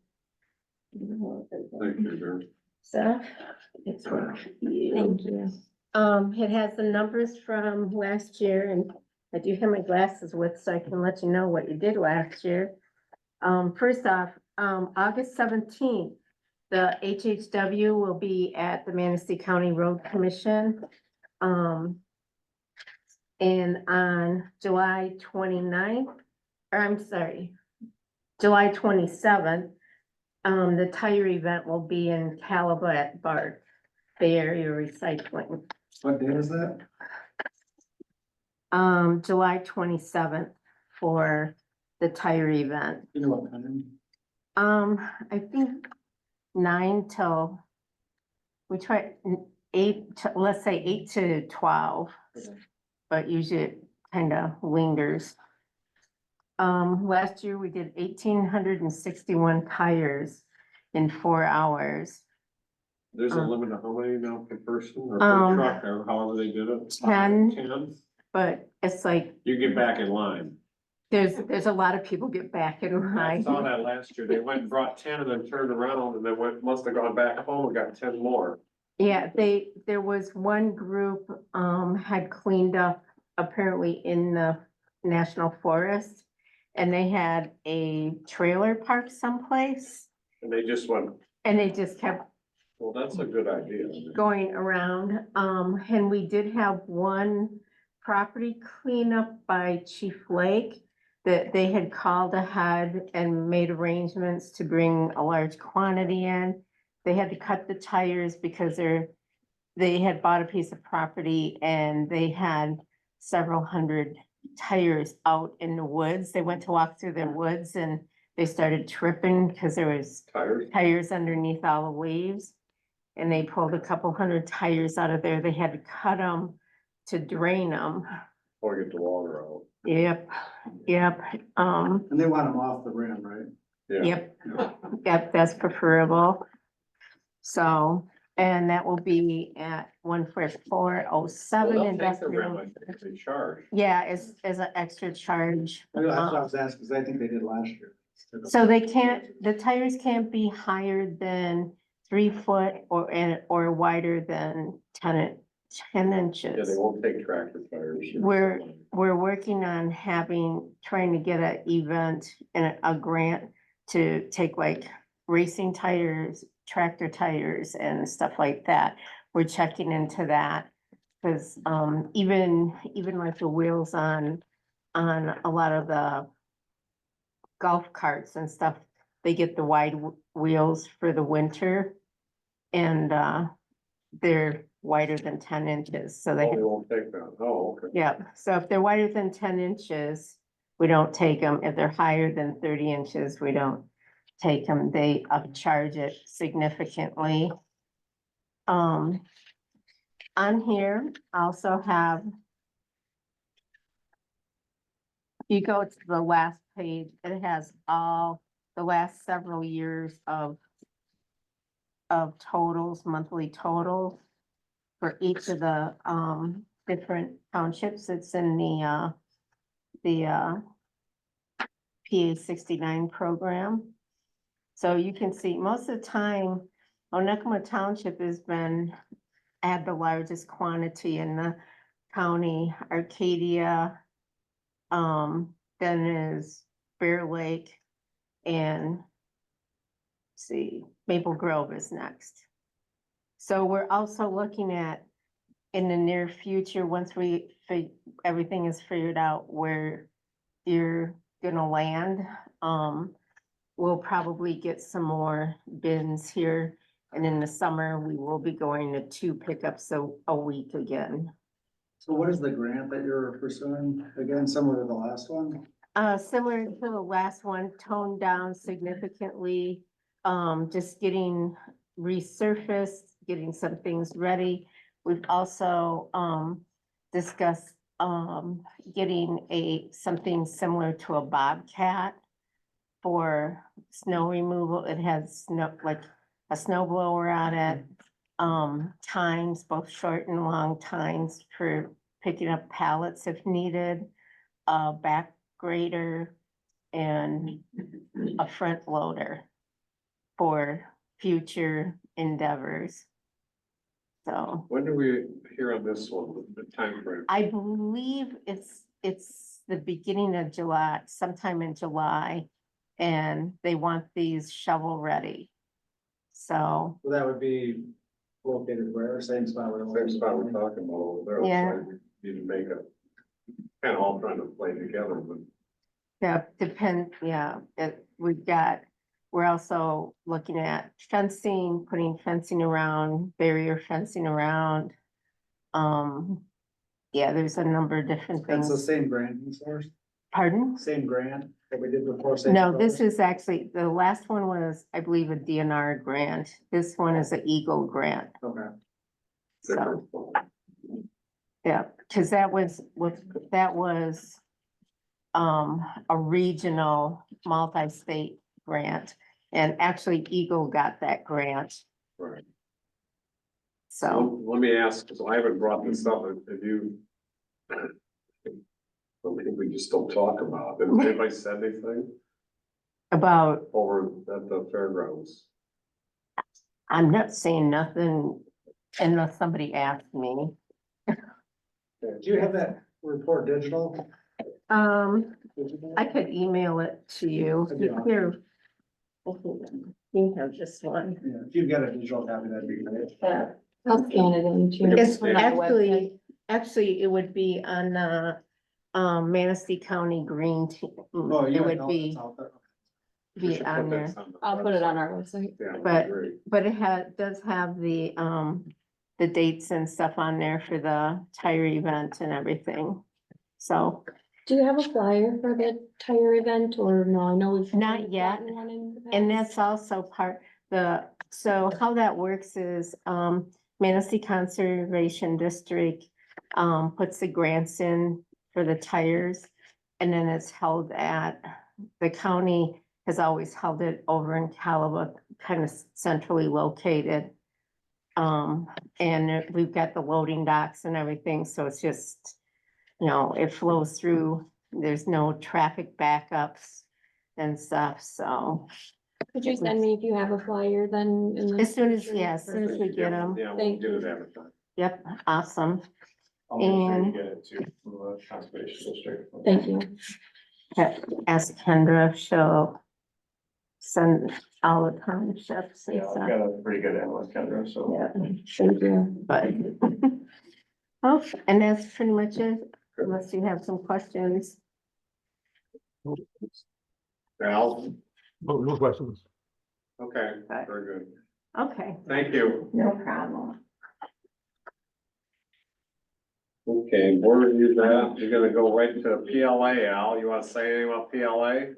Thank you, Drew. So it's for you. Thank you. It has the numbers from last year, and I do have my glasses with, so I can let you know what you did last year. First off, August 17th, the HHW will be at the Manistee County Road Commission. And on July 29th, or I'm sorry, July 27th, the tire event will be in Calabar at BART, Bay Area Recycling. What day is that? July 27th for the tire event. You know what time? I think 9 till, we try 8, let's say 8 to 12. But usually it kind of lingers. Last year we did 1,861 tires in 4 hours. There's a limit of how many now per person or per Um, truck or however they did it? 10. 10? but it's like, You get back in line. there's a lot of people get back in I line. saw that last year. They went and brought 10 and then turned around and then must have gone back home and got 10 more. Yeah, there was one group, had cleaned up apparently in the national forest. And they had a trailer park someplace And they just went, and they just kept well, that's a good idea. going around. And we did have one property cleanup by Chief Lake that they had called ahead and made arrangements to bring a large quantity in. They had to cut the tires because they had bought a piece of property and they had several hundred tires out in the woods. They went to walk through their woods and they started tripping because there was tires underneath all the leaves. And they pulled a couple hundred tires out of there. They had to cut them to drain them. Or get the water out. Yep. And they want them off the rim, right? Yeah. Yep, that's preferable. So, and that will be at 14407 Well, they'll take the rim, industrial. I think they charge. Yeah, as an extra charge. That's what I was asking, because I think they did last year. So the tires can't be higher than 3 foot or wider than 10 Yeah, they inches. won't take tractor tires. We're working on trying to get an event and a grant to take like racing tires, tractor tires and stuff like that. We're checking into that. Cause, even like the wheels on a lot of the golf carts and stuff, they get the wide wheels for the winter. And, they're wider than 10 inches, so Oh, they, they won't take that. Oh, okay. yeah, so if they're wider than 10 inches, we don't take them. If they're higher than 30 inches, we don't take them. They upcharge it significantly. On here, I also have, you go to the last page, it has all the last several years of totals, monthly totals for each of the different townships. It's in the PA 69 program. So you can see most of the time, Onekama Township has had the largest quantity in the county. Arcadia, then is Bear Lake, and see, Maple Grove is next. So we're also looking at, in the near future, once everything is figured out where you're gonna land, we'll probably get some more bins here. And in the summer, we will be going to 2 pickups a week again. So what is the grant that you're pursuing? Again, similar to the last one? Similar to the last one, toned down significantly, just getting resurfaced, getting some things ready. We've also, discussed, getting something similar to a Bobcat for snow removal. It has like a snow blower on it, tines, both short and long tines for picking up pallets if needed, a back grader and a front loader for future endeavors. So When do we hear on this one, the time frame? I believe it's the beginning of July, sometime in July, and they want these shovel ready. So, So that would be located where, same spot where. Same spot we're talking about over there. Yeah. So we need to make a, kind of all trying to play together, but yeah, we're also looking at fencing, putting fencing around, barrier fencing around. Yeah, there's a number of different That's the things. same granting source, Pardon? same grant that we did before. same No, this source? is actually, the last one was, I believe, a DNR grant. This one is an Eagle grant. Okay. So, yeah, because that was a regional multi-state grant, and actually Eagle got that grant. right. So, Let me ask, so I haven't brought this up, have you Something we just don't talk about. Did anybody said anything About, over at the fairgrounds? I'm not saying nothing unless somebody asks me. Do you have that report digital? I could email it to you. Here. You have this one. Yeah, if you've got a digital copy, that'd be great. Yeah. I'll scan it in too. It's Put it on the website. actually, it would be on, Manistee County Green Team. Oh, you It got would all be, that's out there. We be should on put there. this on the I'll put it on website. our website. Yeah, that'd be But- great. But it does have the dates and stuff on there for the tire event and everything. So, Do you have a flyer for the tire event or no? I know we've. Not yet. gotten one in the and past. that's also so how that works is, Manistee Conservation District, puts the grants in for the tires. And then it's held at, the county has always held it over in Calabar, kind of centrally located. And we've got the loading docks and everything, so it's just, it flows through, there's no traffic backups and stuff, so. Could you send me if you have a flyer then? in the As soon as, future? yeah, as soon as we get them, Yeah, we'll Thank get you. it advertised. yep, awesome. I'll make sure you And- get it to the conservation district. Thank you. Ask Kendra if she'll send all the townships and Yeah, I've stuff. got a pretty good analyst, Kendra, so. Yeah, thank you, but. Oh, and that's pretty much it, unless you have some questions. Al, No questions. okay, very good. Okay, Thank you. no problem. Okay, board review that. You're gonna go right to PLA, Al. You wanna say anything about PLA?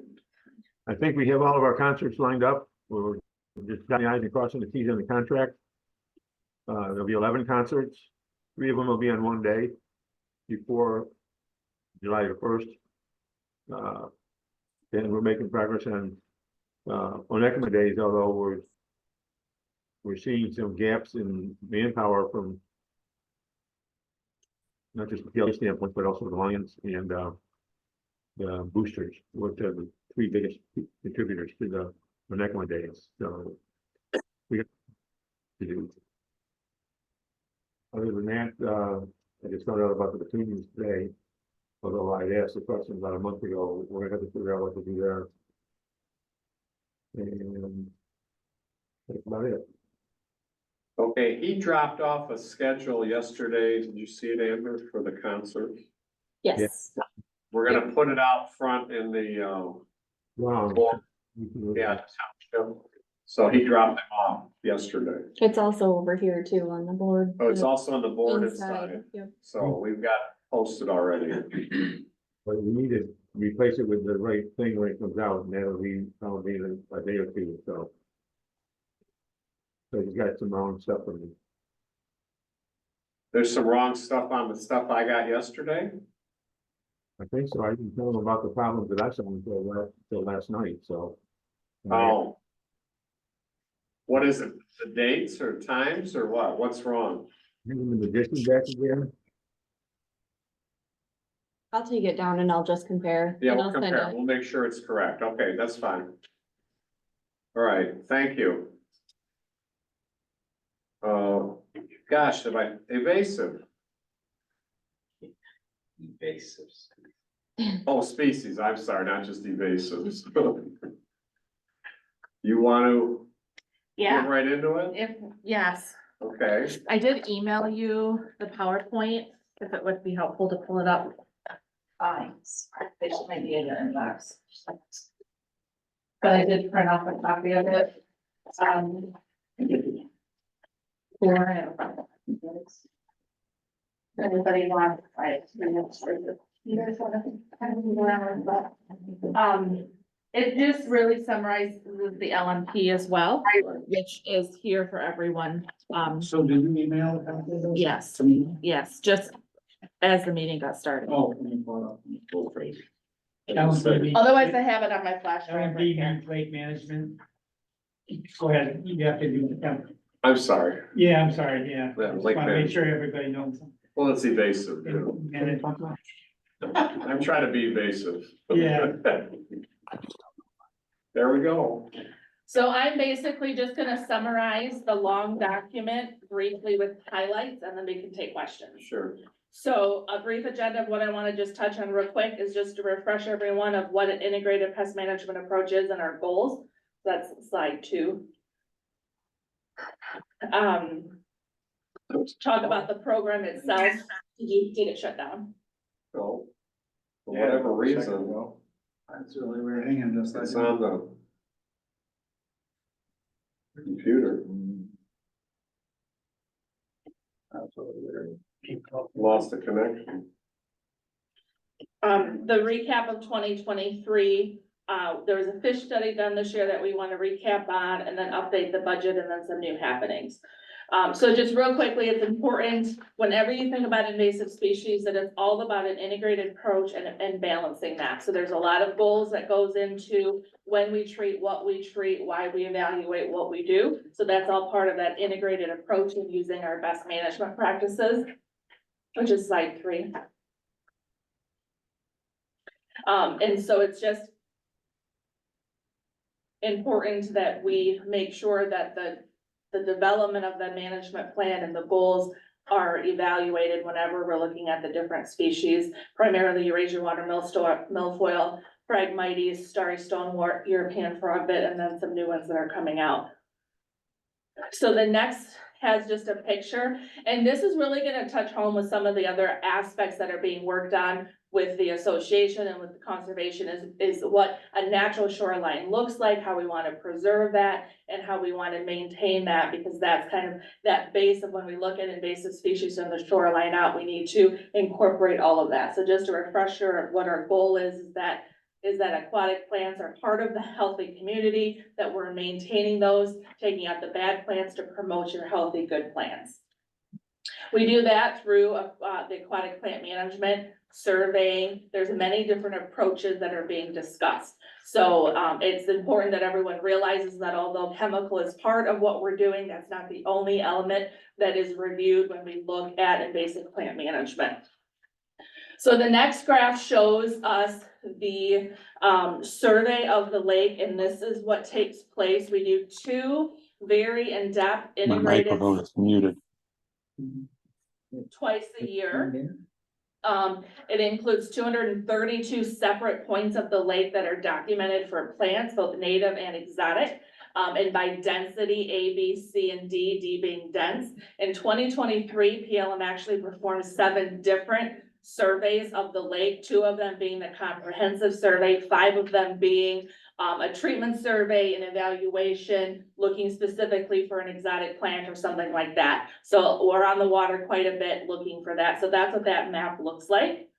I think we have all of our concerts lined up. We're just dotting the i's and crossing the t's on the contract. There'll be 11 concerts. 3 of them will be on one day before July the 1st. Then we're making progress on Onekama days, although we're seeing some gaps in manpower from not just the PLA standpoint, but also the Lions and the boosters, which are the 3 biggest contributors to the Onekama days. So we got to do. Other than that, I just found out about the opinions today. Although I asked the question about a month ago, we're gonna have to figure out what to do there. And that's about it. Okay, he dropped off a schedule yesterday. Did you see it, Amber, for the concert? Yes. We're gonna put it out front in the, Wow. board. Yeah, township. So he dropped it off yesterday. It's also over here too on the board. Oh, it's also on the board Inside, inside. yep. So we've got posted already. But we need to replace it with the right thing when it comes out, and that'll be probably in a day or two, so. So he's got some wrong stuff from me. There's some wrong stuff on the stuff I got yesterday. I think so. I didn't tell him about the problems that I saw until last night, so. Oh. What is it? The dates or times or what? What's wrong? Using the addition back again. I'll take it down and I'll just compare. Yeah, and we'll I'll send compare. it. We'll make sure it's correct. Okay, that's fine. All right, thank you. Gosh, am I evasive? Invasives. Oh, species, I'm sorry, not just evasives. You want to get Yeah, right into it? yes, Okay, I did email you the PowerPoint, if it would be helpful to pull it up. They should maybe in your inbox. But I did print off a copy of it. Everybody wants, like, you guys want to kind of move around, but, it just really summarizes the LMP as well, which is here for everyone. So did you email a copy of those? Yes, To me? yes, just as the meeting got started. Oh. let me pull it up. Otherwise, I have it on my flash drive right LMP here. means lake management. Go ahead, you have to do it. Yeah. I'm sorry. Yeah, I'm sorry, yeah. Yeah, Just lake want to make management. sure everybody knows. Well, it's evasive. Too. And I'm trying to be evasive. Yeah. There we go. So I'm basically just gonna summarize the long document briefly with highlights, and then we can take questions. Sure. So a brief agenda of what I want to just touch on real quick is just to refresh everyone of what an integrated pest management approach is and our goals. That's slide 2. Talk about the program itself. Did it shut down? So, for whatever reason, That's really weird, hang on just a it's second. on the computer. That's what we're, keep talking. Lost the connection. The recap of 2023, there was a fish study done this year that we want to recap on and then update the budget and then some new happenings. So just real quickly, it's important whenever you think about invasive species that it's all about an integrated approach and balancing that. So there's a lot of goals that goes into when we treat, what we treat, why we evaluate what we do. So that's all part of that integrated approach and using our best management practices, which is slide 3. And so it's just important that we make sure that the development of the management plan and the goals are evaluated whenever we're looking at the different species, primarily Eurasian water milfoil, Phragmites, starry stonewort, European frogbit, and then some new ones that are coming out. So the next has just a picture, and this is really gonna touch home with some of the other aspects that are being worked on with the association and with the conservation is what a natural shoreline looks like, how we want to preserve that, and how we want to maintain that, because that's kind of that base of when we look at invasive species on the shoreline out, we need to incorporate all of that. So just a refresher of what our goal is that aquatic plants are part of the healthy community, that we're maintaining those, taking out the bad plants to promote your healthy, good plants. We do that through the aquatic plant management, surveying. There's many different approaches that are being discussed. So it's important that everyone realizes that although chemical is part of what we're doing, that's not the only element that is reviewed when we look at invasive plant management. So the next graph shows us the survey of the lake, and this is what takes place. We do 2 very in-depth integrated. My microphone is muted. Twice a year. It includes 232 separate points of the lake that are documented for plants, both native and exotic. And by density, A, B, C, and D, D being dense. In 2023, PLM actually performed 7 different surveys of the lake, 2 of them being the comprehensive survey, 5 of them being a treatment survey and evaluation, looking specifically for an exotic plant or something like that. So we're on the water quite a bit looking for that. So that's what that map looks like.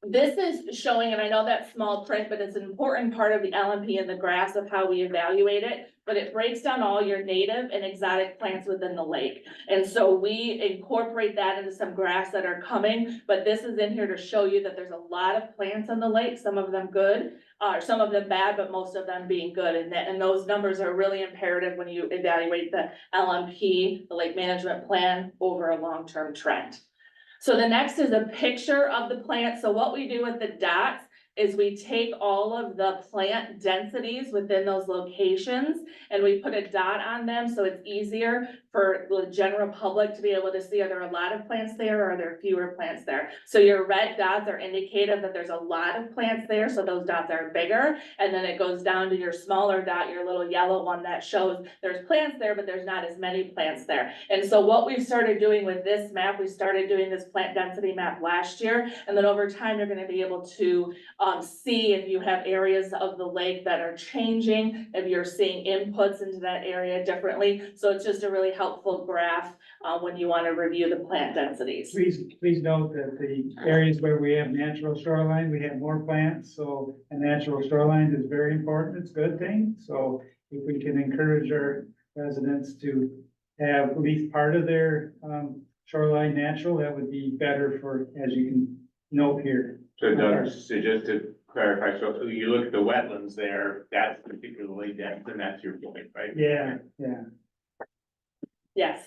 This is showing, and I know that's small print, but it's an important part of the LMP and the graphs of how we evaluate it, but it breaks down all your native and exotic plants within the lake. And so we incorporate that into some graphs that are coming, but this is in here to show you that there's a lot of plants in the lake, some of them good, some of them bad, but most of them being good. And those numbers are really imperative when you evaluate the LMP, the lake management plan, over a long-term trend. So the next is a picture of the plant. So what we do with the dots is we take all of the plant densities within those locations and we put a dot on them, so it's easier for the general public to be able to see, are there a lot of plants there or are there fewer plants there? So your red dots are indicative that there's a lot of plants there, so those dots are bigger. And then it goes down to your smaller dot, your little yellow one that shows there's plants there, but there's not as many plants there. And so what we've started doing with this map, we started doing this plant density map last year, and then over time, you're gonna be able to see if you have areas of the lake that are changing, if you're seeing inputs into that area differently. So it's just a really helpful graph when you want to review the plant densities. Please note that the areas where we have natural shoreline, we have more plants, so a natural shoreline is very important, it's a good thing. So if we can encourage our residents to have at least part of their shoreline natural, that would be better for, as you can note here. So Doug, so just to clarify, so you look at the wetlands there, that's particularly dense, and that's your point, right? Yeah. Yes.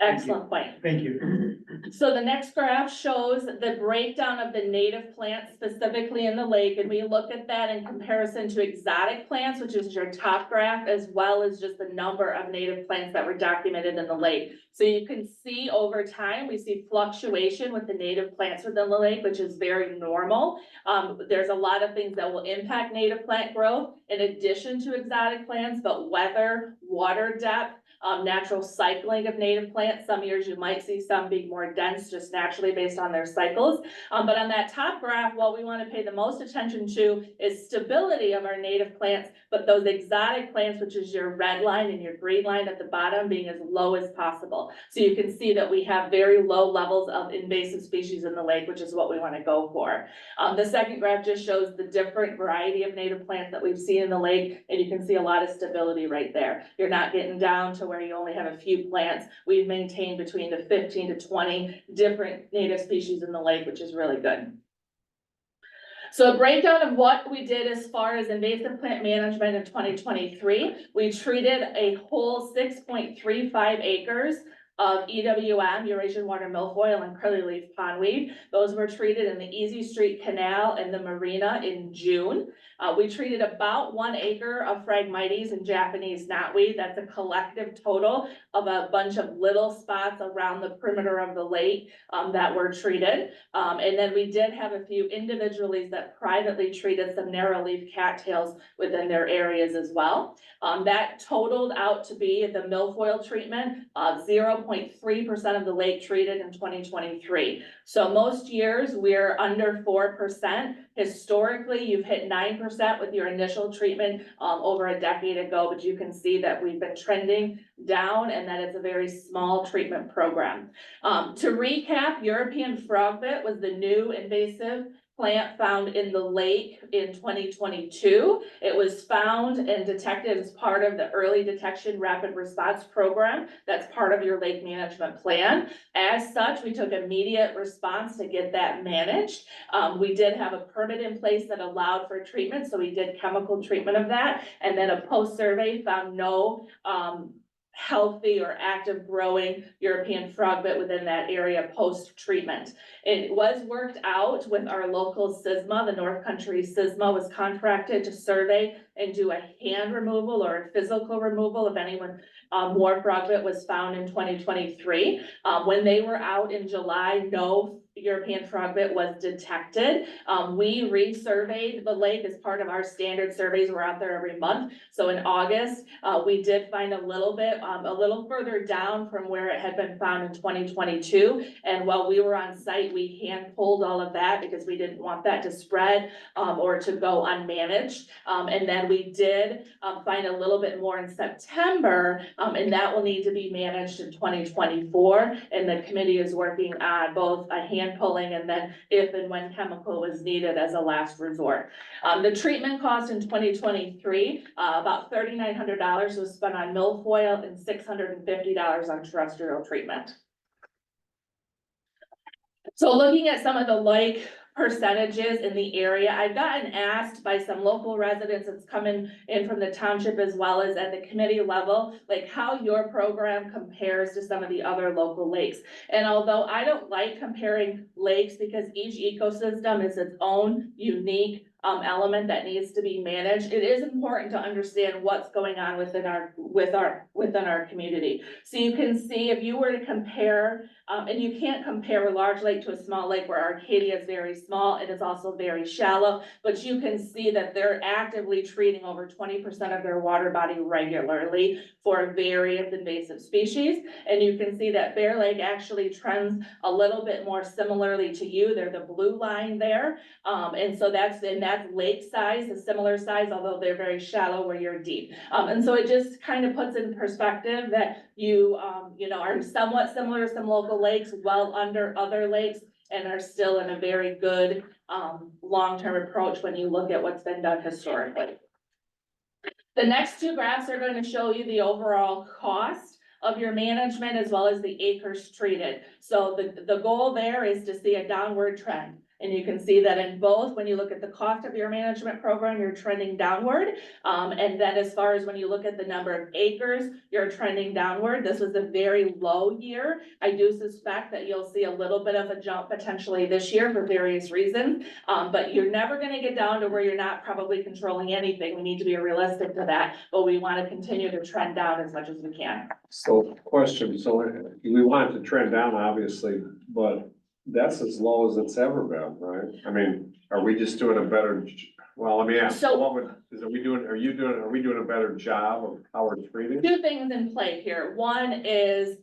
Excellent point. Thank you. So the next graph shows the breakdown of the native plants specifically in the lake, and we look at that in comparison to exotic plants, which is your top graph, as well as just the number of native plants that were documented in the lake. So you can see over time, we see fluctuation with the native plants within the lake, which is very normal. There's a lot of things that will impact native plant growth in addition to exotic plants, but weather, water depth, natural cycling of native plants. Some years you might see some being more dense just naturally based on their cycles. But on that top graph, what we want to pay the most attention to is stability of our native plants, but those exotic plants, which is your red line and your green line at the bottom, being as low as possible. So you can see that we have very low levels of invasive species in the lake, which is what we want to go for. The second graph just shows the different variety of native plants that we've seen in the lake, and you can see a lot of stability right there. You're not getting down to where you only have a few plants. We've maintained between the 15 to 20 different native species in the lake, which is really good. So a breakdown of what we did as far as invasive plant management in 2023, we treated a whole 6.35 acres of EWM, Eurasian water milfoil, and curly-leaf pondweed. Those were treated in the Easy Street Canal and the marina in June. We treated about 1 acre of Phragmites and Japanese knotweed. That's a collective total of a bunch of little spots around the perimeter of the lake that were treated. And then we did have a few individuals that privately treated some narrow-leaf cattails within their areas as well. That totaled out to be the milfoil treatment of 0.3% of the lake treated in 2023. So most years we're under 4%. Historically, you've hit 9% with your initial treatment over a decade ago, but you can see that we've been trending down and that it's a very small treatment program. To recap, European frogbit was the new invasive plant found in the lake in 2022. It was found and detected as part of the early detection rapid response program. That's part of your lake management plan. As such, we took immediate response to get that managed. We did have a permit in place that allowed for treatment, so we did chemical treatment of that. And then a post-survey found no healthy or active growing European frogbit within that area post-treatment. It was worked out with our local SISMA. The North Country SISMA was contracted to survey and do a hand removal or a physical removal if anyone more frogbit was found in 2023. When they were out in July, no European frogbit was detected. We resurveyed the lake as part of our standard surveys. We're out there every month. So in August, we did find a little bit, a little further down from where it had been found in 2022. And while we were on site, we hand pulled all of that because we didn't want that to spread or to go unmanaged. And then we did find a little bit more in September, and that will need to be managed in 2024. And the committee is working on both a hand pulling and then if and when chemical was needed as a last resort. The treatment cost in 2023, about $3,900 was spent on milfoil and $650 on terrestrial treatment. So looking at some of the lake percentages in the area, I've gotten asked by some local residents that's coming in from the township as well as at the committee level, like how your program compares to some of the other local lakes. And although I don't like comparing lakes because each ecosystem is its own unique element that needs to be managed, it is important to understand what's going on within our community. So you can see if you were to compare, and you can't compare a large lake to a small lake where Arcadia is very small, it is also very shallow, but you can see that they're actively treating over 20% of their water body regularly for various invasive species. And you can see that Bear Lake actually trends a little bit more similarly to you. They're the blue line there. And so that's lake size, a similar size, although they're very shallow where you're deep. And so it just kind of puts in perspective that you know, are somewhat similar to some local lakes, well under other lakes, and are still in a very good long-term approach when you look at what's been done historically. The next two graphs are going to show you the overall cost of your management as well as the acres treated. So the goal there is to see a downward trend. And you can see that in both, when you look at the cost of your management program, you're trending downward. And then as far as when you look at the number of acres, you're trending downward. This was a very low year. I do suspect that you'll see a little bit of a jump potentially this year for various reasons. But you're never gonna get down to where you're not probably controlling anything. We need to be realistic to that, but we wanna continue to trend down as much as we can. So question, so we want it to trend down, obviously, but that's as low as it's ever been, right? I mean, are we just doing a better, well, let me ask, So- what would, are we doing a better job of how we're treating? Two things in play here. One is,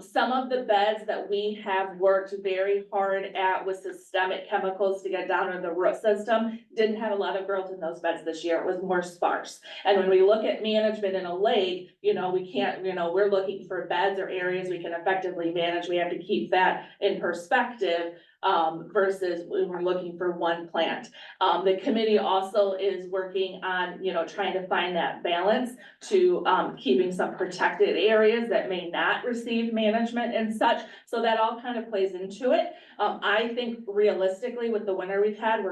some of the beds that we have worked very hard at with systemic chemicals to get down in the root system didn't have a lot of growth in those beds this year. It was more sparse. And when we look at management in a lake, we can't, we're looking for beds or areas we can effectively manage. We have to keep that in perspective. Versus when we're looking for one plant. The committee also is working on, trying to find that balance to, keeping some protected areas that may not receive management and such. So that all kind of plays into it. I think realistically with the winter we've had,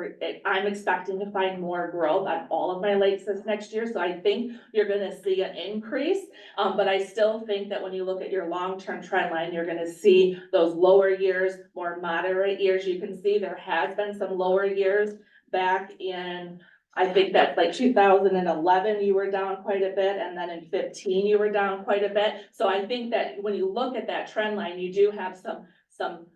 I'm expecting to find more growth on all of my lakes this next year. So I think you're gonna see an increase. But I still think that when you look at your long-term trend line, you're gonna see those lower years, more moderate years. You can see there has been some lower years back in, I think that's like 2011, you were down quite a bit, and then in 15, you were down quite a bit. So I think that when you look at that trend line, you do have some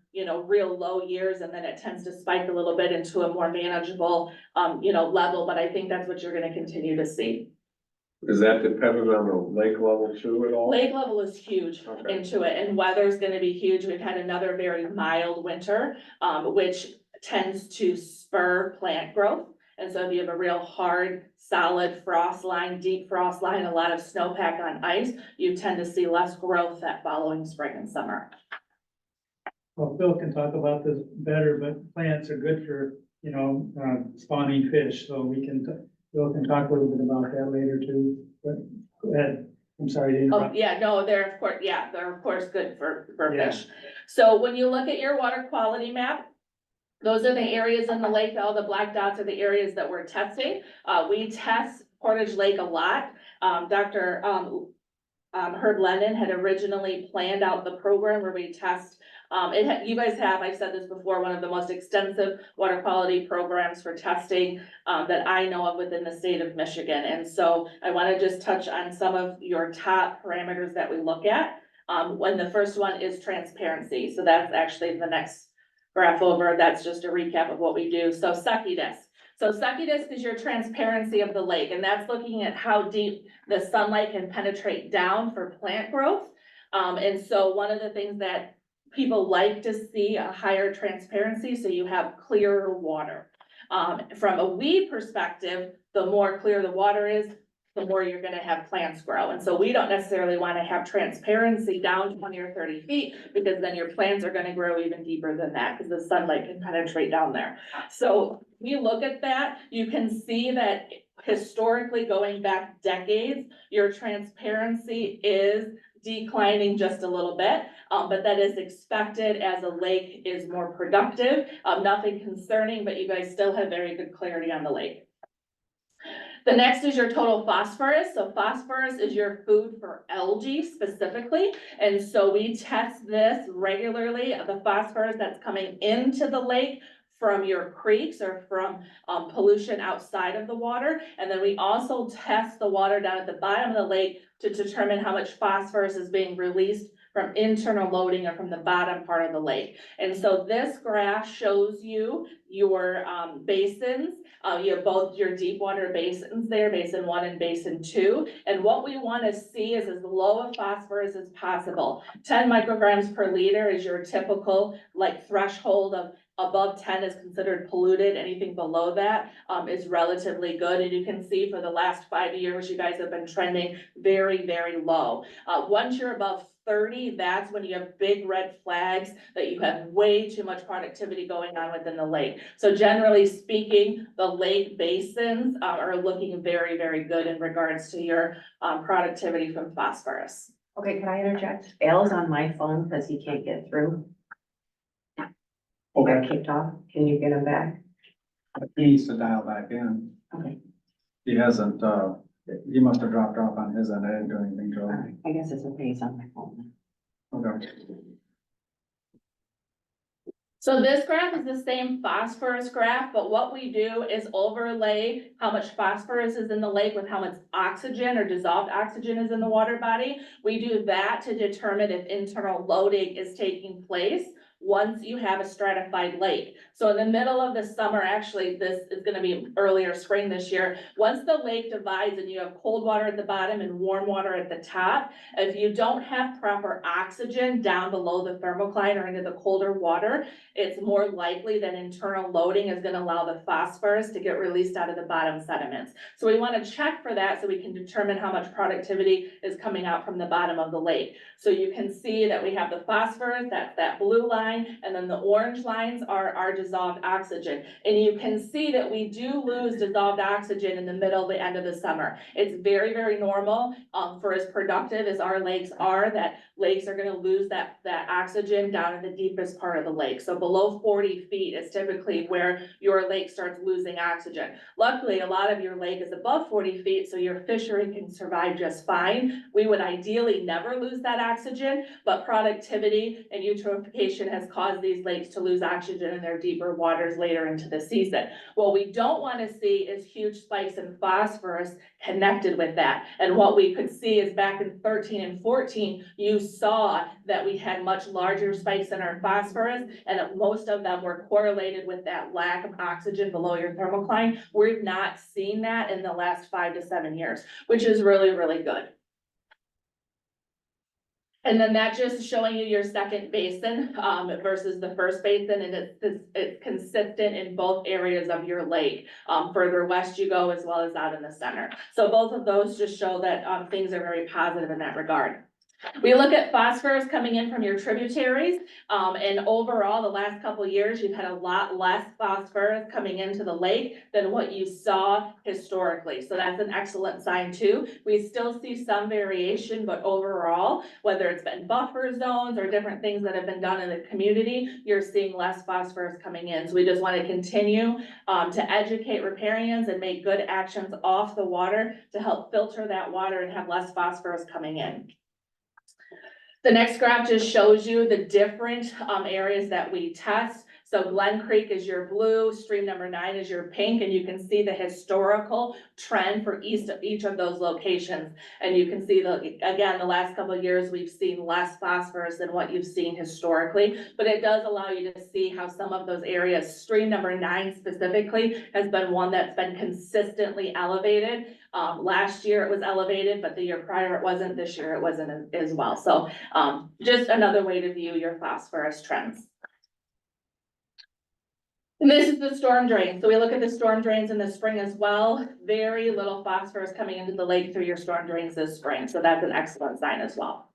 real low years, and then it tends to spike a little bit into a more manageable, level. But I think that's what you're gonna continue to see. Is that dependent on the lake level too at all? Lake level is huge Okay. into it, and weather's gonna be huge. We've had another very mild winter, which tends to spur plant growth. And so if you have a real hard, solid frost line, deep frost line, a lot of snowpack on ice, you tend to see less growth that following spring and summer. Well, Phil can talk about this better, but plants are good for, spawning fish, so Phil can talk a little bit about that later too, but go ahead. I'm sorry to Oh, interrupt. yeah, no, they're of course good for Yeah. fish. So when you look at your water quality map, those are the areas in the lake, all the black dots are the areas that we're testing. We test Portage Lake a lot. Dr. Herb Lennon had originally planned out the program where we test. You guys have, I've said this before, one of the most extensive water quality programs for testing that I know of within the state of Michigan. And so I want to just touch on some of your top parameters that we look at. When the first one is transparency. So that's actually the next graph over. That's just a recap of what we do. So succubus. So succubus is your transparency of the lake, and that's looking at how deep the sunlight can penetrate down for plant growth. And so one of the things that people like to see a higher transparency, so you have clearer water. From a weed perspective, the more clear the water is, the more you're gonna have plants grow. And so we don't necessarily wanna have transparency down 20 or 30 feet, because then your plants are gonna grow even deeper than that, because the sunlight can penetrate down there. So we look at that, you can see that historically going back decades, your transparency is declining just a little bit, but that is expected as a lake is more productive. Nothing concerning, but you guys still have very good clarity on the lake. The next is your total phosphorus. So phosphorus is your food for algae specifically. And so we test this regularly, the phosphorus that's coming into the lake from your creeks or from pollution outside of the water. And then we also test the water down at the bottom of the lake to determine how much phosphorus is being released from internal loading or from the bottom part of the lake. And so this graph shows you your basins. You have both your deep water basins there, basin 1 and basin 2. And what we want to see is as low a phosphorus as possible. 10 micrograms per liter is your typical threshold of above 10 is considered polluted. Anything below that is relatively good. And you can see for the last 5 years, you guys have been trending very, very low. Once you're above 30, that's when you have big red flags that you have way too much productivity going on within the lake. So generally speaking, the lake basins are looking very, very good in regards to your productivity from phosphorus. Okay, can I interject? Al's on my phone because he can't get through. Okay. kicked off. Can you get him back? He needs to dial back in. Okay. He hasn't, he must have dropped off on his end. I didn't do anything to him. I guess it's okay, he's on my phone. Okay. So this graph is the same phosphorus graph, but what we do is overlay how much phosphorus is in the lake with how much oxygen or dissolved oxygen is in the water body. We do that to determine if internal loading is taking place once you have a stratified lake. So in the middle of the summer, actually, this is gonna be earlier spring this year, once the lake divides and you have cold water at the bottom and warm water at the top, if you don't have proper oxygen down below the thermocline or into the colder water, it's more likely that internal loading is gonna allow the phosphorus to get released out of the bottom sediments. So we wanna check for that so we can determine how much productivity is coming out from the bottom of the lake. So you can see that we have the phosphorus, that's that blue line, and then the orange lines are our dissolved oxygen. And you can see that we do lose dissolved oxygen in the middle, the end of the summer. It's very, very normal, for as productive as our lakes are, that lakes are gonna lose that oxygen down in the deepest part of the lake. So below 40 feet is typically where your lake starts losing oxygen. Luckily, a lot of your lake is above 40 feet, so your fishery can survive just fine. We would ideally never lose that oxygen, but productivity and eutrophication has caused these lakes to lose oxygen in their deeper waters later into the season. What we don't want to see is huge spikes in phosphorus connected with that. And what we could see is back in 13 and 14, you saw that we had much larger spikes in our phosphorus, and that most of them were correlated with that lack of oxygen below your thermocline. We've not seen that in the last 5 to 7 years, which is really, really good. And then that just showing you your second basin, versus the first basin, and it's consistent in both areas of your lake. Further west you go as well as out in the center. So both of those just show that, things are very positive in that regard. We look at phosphorus coming in from your tributaries, and overall, the last couple of years, you've had a lot less phosphorus coming into the lake than what you saw historically. So that's an excellent sign too. We still see some variation, but overall, whether it's been buffer zones or different things that have been done in the community, you're seeing less phosphorus coming in. So we just want to continue to educate riparians and make good actions off the water to help filter that water and have less phosphorus coming in. The next graph just shows you the different areas that we test. So Glen Creek is your blue, stream number 9 is your pink, and you can see the historical trend for each of those locations. And you can see again, the last couple of years, we've seen less phosphorus than what you've seen historically, but it does allow you to see how some of those areas, stream number 9 specifically, has been one that's been consistently elevated. Last year it was elevated, but the year prior it wasn't, this year it wasn't as well. So just another way to view your phosphorus trends. And this is the storm drain. So we look at the storm drains in the spring as well. Very little phosphorus coming into the lake through your storm drains this spring. So that's an excellent sign as well.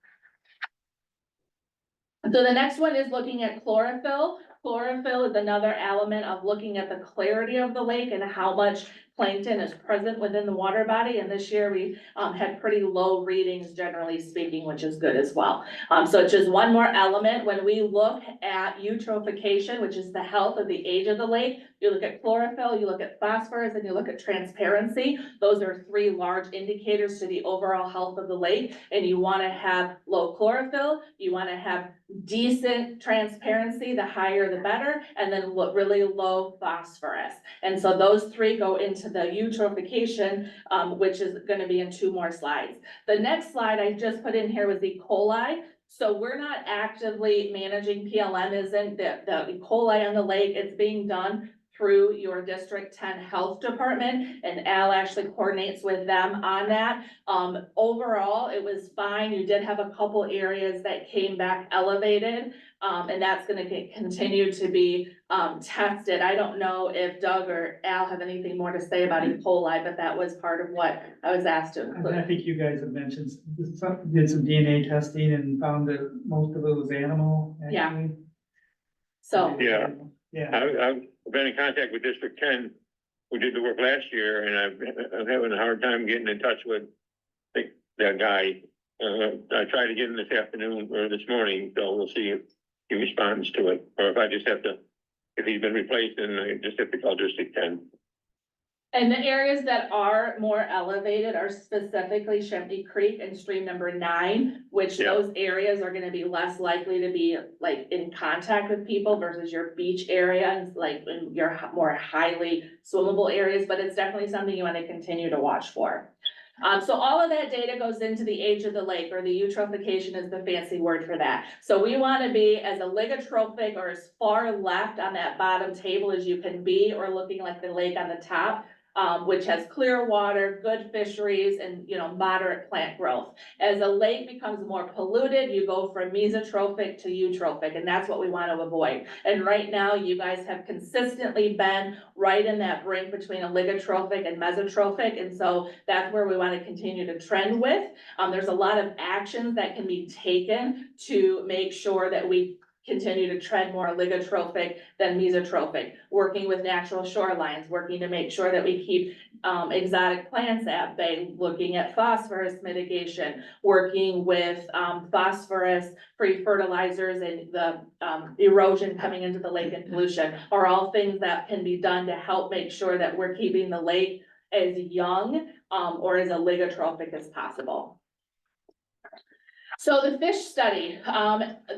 So the next one is looking at chlorophyll. Chlorophyll is another element of looking at the clarity of the lake and how much plankton is present within the water body. And this year we had pretty low readings, generally speaking, which is good as well. So it's just one more element. When we look at eutrophication, which is the health of the age of the lake, you look at chlorophyll, you look at phosphorus, and you look at transparency. Those are 3 large indicators to the overall health of the lake. And you want to have low chlorophyll, you want to have decent transparency, the higher the better, and then really low phosphorus. And so those 3 go into the eutrophication, which is going to be in 2 more slides. The next slide I just put in here was E. coli. So we're not actively managing PLM, isn't the E. coli on the lake. It's being done through your District 10 Health Department, and Al actually coordinates with them on that. Overall, it was fine. You did have a couple areas that came back elevated, and that's gonna continue to be tested. I don't know if Doug or Al have anything more to say about E. coli, but that was part of what I was asked to include. I think you guys have mentioned, did some DNA testing and found that most of it was animal, actually. Yeah. So. Yeah. Yeah. I've been in contact with District 10, who did the work last year, and I'm having a hard time getting in touch with that guy. I tried to get him this afternoon or this morning, so we'll see if he responds to it, or if I just have to if he's been replaced in just typical District 10. And the areas that are more elevated are specifically Shempy Creek and stream number 9, which Yeah. those areas are gonna be less likely to be like in contact with people versus your beach areas, like in your more highly swimmable areas, but it's definitely something you wanna continue to watch for. So all of that data goes into the age of the lake, or the eutrophication is the fancy word for that. So we wanna be as oligotrophic or as far left on that bottom table as you can be, or looking like the lake on the top. Which has clear water, good fisheries, and, you know, moderate plant growth. As a lake becomes more polluted, you go from mesotrophic to eutrophic, and that's what we want to avoid. And right now, you guys have consistently been right in that brink between oligotrophic and mesotrophic, and so that's where we want to continue to trend with. There's a lot of actions that can be taken to make sure that we continue to trend more oligotrophic than mesotrophic, working with natural shorelines, working to make sure that we keep exotic plants at bay, looking at phosphorus mitigation, working with phosphorus-free fertilizers and the erosion coming into the lake and pollution are all things that can be done to help make sure that we're keeping the lake as young or as oligotrophic as possible. So the fish study,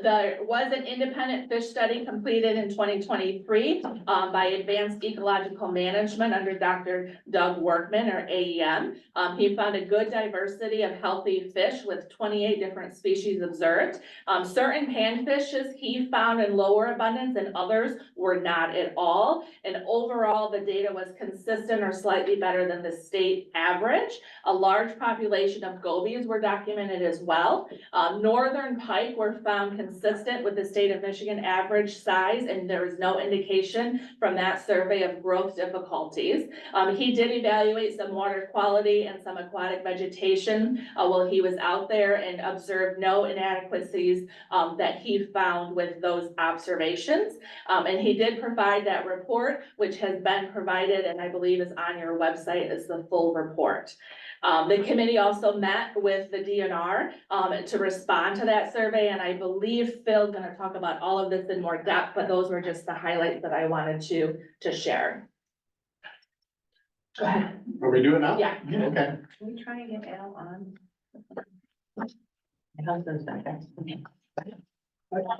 there was an independent fish study completed in 2023 by Advanced Ecological Management under Dr. Doug Workman, or AEM. He found a good diversity of healthy fish with 28 different species observed. Certain panfishes he found in lower abundance and others were not at all. And overall, the data was consistent or slightly better than the state average. A large population of gobies were documented as well. Northern pike were found consistent with the state of Michigan average size, and there was no indication from that survey of growth difficulties. He did evaluate some water quality and some aquatic vegetation while he was out there, and observed no inadequacies that he found with those observations. And he did provide that report, which has been provided and I believe is on your website as the full report. The committee also met with the DNR to respond to that survey, and I believe Phil's gonna talk about all of this in more depth, but those were just the highlights that I wanted to share. Go ahead. Are we doing now? Yeah. Okay. Can we try and get Al on? My husband's back there.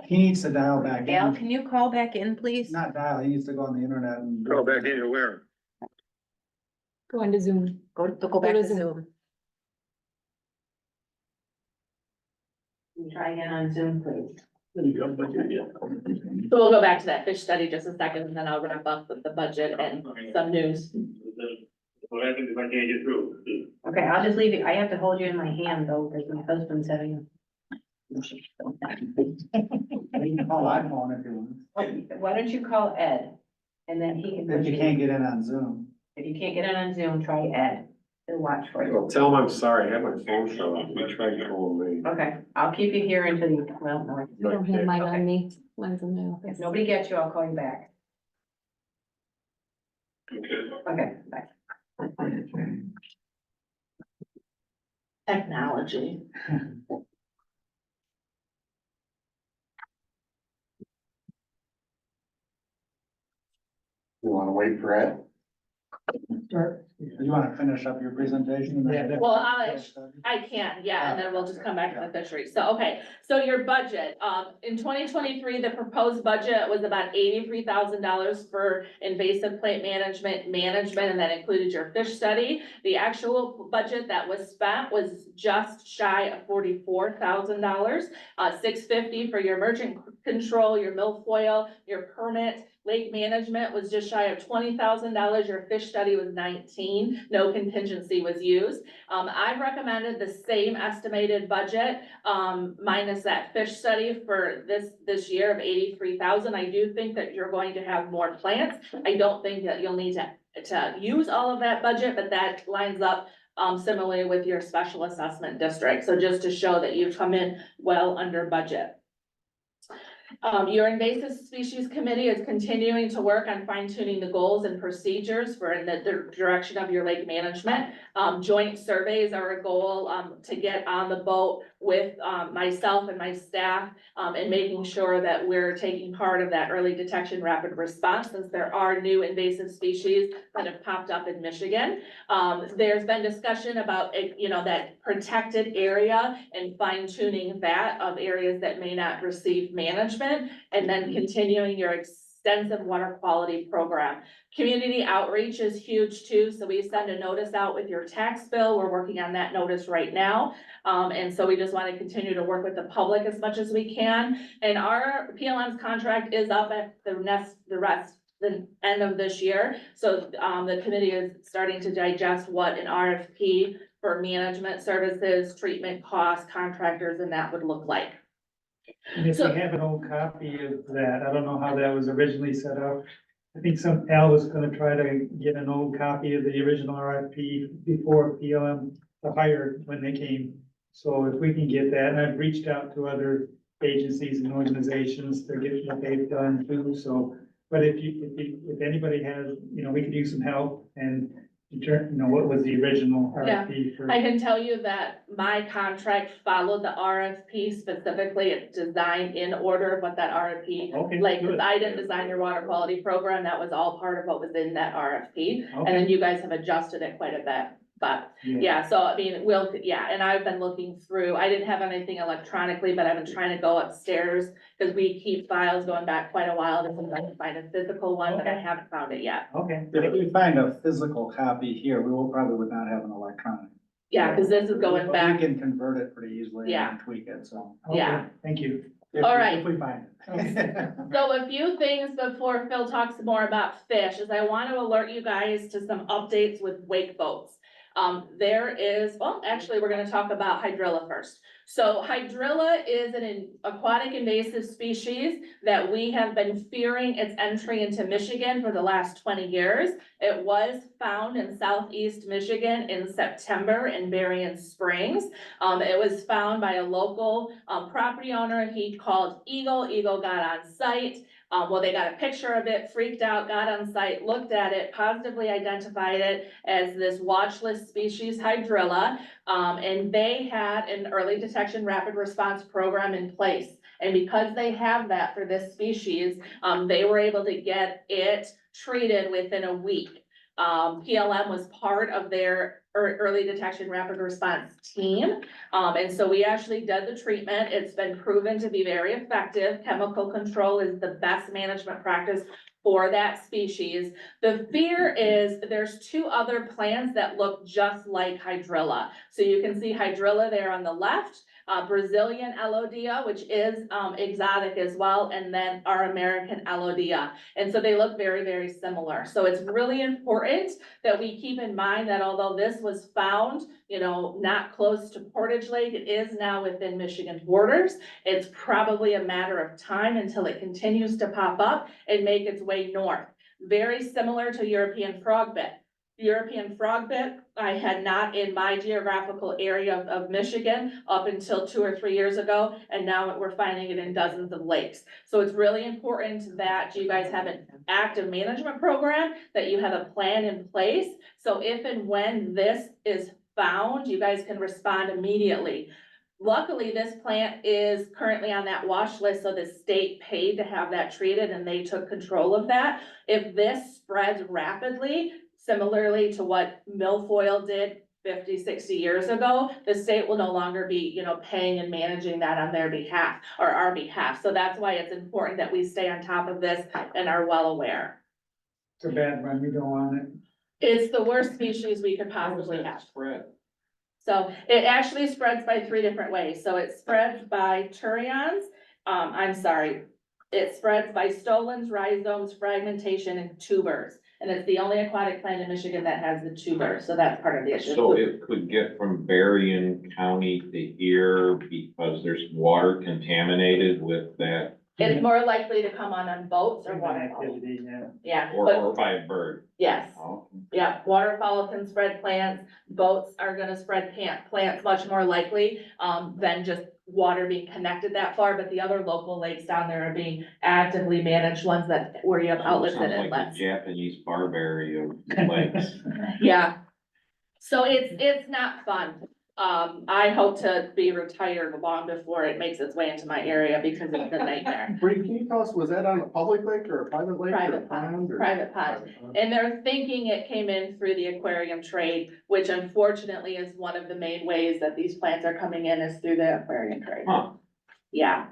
He needs to dial back Al, in, can you call back in, please? not dial, he needs to go on the internet and. Go back in where? Go into Zoom. Go back to to Zoom. Zoom. Can you try again on Zoom, please? So we'll go back to that fish study just a second, and then I'll wrap up with the budget and some news. What happens if I can't get through? Okay, I'll just leave it. I have to hold you in my hand though, because my husband's having. You can call iPhone if you want, Why don't you call Ed? And then he can. if you can't get in on Zoom. If you can't get in on Zoom, try Ed. He'll watch for you. Well, tell him I'm sorry, I had my phone shut off, he tried calling me. Okay, I'll keep you here until you, well, no. I don't have mine Okay. on me. Mine's in my If office. nobody gets you, I'll call you back. Okay, bye. Technology. You wanna wait for Ed? Sure. You wanna finish up your presentation? Well, I can, yeah, and then we'll just come back to the fisheries. So, okay, so your budget, in 2023, the proposed budget was about $83,000 for invasive plant management, and that included your fish study. The actual budget that was spent was just shy of $44,000, $650 for your emergent control, your milfoil, your permit. Lake management was just shy of $20,000. Your fish study was 19. No contingency was used. I recommended the same estimated budget, minus that fish study for this year of 83,000. I do think that you're going to have more plants. I don't think that you'll need to use all of that budget, but that lines up similarly with your special assessment district. So just to show that you've come in well under budget. Your invasive species committee is continuing to work on fine tuning the goals and procedures for in the direction of your lake management. Joint surveys are a goal, to get on the boat with, myself and my staff, and making sure that we're taking part of that early detection rapid response, since there are new invasive species that have popped up in Michigan. There's been discussion about, that protected area and fine tuning that of areas that may not receive management, and then continuing your extensive water quality program. Community outreach is huge too, so we send a notice out with your tax bill. We're working on that notice right now. And so we just want to continue to work with the public as much as we can. And our PLM's contract is up at the end of this year. So, the committee is starting to digest what an RFP for management services, treatment costs, contractors, and that would look like. And if we have an old copy of that, I don't know how that was originally set up. I think Al was gonna try to get an old copy of the original RFP before PLM to hire when they came. So if we can get that, and I've reached out to other agencies and organizations to get what they've done too, so. But if anybody has, we could use some help and determine, what was the original RFP for. I can tell you that my contract followed the RFP specifically. It's designed in order of what that RFP. Okay, Like, good. I didn't design your water quality program. That was all part of what was in that RFP. And Okay. then you guys have adjusted it quite a bit. But yeah, so I mean, and I've been looking through, I didn't have anything electronically, but I've been trying to go upstairs because we keep files going back quite a while to see if I can find a physical one, but I haven't found it yet. Okay. If we find a physical copy here, we will probably would not have an electronic. Yeah, because this is going But back. We can convert it pretty easily Yeah. and tweak it, so. Yeah. Thank you. All right. If we find it. So a few things before Phil talks more about fish is I want to alert you guys to some updates with wake boats. We're gonna talk about hydrilla first. So hydrilla is an aquatic invasive species that we have been fearing its entry into Michigan for the last 20 years. It was found in southeast Michigan in September in Berrien Springs. It was found by a local property owner. He called Eagle. Eagle got on site. They got a picture of it, freaked out, got on site, looked at it, positively identified it as this watch list species hydrilla. And they had an early detection rapid response program in place. And because they have that for this species, they were able to get it treated within a week. PLM was part of their early detection rapid response team. And so we actually did the treatment. It's been proven to be very effective. Chemical control is the best management practice for that species. The fear is there's two other plants that look just like hydrilla. So you can see hydrilla there on the left, Brazilian Elodea, which is exotic as well, and then our American Elodea. And so they look very, very similar. So it's really important that we keep in mind that although this was found, not close to Portage Lake, it is now within Michigan borders. It's probably a matter of time until it continues to pop up and make its way north. Very similar to European frogbit. European frogbit, I had not in my geographical area of Michigan up until 2 or 3 years ago, and now we're finding it in dozens of lakes. So it's really important that you guys have an active management program, that you have a plan in place. So if and when this is found, you guys can respond immediately. Luckily, this plant is currently on that watch list, so the state paid to have that treated and they took control of that. If this spreads rapidly, similarly to what milfoil did 50, 60 years ago, the state will no longer be, paying and managing that on their behalf or our behalf. So that's why it's important that we stay on top of this and are well aware. It's a bad one, we don't want it. It's the worst species we could possibly have. Spread. So it actually spreads by 3 different ways. So it spreads by turions. It spreads by stolons, rhizomes, fragmentation, and tubers. And it's the only aquatic plant in Michigan that has the tubers. So that's part of the issue. So it could get from Berrien County to here because there's water contaminated with that It's more likely to come on boats or Human waterfowl. activity, yeah. Yeah, Or, but or by a bird. yes, Oh, yeah, waterfowl can spread plants, boats are gonna spread plants much more likely, than just water being connected that far, but the other local lakes down there are being actively managed, ones that, where you have outlets and sounds like inlets. the Japanese barberry of lakes. Yeah. So it's not fun. I hope to be retired long before it makes its way into my area because it's a nightmare. Bree, can you tell us, was that on a public lake or a private lake or a Private pond? pond, or- private pond. And they're thinking it came in through the aquarium trade, which unfortunately is one of the main ways that these plants are coming in is through the aquarium trade. Huh. Yeah.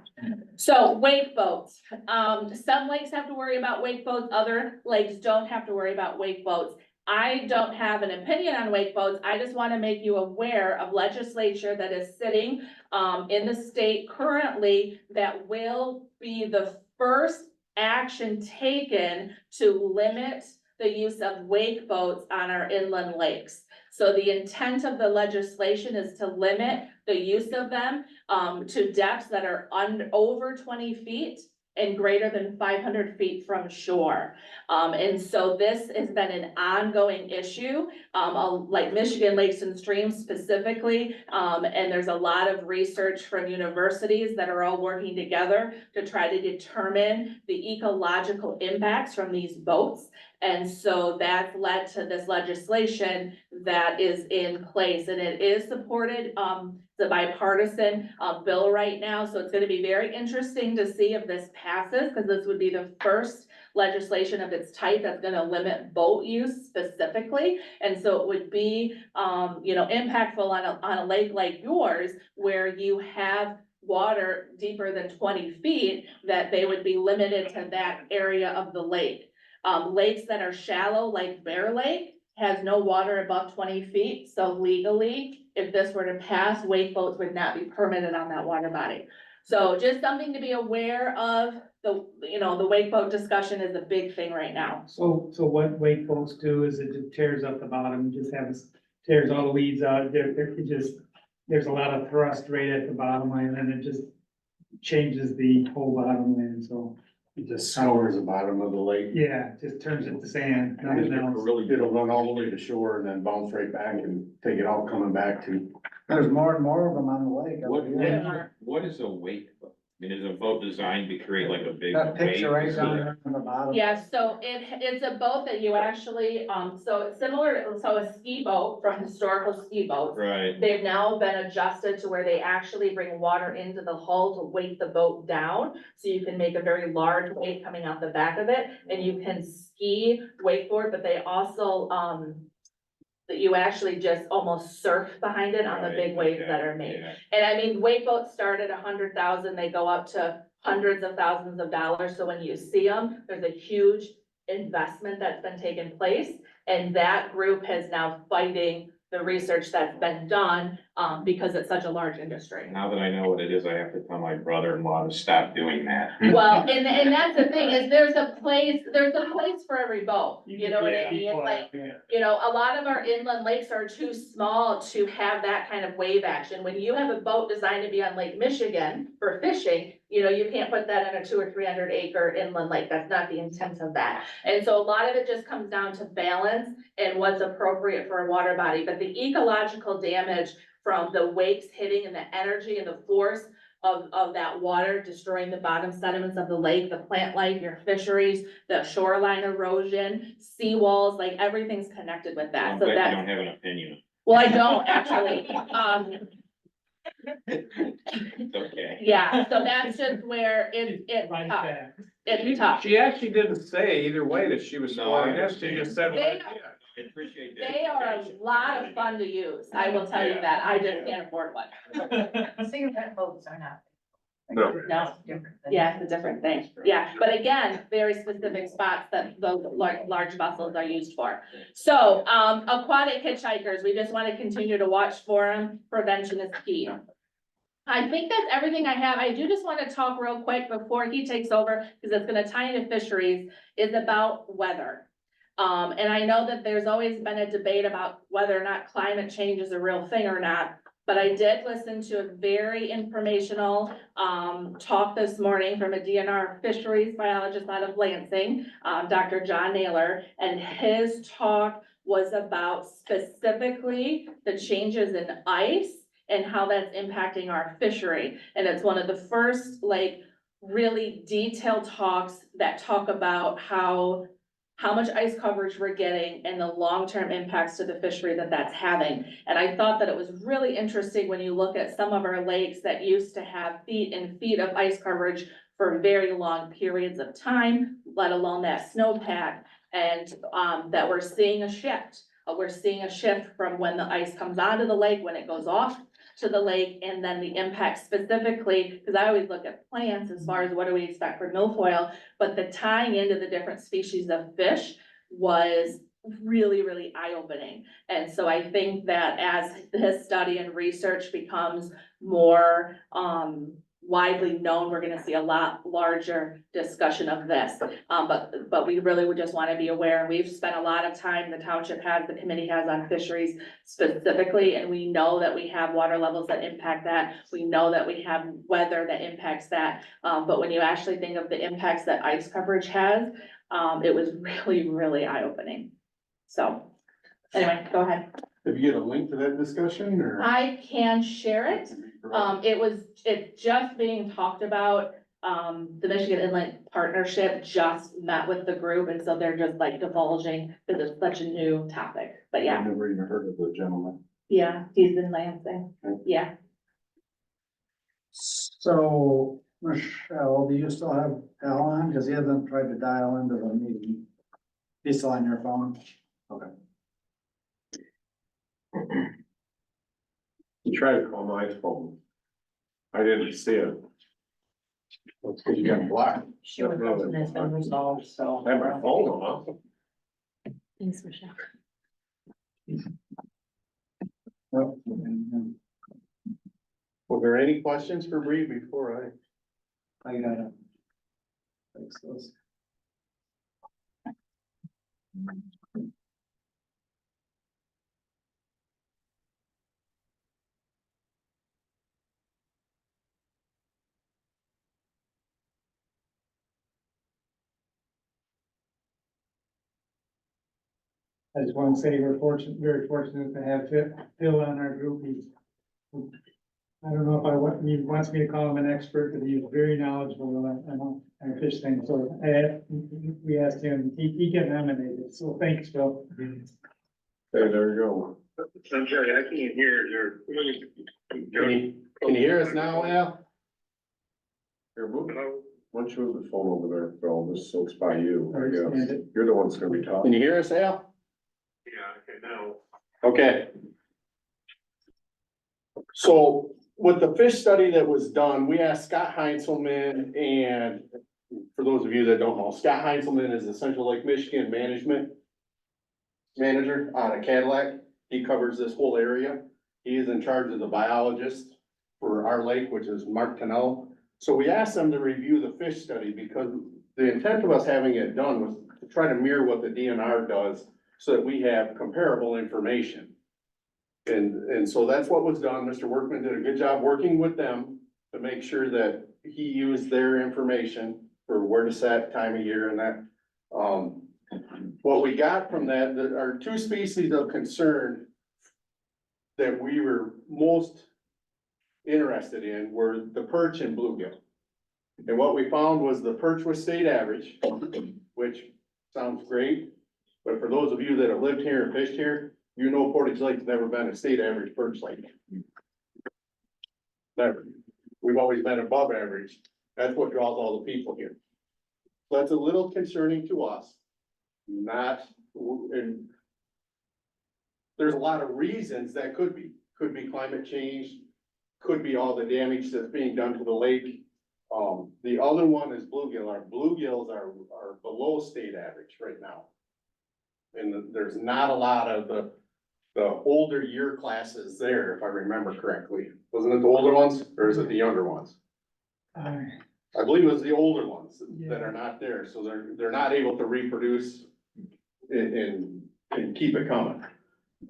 So wake boats, some lakes have to worry about wake boats, other lakes don't have to worry about wake boats. I don't have an opinion on wake boats, I just wanna make you aware of legislature that is sitting, in the state currently that will be the first action taken to limit the use of wake boats on our inland lakes. So the intent of the legislation is to limit the use of them to depths that are over 20 feet and greater than 500 feet from shore. And so this has been an ongoing issue, like Michigan lakes and streams specifically. And there's a lot of research from universities that are all working together to try to determine the ecological impacts from these boats. And so that's led to this legislation that is in place, and it is supported, the bipartisan bill right now. So it's gonna be very interesting to see if this passes, because this would be the first legislation of its type that's gonna limit boat use specifically. And so it would be, impactful on a lake like yours, where you have water deeper than 20 feet, that they would be limited to that area of the lake. Lakes that are shallow, like Bear Lake, has no water above 20 feet, so legally, if this were to pass, wake boats would not be permitted on that water body. So just something to be aware of, the wake boat discussion is a big thing right now. So what wake boats do is it just tears up the bottom, tears all the weeds out, there's a lot of thrust right at the bottom line, and it just changes the whole bottom line, so. It just scours the bottom of the lake. Yeah, it just turns it to sand, nothing else. It'll run all the way to shore and then bounce right back and take it all coming back to. There's more and more of them on the lake. What is a wake boat? I mean, is a boat designed to create like a big That picture right wave? down there on the bottom. Yeah, so it's a boat that you actually, so it's similar, so a ski boat from historical ski boats. Right. They've now been adjusted to where they actually bring water into the hull to weight the boat down. So you can make a very large wave coming out the back of it, and you can ski, wakeboard, but they also, that you actually just almost surf behind it on the big waves that are made. Yeah. And I mean, wake boats start at 100,000, they go up to hundreds of thousands of dollars. So when you see them, there's a huge investment that's been taken place. And that group has now fighting the research that's been done, because it's such a large industry. Now that I know what it is, I have to tell my brother-in-law to stop doing that. Well, and that's the thing, is there's a place for every boat, you know what I mean? Like, a lot of our inland lakes are too small to have that kind of wave action. When you have a boat designed to be on Lake Michigan for fishing, you can't put that in a 200 or 300 acre inland lake. That's not the intent of that. And so a lot of it just comes down to balance and what's appropriate for a water body. But the ecological damage from the wakes hitting and the energy and the force of that water destroying the bottom sediments of the lake, the plant life, your fisheries, the shoreline erosion, seawalls, like everything's connected with that. I'm So glad you that's, don't have an opinion. well, I don't actually. It's okay. Yeah, so that's just where it's tough. It's tough. She actually didn't say either way that she was No, I supporting this, she just said. They I appreciate that. They are a lot of fun to use, I will tell you that, I just can't afford one. Cigarette boats are not. No. No, Different than- yeah, it's a different thing, yeah, but again, very specific spots that those large vessels are used for. So, aquatic hitchhikers, we just wanna continue to watch for them, prevention is key. I think that's everything I have, I do just wanna talk real quick before he takes over, because it's gonna tie into fisheries, is about weather. And I know that there's always been a debate about whether or not climate change is a real thing or not. But I did listen to a very informational, talk this morning from a DNR fisheries biologist out of Lansing, Dr. John Naylor, and his talk was about specifically the changes in ice and how that's impacting our fishery. And it's one of the first, like, really detailed talks that talk about how much ice coverage we're getting and the long-term impacts to the fishery that that's having. And I thought that it was really interesting when you look at some of our lakes that used to have feet and feet of ice coverage for very long periods of time, let alone that snowpack, and that we're seeing a shift. We're seeing a shift from when the ice comes onto the lake, when it goes off to the lake, and then the impact specifically, because I always look at plants as far as what do we expect for milfoil, but the tying into the different species of fish was really, really eye-opening. And so I think that as this study and research becomes more widely known, we're gonna see a lot larger discussion of this. But we really would just wanna be aware, and we've spent a lot of time, the township has, the committee has, on fisheries specifically, and we know that we have water levels that impact that. We know that we have weather that impacts that. But when you actually think of the impacts that ice coverage has, it was really, really eye-opening. So, anyway, go ahead. Did you get a link to that discussion or? I can share it. It's just being talked about. The Michigan Inland Partnership just met with the group, and so they're just like divulging, because it's such a new topic, but yeah, I've never even heard of the gentleman. yeah, he's in Lansing, yeah. So, Michelle, do you still have Al on? Cause he hasn't tried to dial into the meeting. He's still on your phone? Okay. You tried to call my phone. I didn't see it. That's because you got blocked. Sure, that's been resolved, so. I have my phone on. Thanks, Michelle. Well, Were there any questions for Bree before I gotta. Fix those. I just want to say we're fortunate, very fortunate to have Phil on our group. He's, I don't know if he wants me to call him an expert, but he's very knowledgeable on fish things. So we asked him, he got nominated. So thanks, Phil. Hey, there you go. I'm sorry, I can't hear. Can you hear us now, Al? Here, move. Why don't you move the phone over there, Phil? This looks by you, I guess. You're the one that's gonna be talking. Can you hear us, Al? Yeah, okay, now. Okay. So with the fish study that was done, we asked Scott Heinzelman, and for those of you that don't know, Scott Heinzelman is the Central Lake Michigan Management Manager out of Cadillac. He covers this whole area. He is in charge of the biologist for our lake, which is Mark Tennell. So we asked them to review the fish study because the intent of us having it done was to try to mirror what the DNR does so that we have comparable information. And so that's what was done. Mr. Workman did a good job working with them to make sure that he used their information for where to set, time of year and that. What we got from that, there are two species of concern that we were most interested in were the perch and bluegill. And what we found was the perch was state average, which sounds great. But for those of you that have lived here and fished here, you know Portage Lake's never been a state average perch lake. Never. We've always been above average. That's what draws all the people here. So that's a little concerning to us. And there's a lot of reasons that could be climate change, could be all the damage that's being done to the lake. The other one is bluegill. Our bluegills are below state average right now. And there's not a lot of the older year classes there, if I remember correctly. Wasn't it the older ones or is it the younger ones? I believe it was the older ones that are not there, so they're not able to reproduce and keep it coming.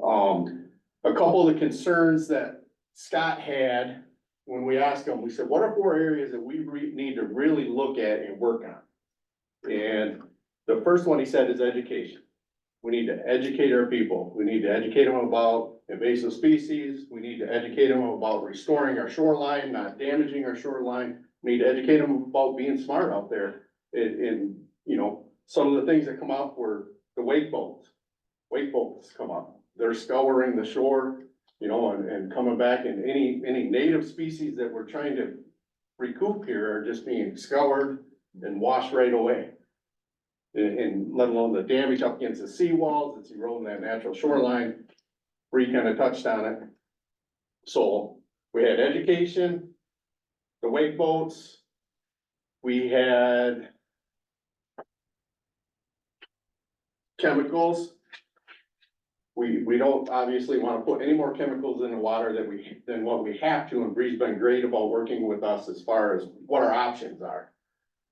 A couple of the concerns that Scott had, when we asked him, we said, what are 4 areas that we need to really look at and work on? And the first one he said is education. We need to educate our people. We need to educate them about invasive species. We need to educate them about restoring our shoreline, not damaging our shoreline. We need to educate them about being smart out there. And, you know, some of the things that come up were the wake boats. Wake boats come up. They're scouring the shore, you know, and coming back, and any native species that we're trying to recoup here are just being scoured and washed right away. And let alone the damage up against the seawalls, it's eroding that natural shoreline. Bree kind of touched on it. So we had education, the wake boats. We had chemicals. We don't obviously want to put any more chemicals in the water than what we have to, and Bree's been great about working with us as far as what our options are.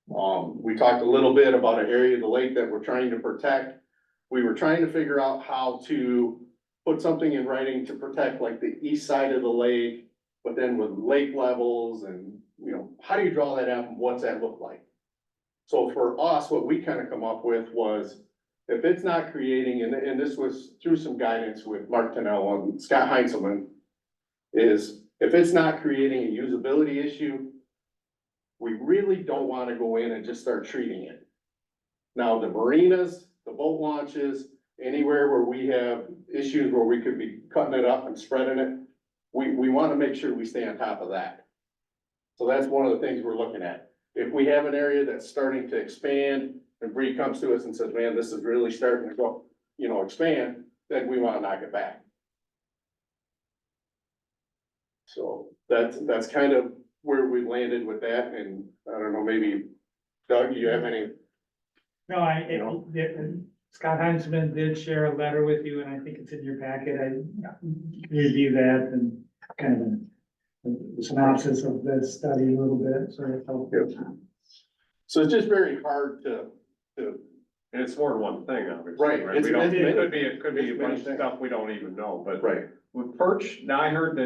We talked a little bit about an area of the lake that we're trying to protect. We were trying to figure out how to put something in writing to protect like the east side of the lake, but then with lake levels and, you know, how do you draw that out and what's that look like? So for us, what we kind of come up with was, if it's not creating, and this was through some guidance with Mark Tennell and Scott Heinzelman, is if it's not creating a usability issue, we really don't want to go in and just start treating it. Now, the marinas, the boat launches, anywhere where we have issues where we could be cutting it up and spreading it, we want to make sure we stay on top of that. So that's one of the things we're looking at. If we have an area that's starting to expand, and Bree comes to us and says, man, this is really starting to go, you know, expand, then we want to knock it back. So that's kind of where we landed with that, and I don't know, maybe Doug, do you have any? No, Scott Heinzman did share a letter with you, and I think it's in your packet. I reviewed that and kind of a synopsis of the study a little bit, so it helped. So it's just very hard to. And it's more than one thing, obviously. Right. We don't, it could be a it's bunch many of things. stuff we don't even know, but. Right. With perch, now I heard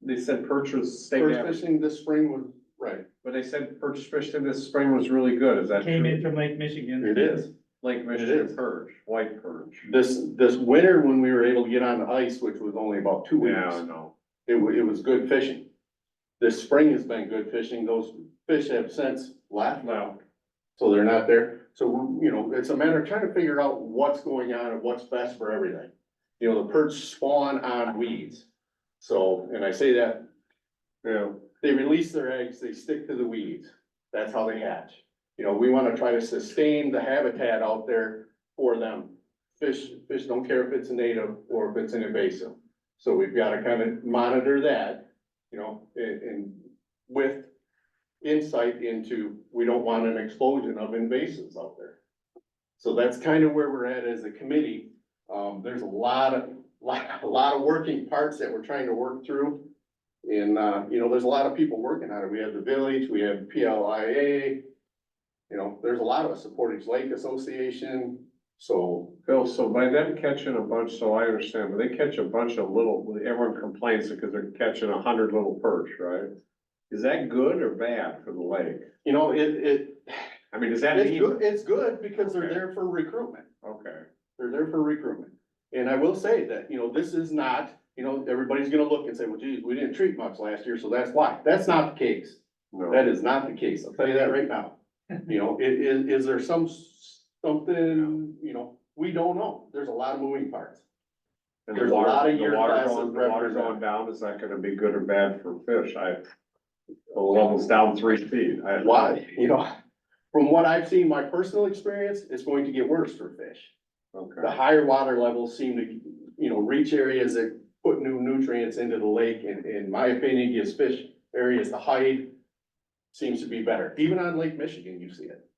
they said perch was state First average, fishing this spring was, right, but they said perch fishing this spring was really good, is that Came true? in from Lake Michigan. it is. Lake Michigan perch, white perch. This winter, when we were able to get on the ice, which was only about 2 weeks. Yeah, I know. It was good fishing. This spring has been good fishing. Those fish have since left now. So they're not there. So, you know, it's a matter of trying to figure out what's going on and what's best for everything. You know, the perch spawn on weeds. So, and I say that, you know, they release their eggs, they stick to the weeds. That's how they hatch. You know, we want to try to sustain the habitat out there for them. Fish don't care if it's a native or if it's an invasive. So we've got to kind of monitor that, you know, and with insight into, we don't want an explosion of invasives out there. So that's kind of where we're at as a committee. There's a lot of working parts that we're trying to work through. And, you know, there's a lot of people working on it. We have the village, we have PLIA, you know, there's a lot of us, the Portage Lake Association. So, Phil, so by them catching a bunch, so I understand, but they catch a bunch of little, everyone complains because they're catching 100 little perch, right? Is that good or bad for the lake? you know, I mean, does that it's mean? good, it's good because they're Okay. there for recruitment. Okay. They're there for recruitment. And I will say that, you know, this is not, you know, everybody's gonna look and say, well, geez, we didn't treat much last year, so that's why. That's not the case. No. That is not the case. I'll tell you that right now. You know, is there something, you know, we don't know. There's a lot of moving parts. And There's the a lot water, of the year water classes going, the water represent. going down, is that gonna be good or bad for fish? The level's down 3 feet. Why, you know, from what I've seen, my personal experience, it's going to get worse for fish. The Okay. higher water levels seem to, you know, reach areas that put new nutrients into the lake, and in my opinion, gives fish areas to hide. Seems to be better. Even on Lake Michigan, you see it.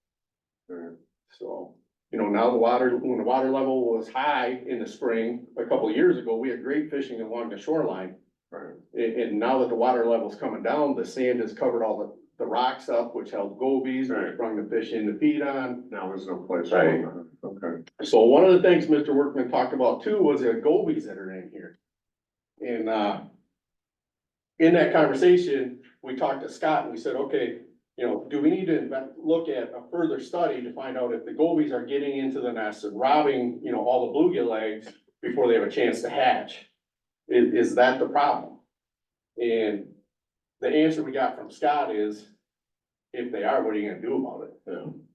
So, you know, now when the water level was high in the spring, a couple of years ago, we had great fishing along the shoreline. Right. And now that the water level's coming down, the sand has covered all the rocks up, which held gobies, Right. which brought the fish in to feed on. Now there's no place. Right. Okay. So one of the things Mr. Workman talked about too was the gobies that are in here. And, in that conversation, we talked to Scott and we said, okay, do we need to look at a further study to find out if the gobies are getting into the nest and robbing, all the bluegill eggs before they have a chance to hatch? Is that the problem? And the answer we got from Scott is, if they are, what are you gonna do about it?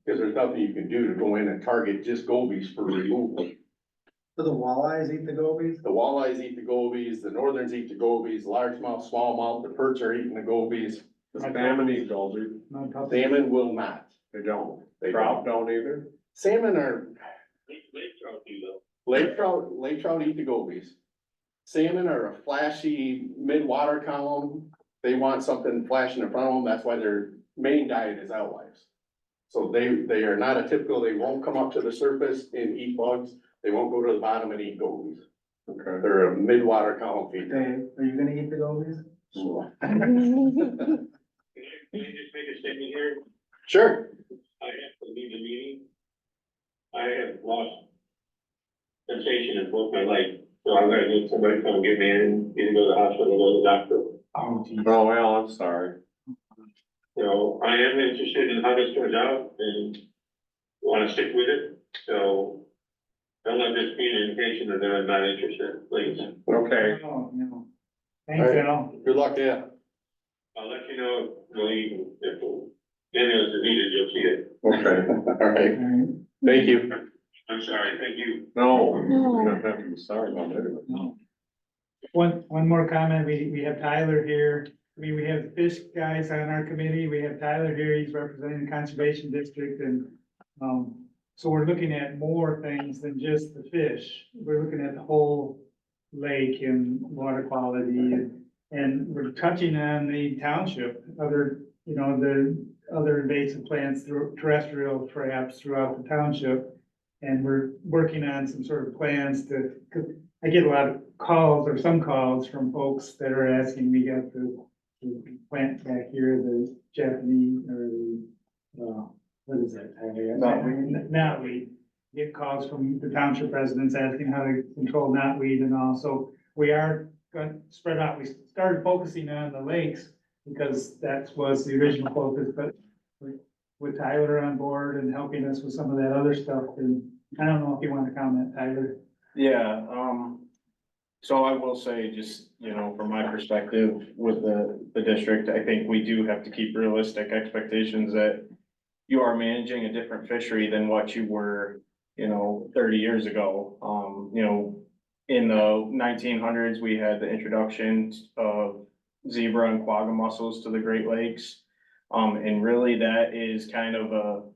Because there's nothing you can do to go in and target just gobies for removal. Do the walleyes eat the gobies? The walleyes eat the gobies, the northerns eat the gobies, largemouth, smallmouth, the perch are eating the gobies. The salmon eat goby. Salmon will not. They don't. They Trout don't either. Salmon are, Lake trout do though. lake trout eat the gobies. Salmon are a flashy mid-water column. They want something flashing in front of them. That's why their main diet is alewives. So they are not a typical, they won't come up to the surface and eat bugs. They won't go to the bottom and eat gobies. Okay. They're a mid-water column feeder. Dave, are you gonna eat the gobies? Can I just make a statement here? Sure. I have to leave the meeting. I have lost sensation in both my legs, so I'm gonna need somebody to come get me in, either go to the hospital or go to the doctor. Oh, geez. Oh, well, I'm sorry. So I am interested in how this turns out and wanna stick with it, so don't let this be an indication that I'm not interested, please. Okay. Oh, no. Thanks, Al. Good luck, yeah. I'll let you know, if any of is needed, you'll see it. Okay. All right. Thank you. I'm sorry, thank you. No, you don't have to be sorry about it. One more comment, we have Tyler here, we have fish guys on our committee, we have Tyler here, he's representing the Conservation District and, so we're looking at more things than just the fish, we're looking at the whole lake and water quality and we're touching on the township, other, the other invasive plants, terrestrial traps throughout the township. And we're working on some sort of plans to, 'cause I get a lot of calls or some calls from folks that are asking me, got the plant back here, the Japanese or the, what is that? Knotweed. Get calls from the township residents asking how to control knotweed and all, so we are going to spread out. We started focusing on the lakes because that was the original focus, but with Tyler on board and helping us with some of that other stuff, and I don't know if you want to comment, Tyler. Yeah, so I will say, just, from my perspective with the district, I think we do have to keep realistic expectations that you are managing a different fishery than what you were, 30 years ago. In the 1900s, we had the introduction of zebra and quagga mussels to the Great Lakes. And really that is kind of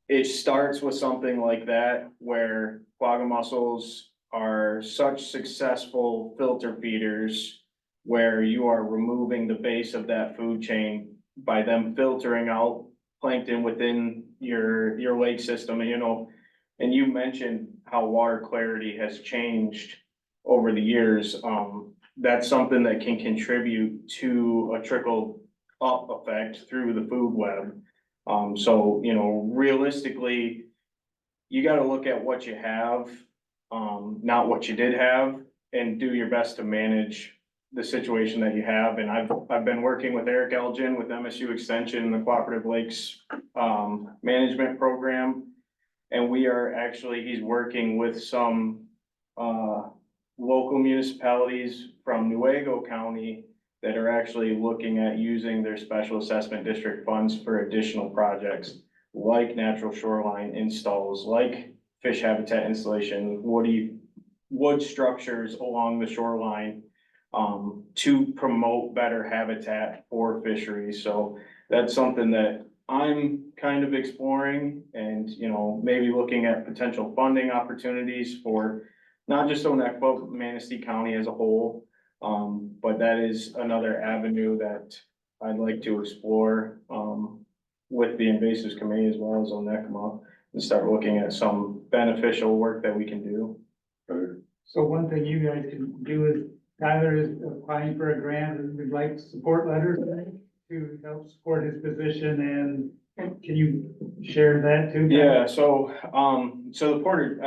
it starts with something like that, where quagga mussels are such successful filter feeders where you are removing the base of that food chain by them filtering out plankton within your lake system, and you mentioned how water clarity has changed over the years. That's something that can contribute to a trickle up effect through the food web. So, realistically, you gotta look at what you have, not what you did have, and do your best to manage the situation that you have. And I've been working with Eric Elgin with MSU Extension, the Cooperative Lakes, Management Program. And he's working with some, local municipalities from Nuevo County that are actually looking at using their special assessment district funds for additional projects like natural shoreline installs, like fish habitat installation, wood structures along the shoreline, to promote better habitat for fisheries. So that's something that I'm kind of exploring and, maybe looking at potential funding opportunities for not just Onekama, but Manistee County as a whole. But that is another avenue that I'd like to explore, with the invasives committee as well as Onekama, and start looking at some beneficial work that we can do. So one thing you guys can do is, Tyler is applying for a grant and would like support letters to help support his position, and can you share that too? Yeah, so the Porter,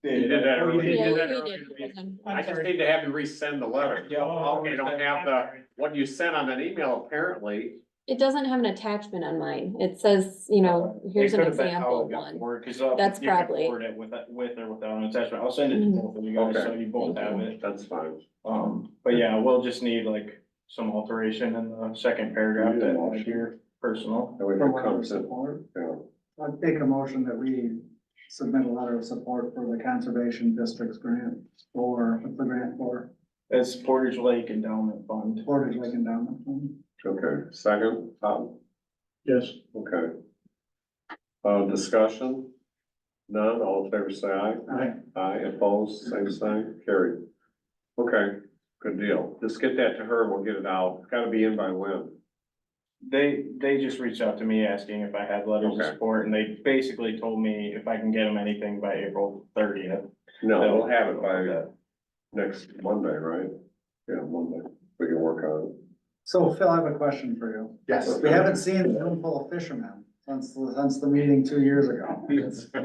You did that earlier. Yeah, You did that he earlier. did. I just need to have you resend the letter. Yeah. You don't have what you sent on an email apparently. It doesn't have an attachment on mine. It says, you know, here's an example one. That's probably- Forward it with or without an attachment. I'll send it to Mhm. both of you guys, so Okay. you both have it. That's fine. But yeah, we'll just need like some alteration in the second paragraph that was your personal. That way For it letter of comes in. support. Yeah. I'd make a motion that we submit a letter of support for the Conservation District's grant, or what's the grant for? It's Portage Lake Endowment Fund. Portage Lake Endowment Fund. Okay, second, Yes. okay. Discussion? None, all in favor say aye. Aye. Aye, opposed, same sign, carried. Okay, good deal. Just get that to her, and we'll get it out. It's gotta be in by when? They just reached out to me asking if I had letters of Okay. support, and they basically told me if I can get them anything by April 30th. No, we'll have it by next Monday, right? Yeah, Monday, we can work on it. So Phil, I have a question for you. Yes. We haven't seen a room full of fishermen since the meeting 2 years ago.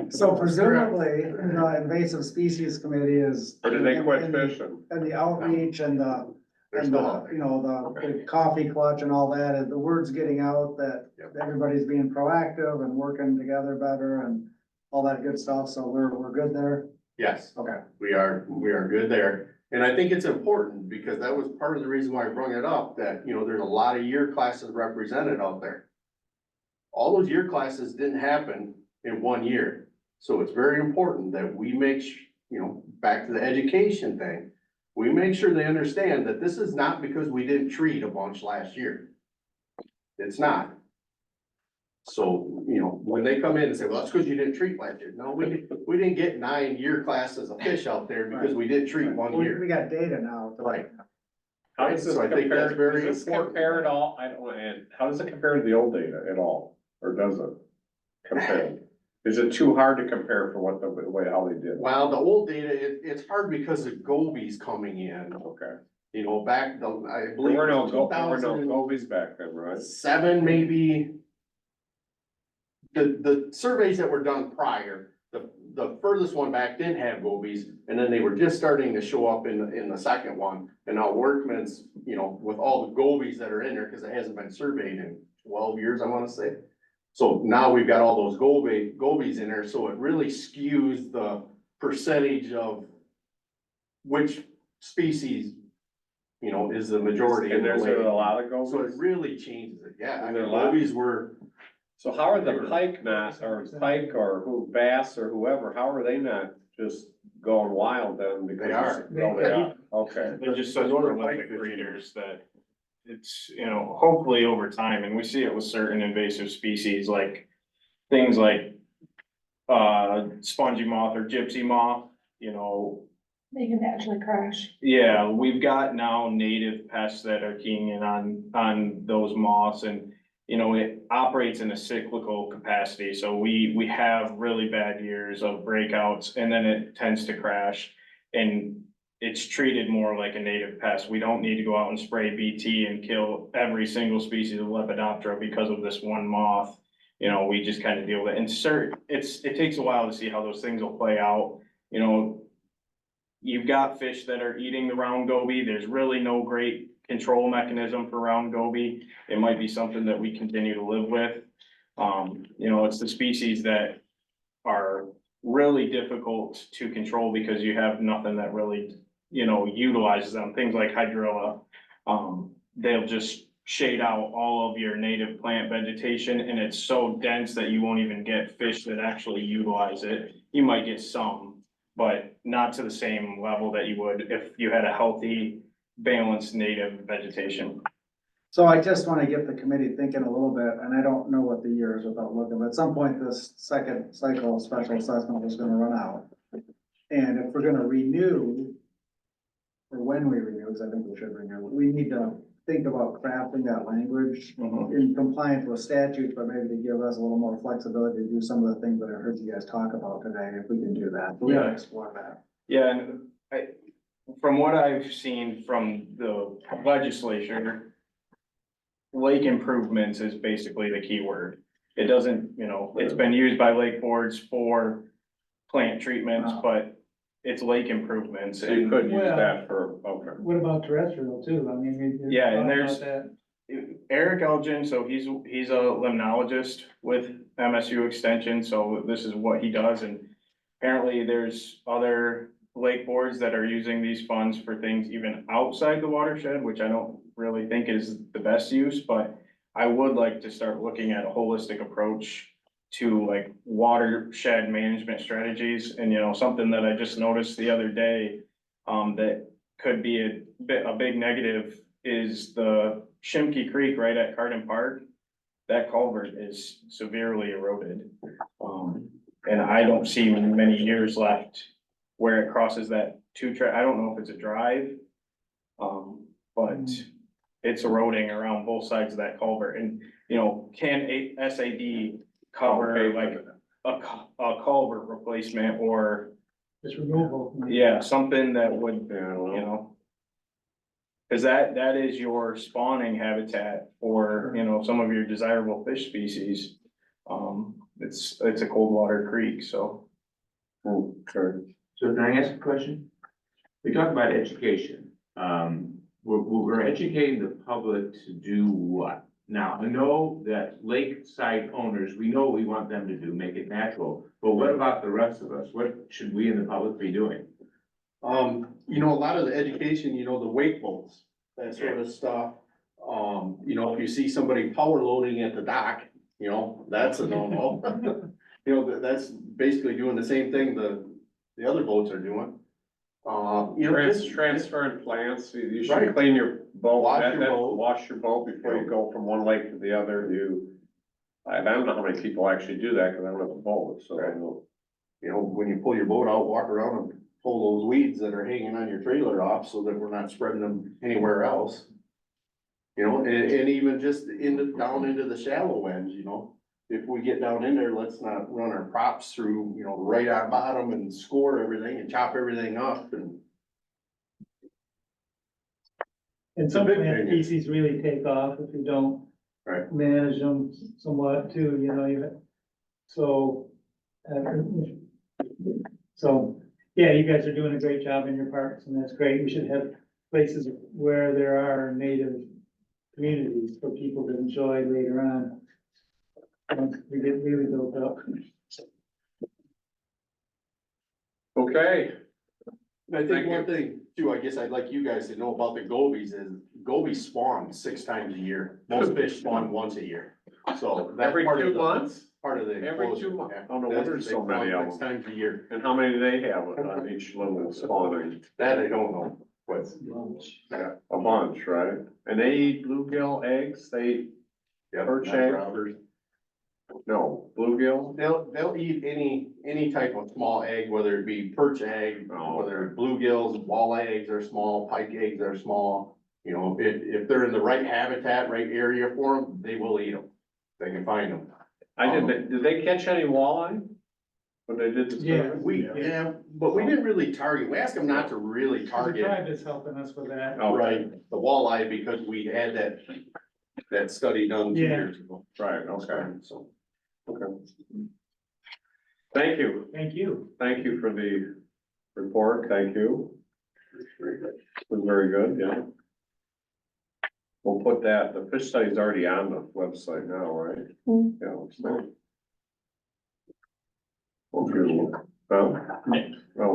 So presumably, the invasive species committee is. Or did they quit and- fishing? And the outreach and the, They're and still out the, you know, the coffee clutch and all that, and the word's getting out that Yep. everybody's being proactive and working together better and all that good stuff, so we're good there? Yes, Okay. we are good there. And I think it's important because that was part of the reason why I brought it up, that, you know, there's a lot of year classes represented out there. All those year classes didn't happen in 1 year. So it's very important that we make, you know, back to the education thing. We make sure they understand that this is not because we didn't treat a bunch last year. It's not. So, you know, when they come in and say, well, that's because you didn't treat last year. No, we didn't get 9 year classes of fish out there because we didn't treat 1 year. We got data now. Right. How does this So I think compare, that's very does this important. compare at all? I don't want to add, how does it compare to the old data at all? Or does it compare? Is it too hard to compare for what the way, how they did? Well, the old data, it's hard because of gobies coming in, Okay. you know, back, I believe. There were no, two there were no thousand gobies back then, right? seven, maybe. The surveys that were done prior, the furthest one back didn't have gobies, and then they were just starting to show up in the second one. And now Workman's, you know, with all the gobies that are in there, cause it hasn't been surveyed in 12 years, I wanna say. So now we've got all those gobies in there, so it really skews the percentage of which species, you know, is the majority. And in the there's lake. a lot of So it gobies? really changes it, yeah, I Is mean, there a lot? gobies were. So how are the pike not, or pike or who bass or whoever, how are they not just going wild then? Because They are. No, they are, okay. They're just such Northern prolific pike breeders that it's, you know, hopefully over time, and we see it with certain invasive species, like things like spongy moth or gypsy moth, you know. They can actually crash. Yeah, we've got now native pests that are keying in on those moths, and, you know, it operates in a cyclical capacity, so we have really bad years of breakouts, and then it tends to crash. And it's treated more like a native pest. We don't need to go out and spray BT and kill every single species of Lepidoptera because of this one moth. You know, we just kind of deal with it, and it takes a while to see how those things will play out, you know. You've got fish that are eating the round goby. There's really no great control mechanism for round goby. It might be something that we continue to live with. You know, it's the species that are really difficult to control because you have nothing that really, you know, utilizes them. Things like hydrilla, they'll just shade out all of your native plant vegetation, and it's so dense that you won't even get fish that actually utilize it. You might get some, but not to the same level that you would if you had a healthy, balanced native vegetation. So I just wanna get the committee thinking a little bit, and I don't know what the year is without looking, but at some point this second cycle of special assessment is gonna run out. And if we're gonna renew, or when we renew, because I think we should renew, we need to think about crafting that language in compliance with statutes, but maybe to give us a little more flexibility to do some of the things that I heard you guys talk about today, if we can do that. We gotta explore that. Yeah, and from what I've seen from the legislature, lake improvements is basically the key word. It doesn't, you know, it's been used by lake boards for plant treatments, but it's lake improvements So you and, could use Well- that for, okay. What about terrestrial too? I mean, we. Yeah, and talked there's- about that. Eric Elgin, so he's a limnologist with MSU Extension, so this is what he does, and apparently there's other lake boards that are using these funds for things even outside the watershed, which I don't really think is the best use, but I would like to start looking at a holistic approach to like watershed management strategies, and something that I just noticed the other day, that could be a big negative is the Shimkey Creek right at Carden Park. That culvert is severely eroded. And I don't see many years left where it crosses that I don't know if it's a drive. But it's eroding around both sides of that culvert and, can SAD cover like a culvert replacement or, Just removal. yeah, something that would, Yeah, I don't know. cause that is your spawning habitat for, some of your desirable fish species. It's a cold water creek, so. Sure. So can I ask a question? We talk about education. We're educating the public to do what? Now, I know that lakeside owners, we know what we want them to do, make it natural, but what about the rest of us? What should we in the public be doing? A lot of the education, the wake boats, that sort of stuff. If you see somebody power loading at the dock, that's a no-no. That's basically doing the same thing the other boats are doing. Transferring plants, you should Right. clean your boat. Wash your boat. Wash your boat before you go from one lake to the other, I don't know how many people actually do that, cause I don't have a boat, so I know. When you pull your boat out, walk around and pull those weeds that are hanging on your trailer off so that we're not spreading them anywhere else. And even just down into the shallow ends, if we get down in there, let's not run our props through, right on bottom and score everything and chop everything up and. And some big plant thing. species really take off if you don't. Right. Manage them somewhat too, even, so. So, yeah, you guys are doing a great job in your parks and that's great. We should have places where there are native communities for people to enjoy later on. Once we get really built up. Okay, I Thank think you. one thing too, I guess I'd like you guys to know about the gobies is gobies spawn 6 times a year. Most fish spawn once a year. So that's every part of 2 the- months? Part of the. Every 2 explosion, months. yeah. Oh, no That's- wonder there's they so spawn many of 6 them. times a year. And how many do they have on each little spawning? That I don't know, but. Yeah, a bunch, right? And they eat bluegill eggs, Perch egg? No, bluegill? They'll eat any type of small egg, whether it be perch egg, Oh, whether bluegills, walleye eggs are small, pike eggs are small. If they're in the right habitat, right area for them, they will eat them. They can find them. Did they catch any walleye? When they did the Yeah. survey? But we didn't really target, we asked them not to really The target. tribe is helping us with that. Oh, Right, the walleye, because we had that study done 2 Yeah. years ago. Right, okay, So. okay. Thank you, Thank you. thank you for the report, thank you. It was very good, yeah. We'll put the fish study's already on the website now, right? Mm. Yeah, it's not. Okay,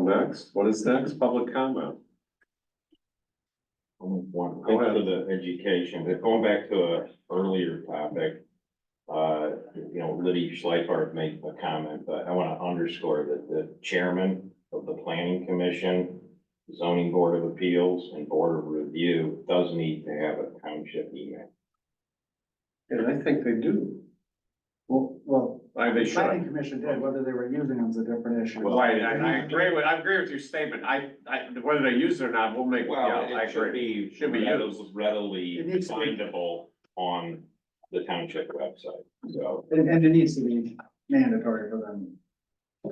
next, what is next? Public comment? One Go thing ahead. for the education, but going back to a earlier topic. Liddy Schleifert made a comment, but I want to underscore that the chairman of the planning commission, zoning board of appeals and board of review does need to have a township email. And I think they do. Well, They the should. planning commission did, whether they were using them is a different issue. Right, I agree with your statement. Whether they use it or not, we'll make, yeah, I It should agree. be, Should be used. readily It needs to be. findable on the township website, so. And it needs to be mandatory for them.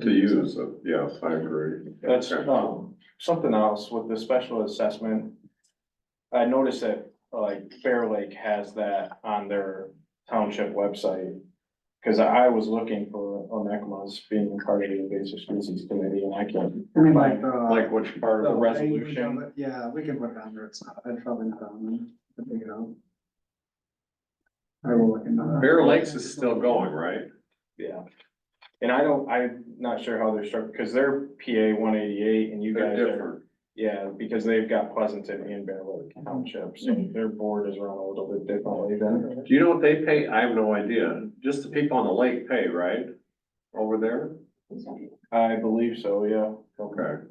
To use it, yes, I agree. That's, something else with the special assessment. I noticed that like Fair Lake has that on their township website. Cause I was looking for Onekama's being part of the invasive species committee and I can't. I mean, like, Like which part of the language of resolution? it, yeah, we can put it on there, it's not, I'd probably not on them, to figure it out. I will look into that. Bear Lakes is still going, right? Yeah. And I'm not sure how they're structured, cause they're PA 188 and you They're guys are, different. yeah, because they've got Pleasanton and Bear Lake Township, so their board is run a little bit differently than. Do you know what they pay? I have no idea. Just the people on the lake pay, right? Over there? I believe so, yeah. Okay.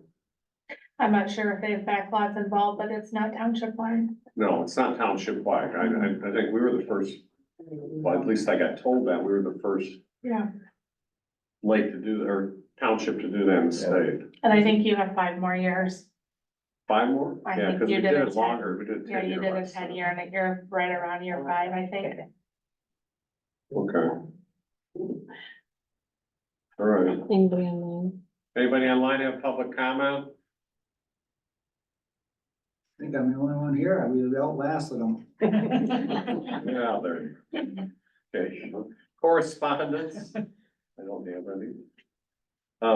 I'm not sure if they have backlots involved, but it's not township wide. No, it's not township wide. I think we were the first, well, at least I got told that we were the first Yeah. lake to do, or township to do that in the state. And I think you have 5 more years. 5 more? I Yeah, think because you we did did a it 10. longer. We did Yeah, 10 you year did a last 10 time. year and you're right around year 5, I think. Okay. All right. Anybody online? Anybody online have public comment? I think I'm the only one here, we outlasted them. Yeah, there. Okay, correspondence? I don't have any.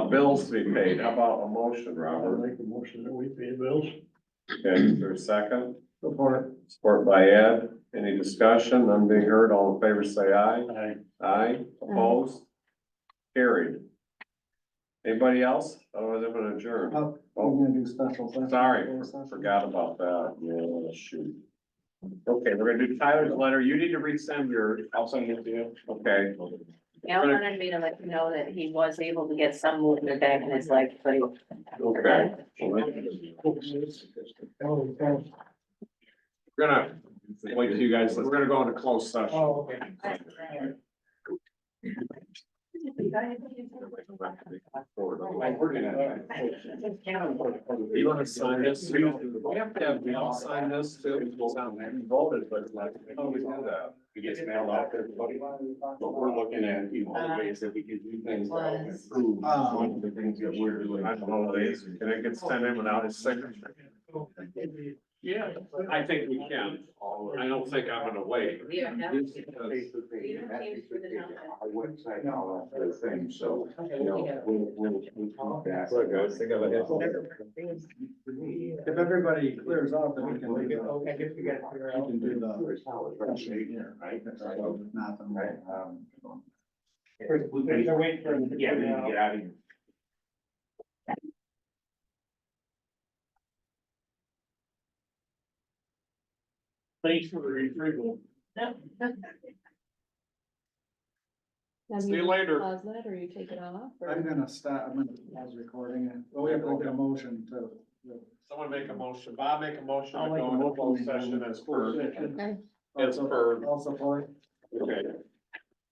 Bills to be paid. How about a motion, I'll Robert? make a motion that we pay bills. Okay, is there a second? Support. Support by Ed. Any discussion? None being heard. All in favor, say aye. Aye. Aye, opposed? Carried. Anybody else? Otherwise, I'm gonna adjourn. Oh, we're gonna do special session. Sorry, Closed session. forgot about that. Yeah, shoot. Okay, we're gonna do Tyler's letter. You need to resend your, I'll send it to you. okay. Al wanted me to let you know that he was able to get some movement back in his life, but he. Okay. We're gonna wait till you guys, we're gonna go into closed session. Oh, okay. You wanna sign this? We have to have, we all sign this too. We voted, but like, how do we do that? It gets mailed out to everybody. But we're looking at, you know, the ways that we can do things that will improve some of the things that we're doing. I don't know what it is. Can it get sent in without his signature? Yeah. I think we can. I don't think I'm gonna wait. Yeah. Our website and all that other thing, so, you know, we'll keep that. Look, guys, they got If everybody clears off, then we can do the. I guess we gotta figure out. We can do the. Right? Not the. Right. They're waiting for. Yeah, we need to get out of here. Thanks for the retrieval. Now, See do you later. Pause that or you take it off? or- I'm gonna stop, I'm gonna pause recording it. Well, we have to make a motion to. Someone make a motion. Bob, make a motion to I'll make go a into motion closed to go session into as closed per. session. Okay. As per. I'll support. Okay.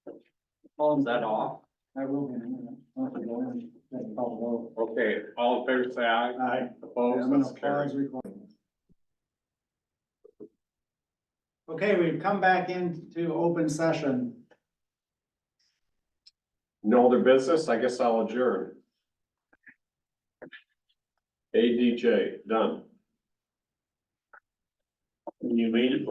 Is that off? I will be in a minute. I'll have to go in. Have to call the vote. Okay, all in favor, say aye. Aye. Opposed, I'm gonna that's carried. pause recording. Okay, we've come back into open session. No other business, I guess I'll adjourn. ADJ, done. You made it.